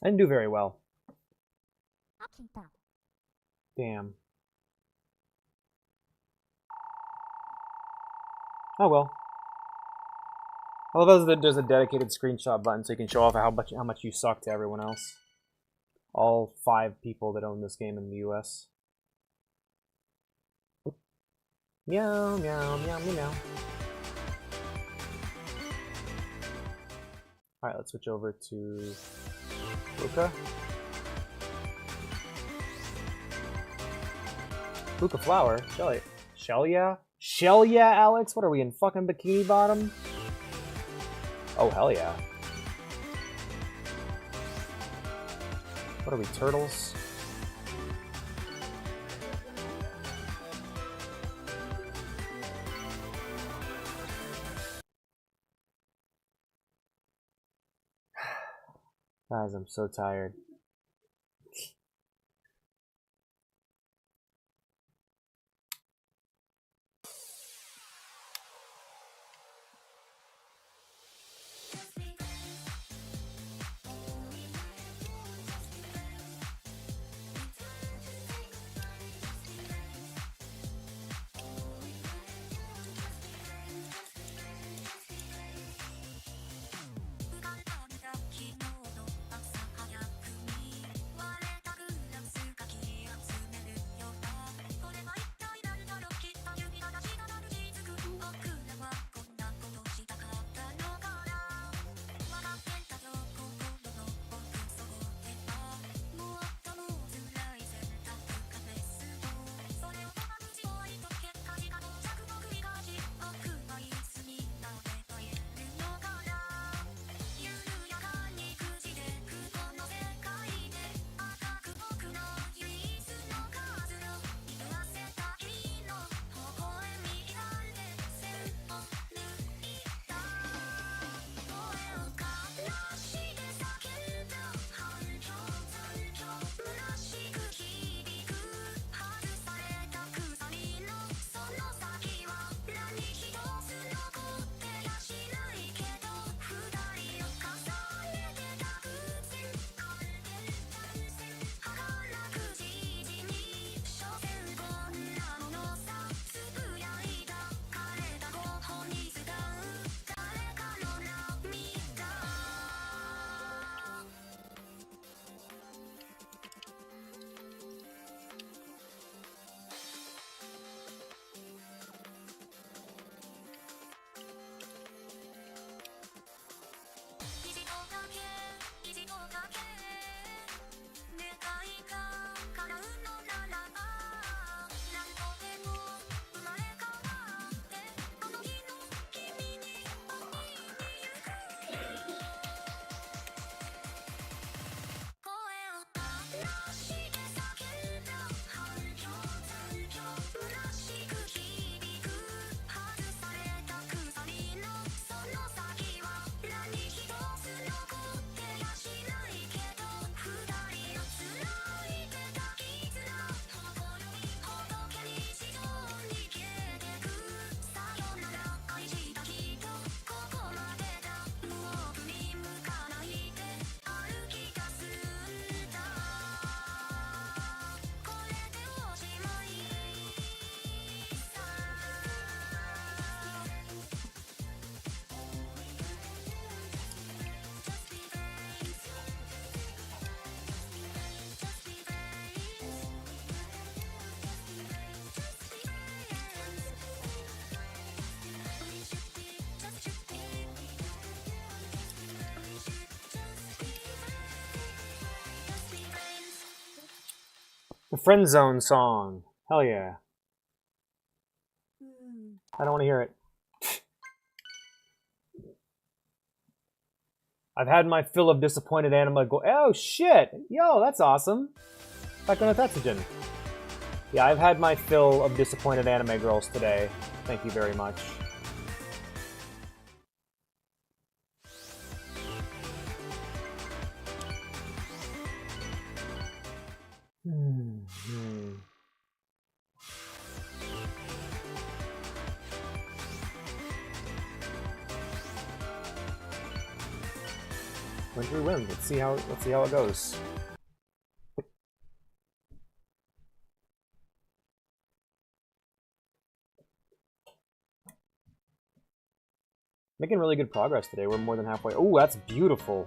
I didn't do very well. Damn. Oh well. I love that there's a dedicated screenshot button so you can show off how much you suck to everyone else. All 5 people that own this game in the US. Meow, meow, meow, meow, meow. Alright, let's switch over to Luca. Luca Flower? Shell yeah? Shell yeah, Alex? What are we in fucking Bikini Bottom? Oh, hell yeah. What are we, turtles? Guys, I'm so tired. The Friend Zone song. Hell yeah. I don't want to hear it. I've had my fill of disappointed anime go. Oh shit! Yo, that's awesome. Back on Tatsujin. Yeah, I've had my fill of disappointed anime girls today. Thank you very much. Wintry Wind. Let's see how it goes. Making really good progress today. We're more than halfway. Oh, that's beautiful.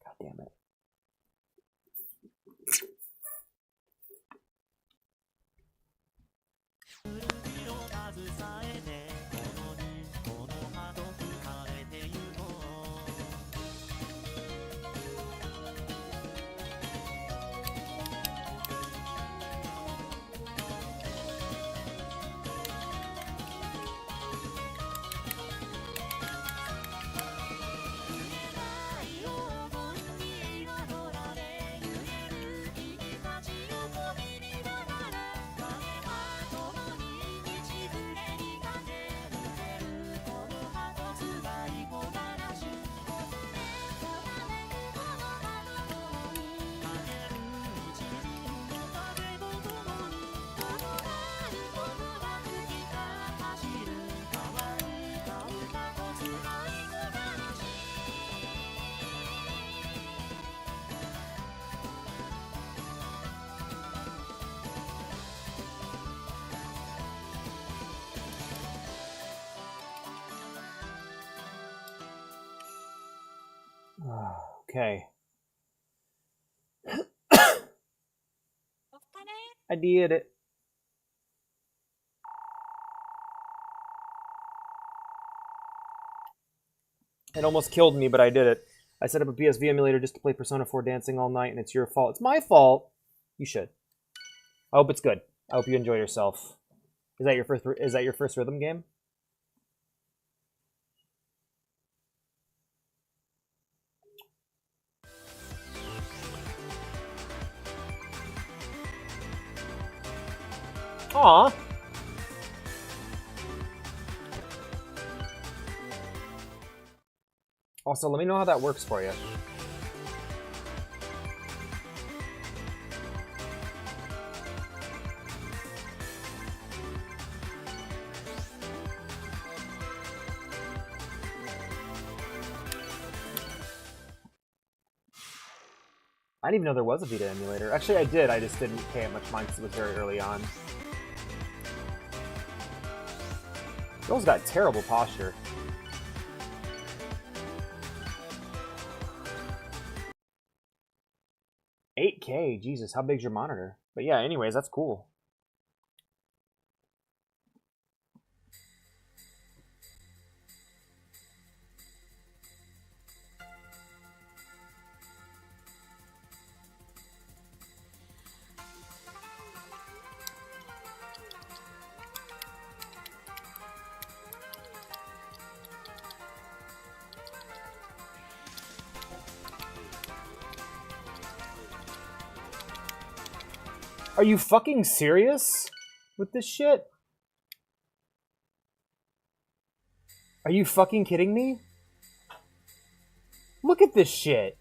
God damn it. Okay. I did it. It almost killed me, but I did it. I set up a PSV emulator just to play Persona 4 Dancing all night, and it's your fault. It's my fault. You should. I hope it's good. I hope you enjoy yourself. Is that your first rhythm game? Aw. Also, let me know how that works for you. I didn't even know there was a Vita emulator. Actually, I did. I just didn't pay it much mind because it was very early on. Girl's got terrible posture. $8K, Jesus, how big's your monitor? But yeah, anyways, that's cool. Are you fucking serious with this shit? Are you fucking kidding me? Look at this shit.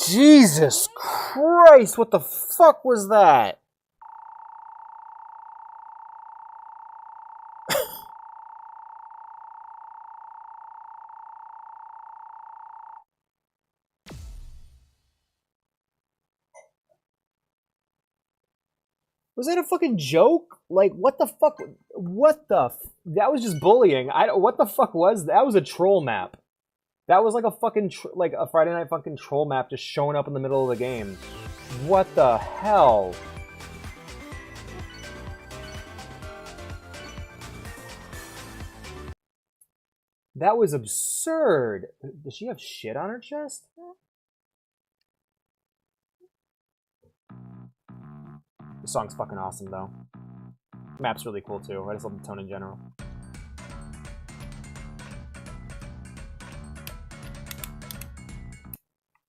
Jesus Christ, what the fuck was that? Was that a fucking joke? Like, what the fuck? What the? That was just bullying. What the fuck was that? That was a troll map. That was like a fucking like a Friday Night fucking troll map just showing up in the middle of the game. What the hell? That was absurd. Does she have shit on her chest? The song's fucking awesome, though. The map's really cool, too. I just love the tone in general.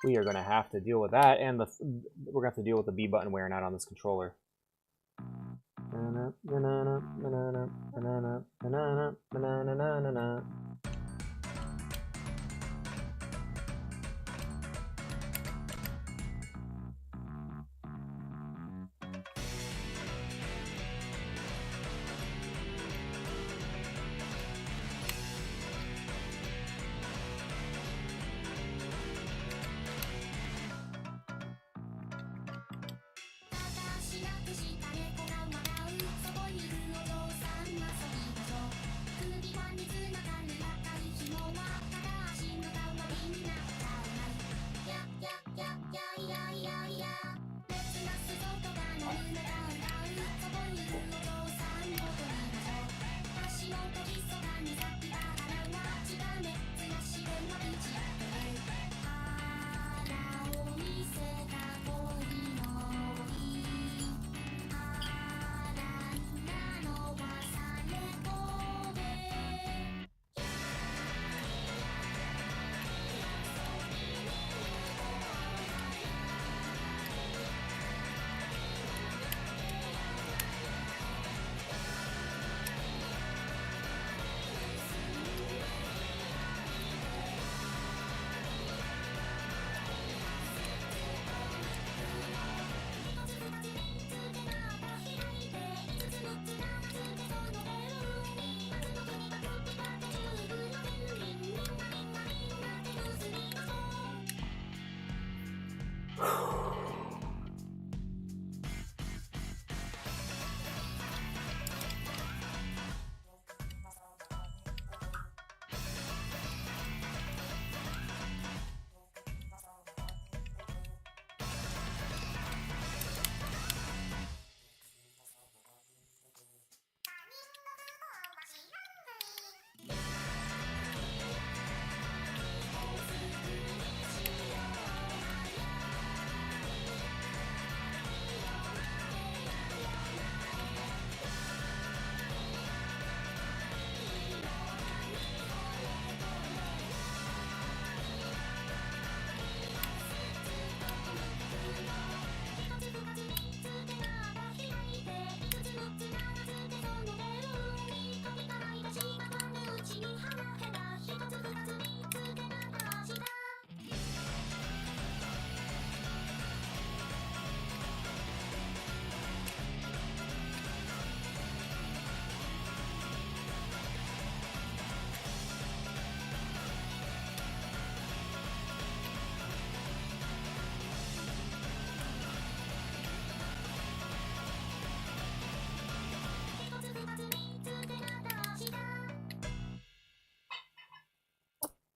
We are going to have to deal with that, and we're going to have to deal with the B button wearing out on this controller.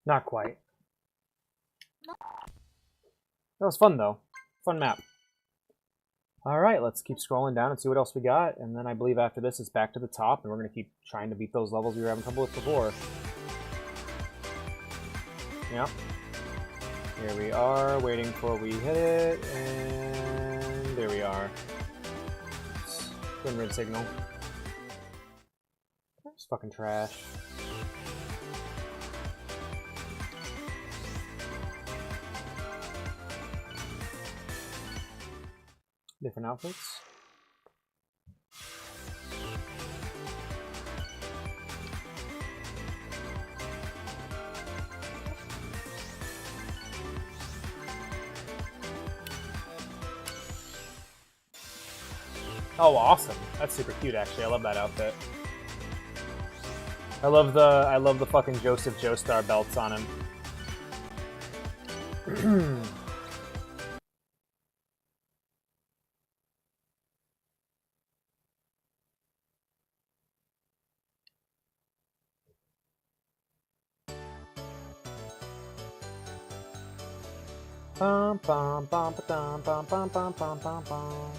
Not quite. That was fun, though. Fun map. Alright, let's keep scrolling down and see what else we got. And then I believe after this, it's back to the top, and we're going to keep trying to beat those levels we were having trouble with before. Yep. Here we are, waiting for we hit it, and there we are. Green red signal. It's fucking trash. Different outfits. Oh, awesome! That's super cute, actually. I love that outfit. I love the fucking Joseph Joestar belts on him. Bum bum bum bum bum bum bum bum bum bum.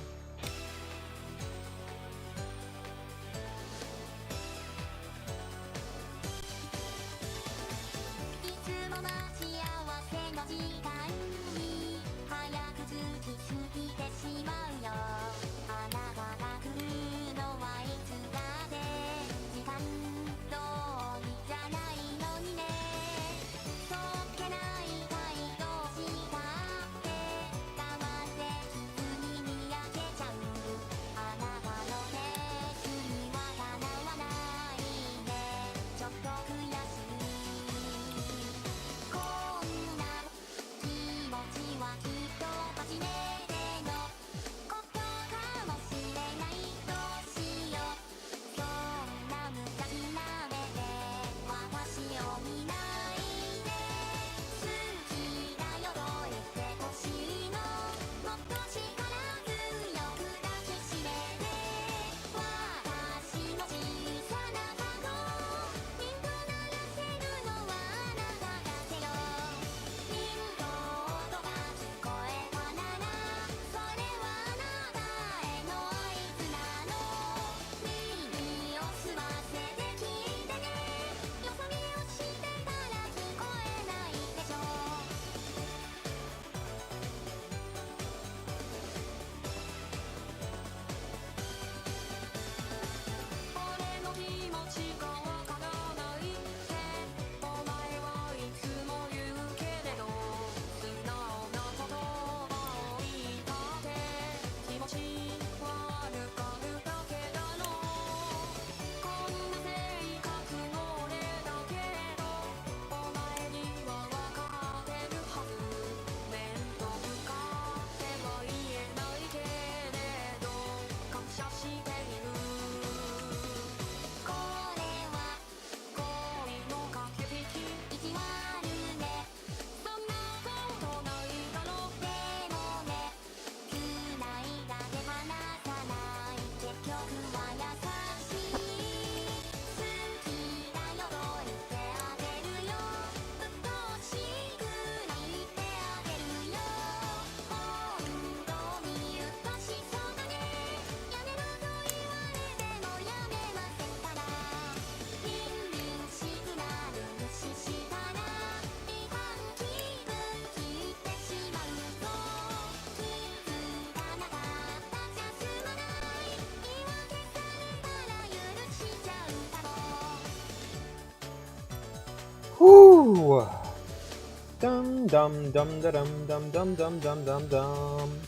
dum dum da dum dum dum dum dum dum dum.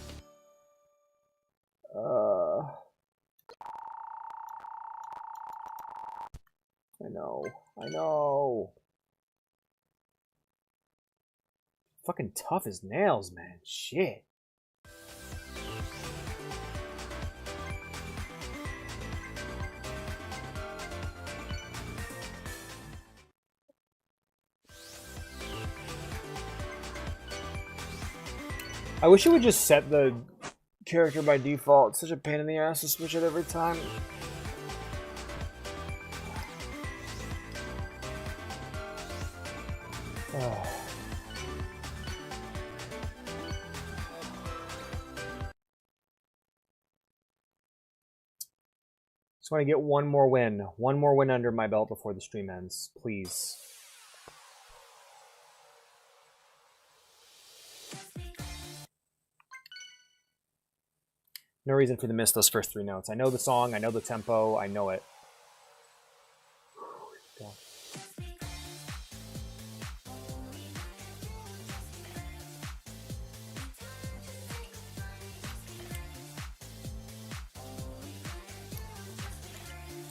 I know. I know. Fucking tough as nails, man. Shit. I wish it would just set the character by default. It's such a pain in the ass to switch it every time. Oh. Just want to get one more win. One more win under my belt before the stream ends, please. No reason for me to miss those first 3 notes. I know the song, I know the tempo, I know it. Go.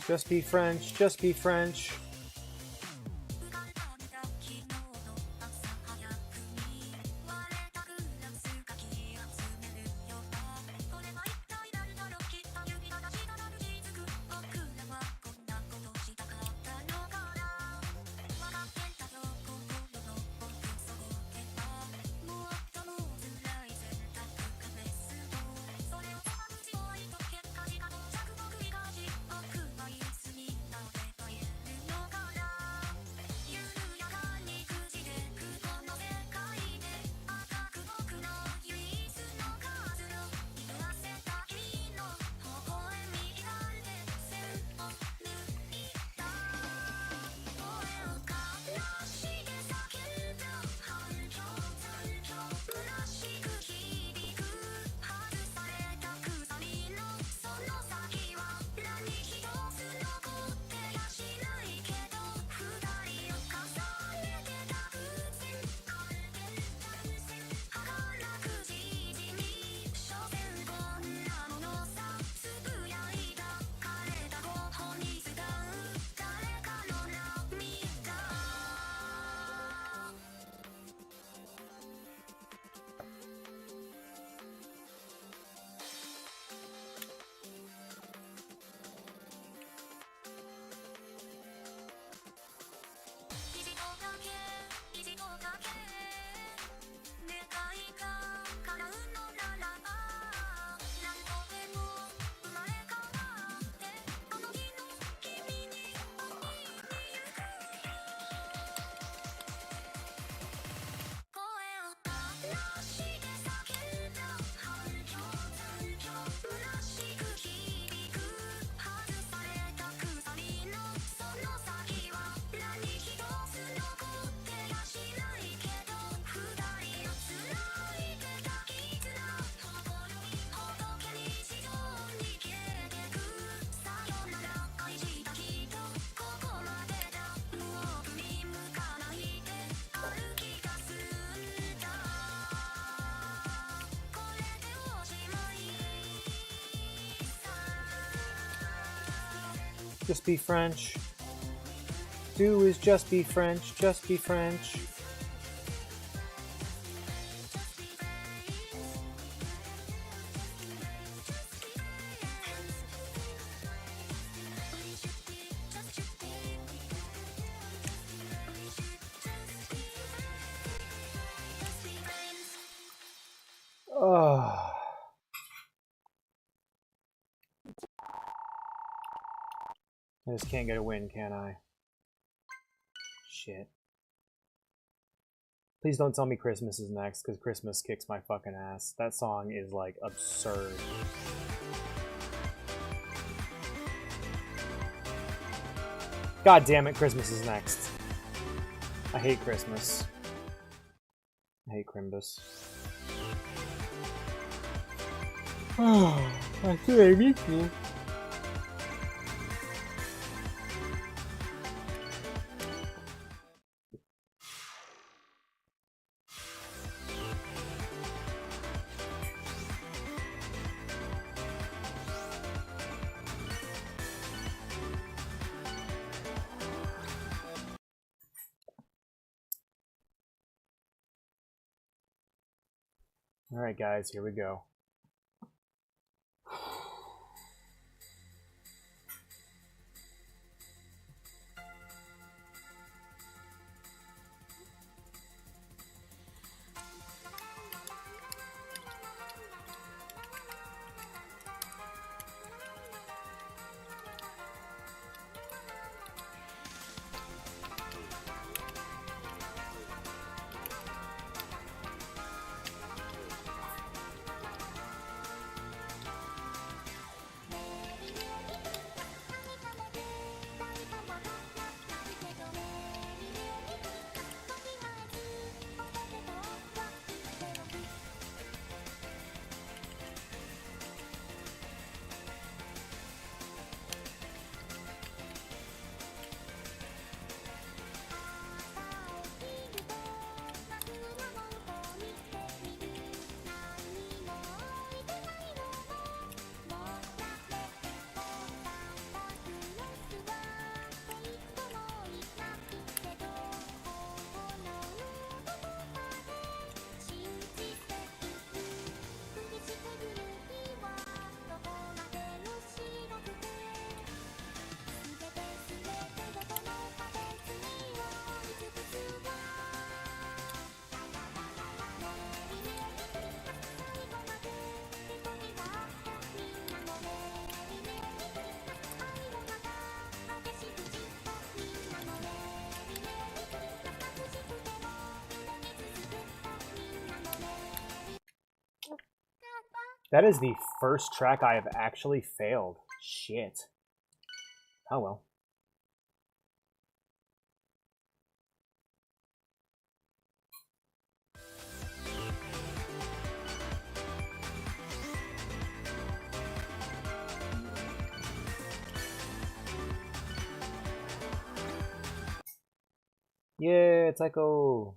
Just be French, just be French. Just be French. Do is just be French, just be French. Oh. I just can't get a win, can I? Shit. Please don't tell me Christmas is next, because Christmas kicks my fucking ass. That song is, like, absurd. God damn it, Christmas is next. I hate Christmas. I hate Crimbus. Oh, Hatsune Miku. Alright guys, here we go. That is the first track I have actually failed. Shit. Oh well. Yeah, Taiko.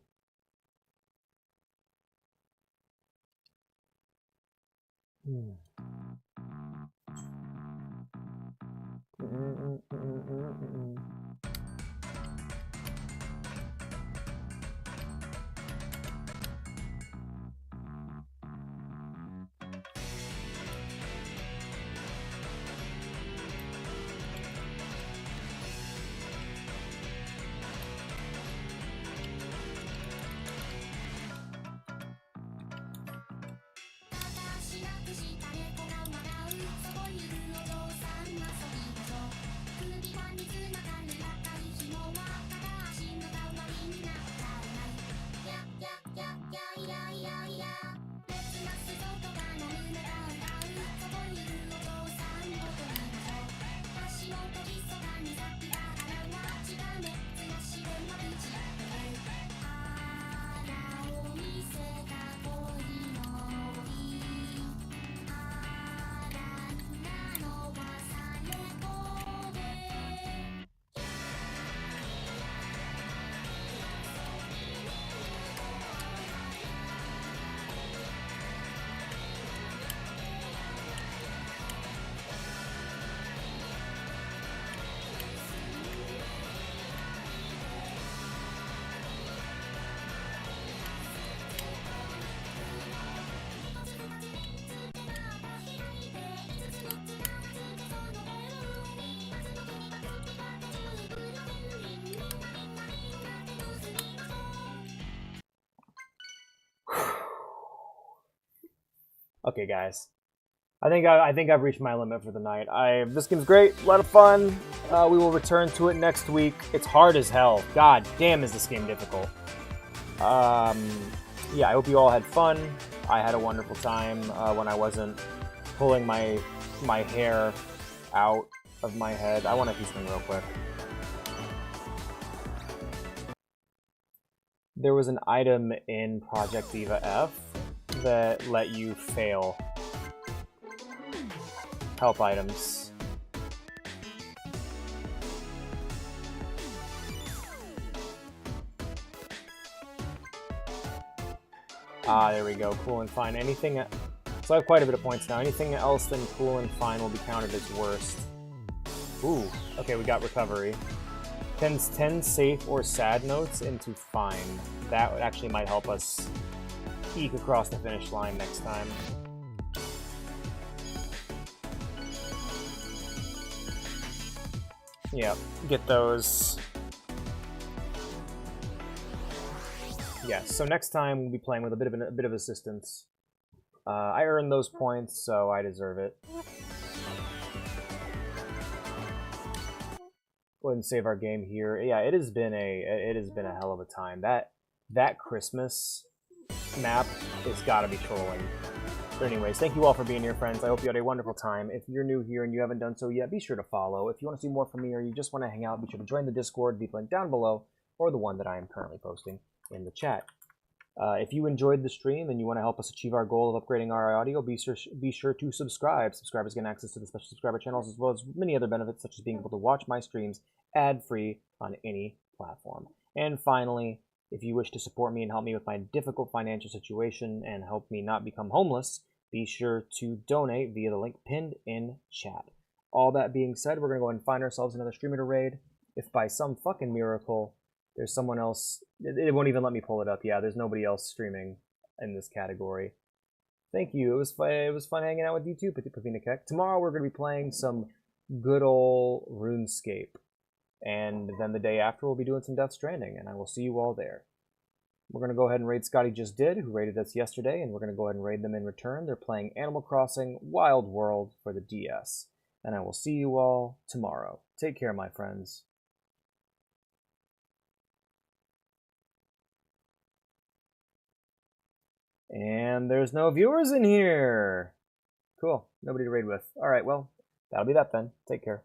Okay, guys. I think I've reached my limit for the night. This game's great, a lot of fun. We will return to it next week. It's hard as hell. God damn, is this game difficult. Yeah, I hope you all had fun. I had a wonderful time when I wasn't pulling my hair out of my head. I want to do something real quick. There was an item in Project Diva F that let you fail help items. Ah, there we go. Cool and fine. Anything... So I have quite a bit of points now. Anything else than cool and fine will be counted as worst. Ooh. Okay, we got recovery. Turns 10 safe or sad notes into fine. That actually might help us eke across the finish line next time. Yep, get those. Yes, so next time we'll be playing with a bit of assistance. I earned those points, so I deserve it. Go ahead and save our game here. Yeah, it has been a hell of a time. That Christmas map has got to be trolling. But anyways, thank you all for being here, friends. I hope you had a wonderful time. If you're new here and you haven't done so yet, be sure to follow. If you want to see more from me or you just want to hang out, be sure to join the Discord, the link down below, or the one that I am currently posting in the chat. If you enjoyed the stream and you want to help us achieve our goal of upgrading our audio, be sure to subscribe. Subscribers get access to the special subscriber channels as well as many other benefits, such as being able to watch my streams ad-free on any platform. And finally, if you wish to support me and help me with my difficult financial situation and help me not become homeless, be sure to donate via the link pinned in chat. All that being said, we're going to go ahead and find ourselves another streamer to raid. If by some fucking miracle there's someone else, it won't even let me pull it up. Yeah, there's nobody else streaming in this category. Thank you. It was fun hanging out with you too, Pavina Keck. Tomorrow we're going to be playing some good old RuneScape. And then the day after we'll be doing some Death Stranding, and I will see you all there. We're going to go ahead and raid Scotty Just Did, who raided us yesterday, and we're going to go ahead and raid them in return. They're playing Animal Crossing Wild World for the DS. And I will see you all tomorrow. Take care, my friends. And there's no viewers in here. Cool. Nobody to raid with. Alright, well, that'll be that then. Take care.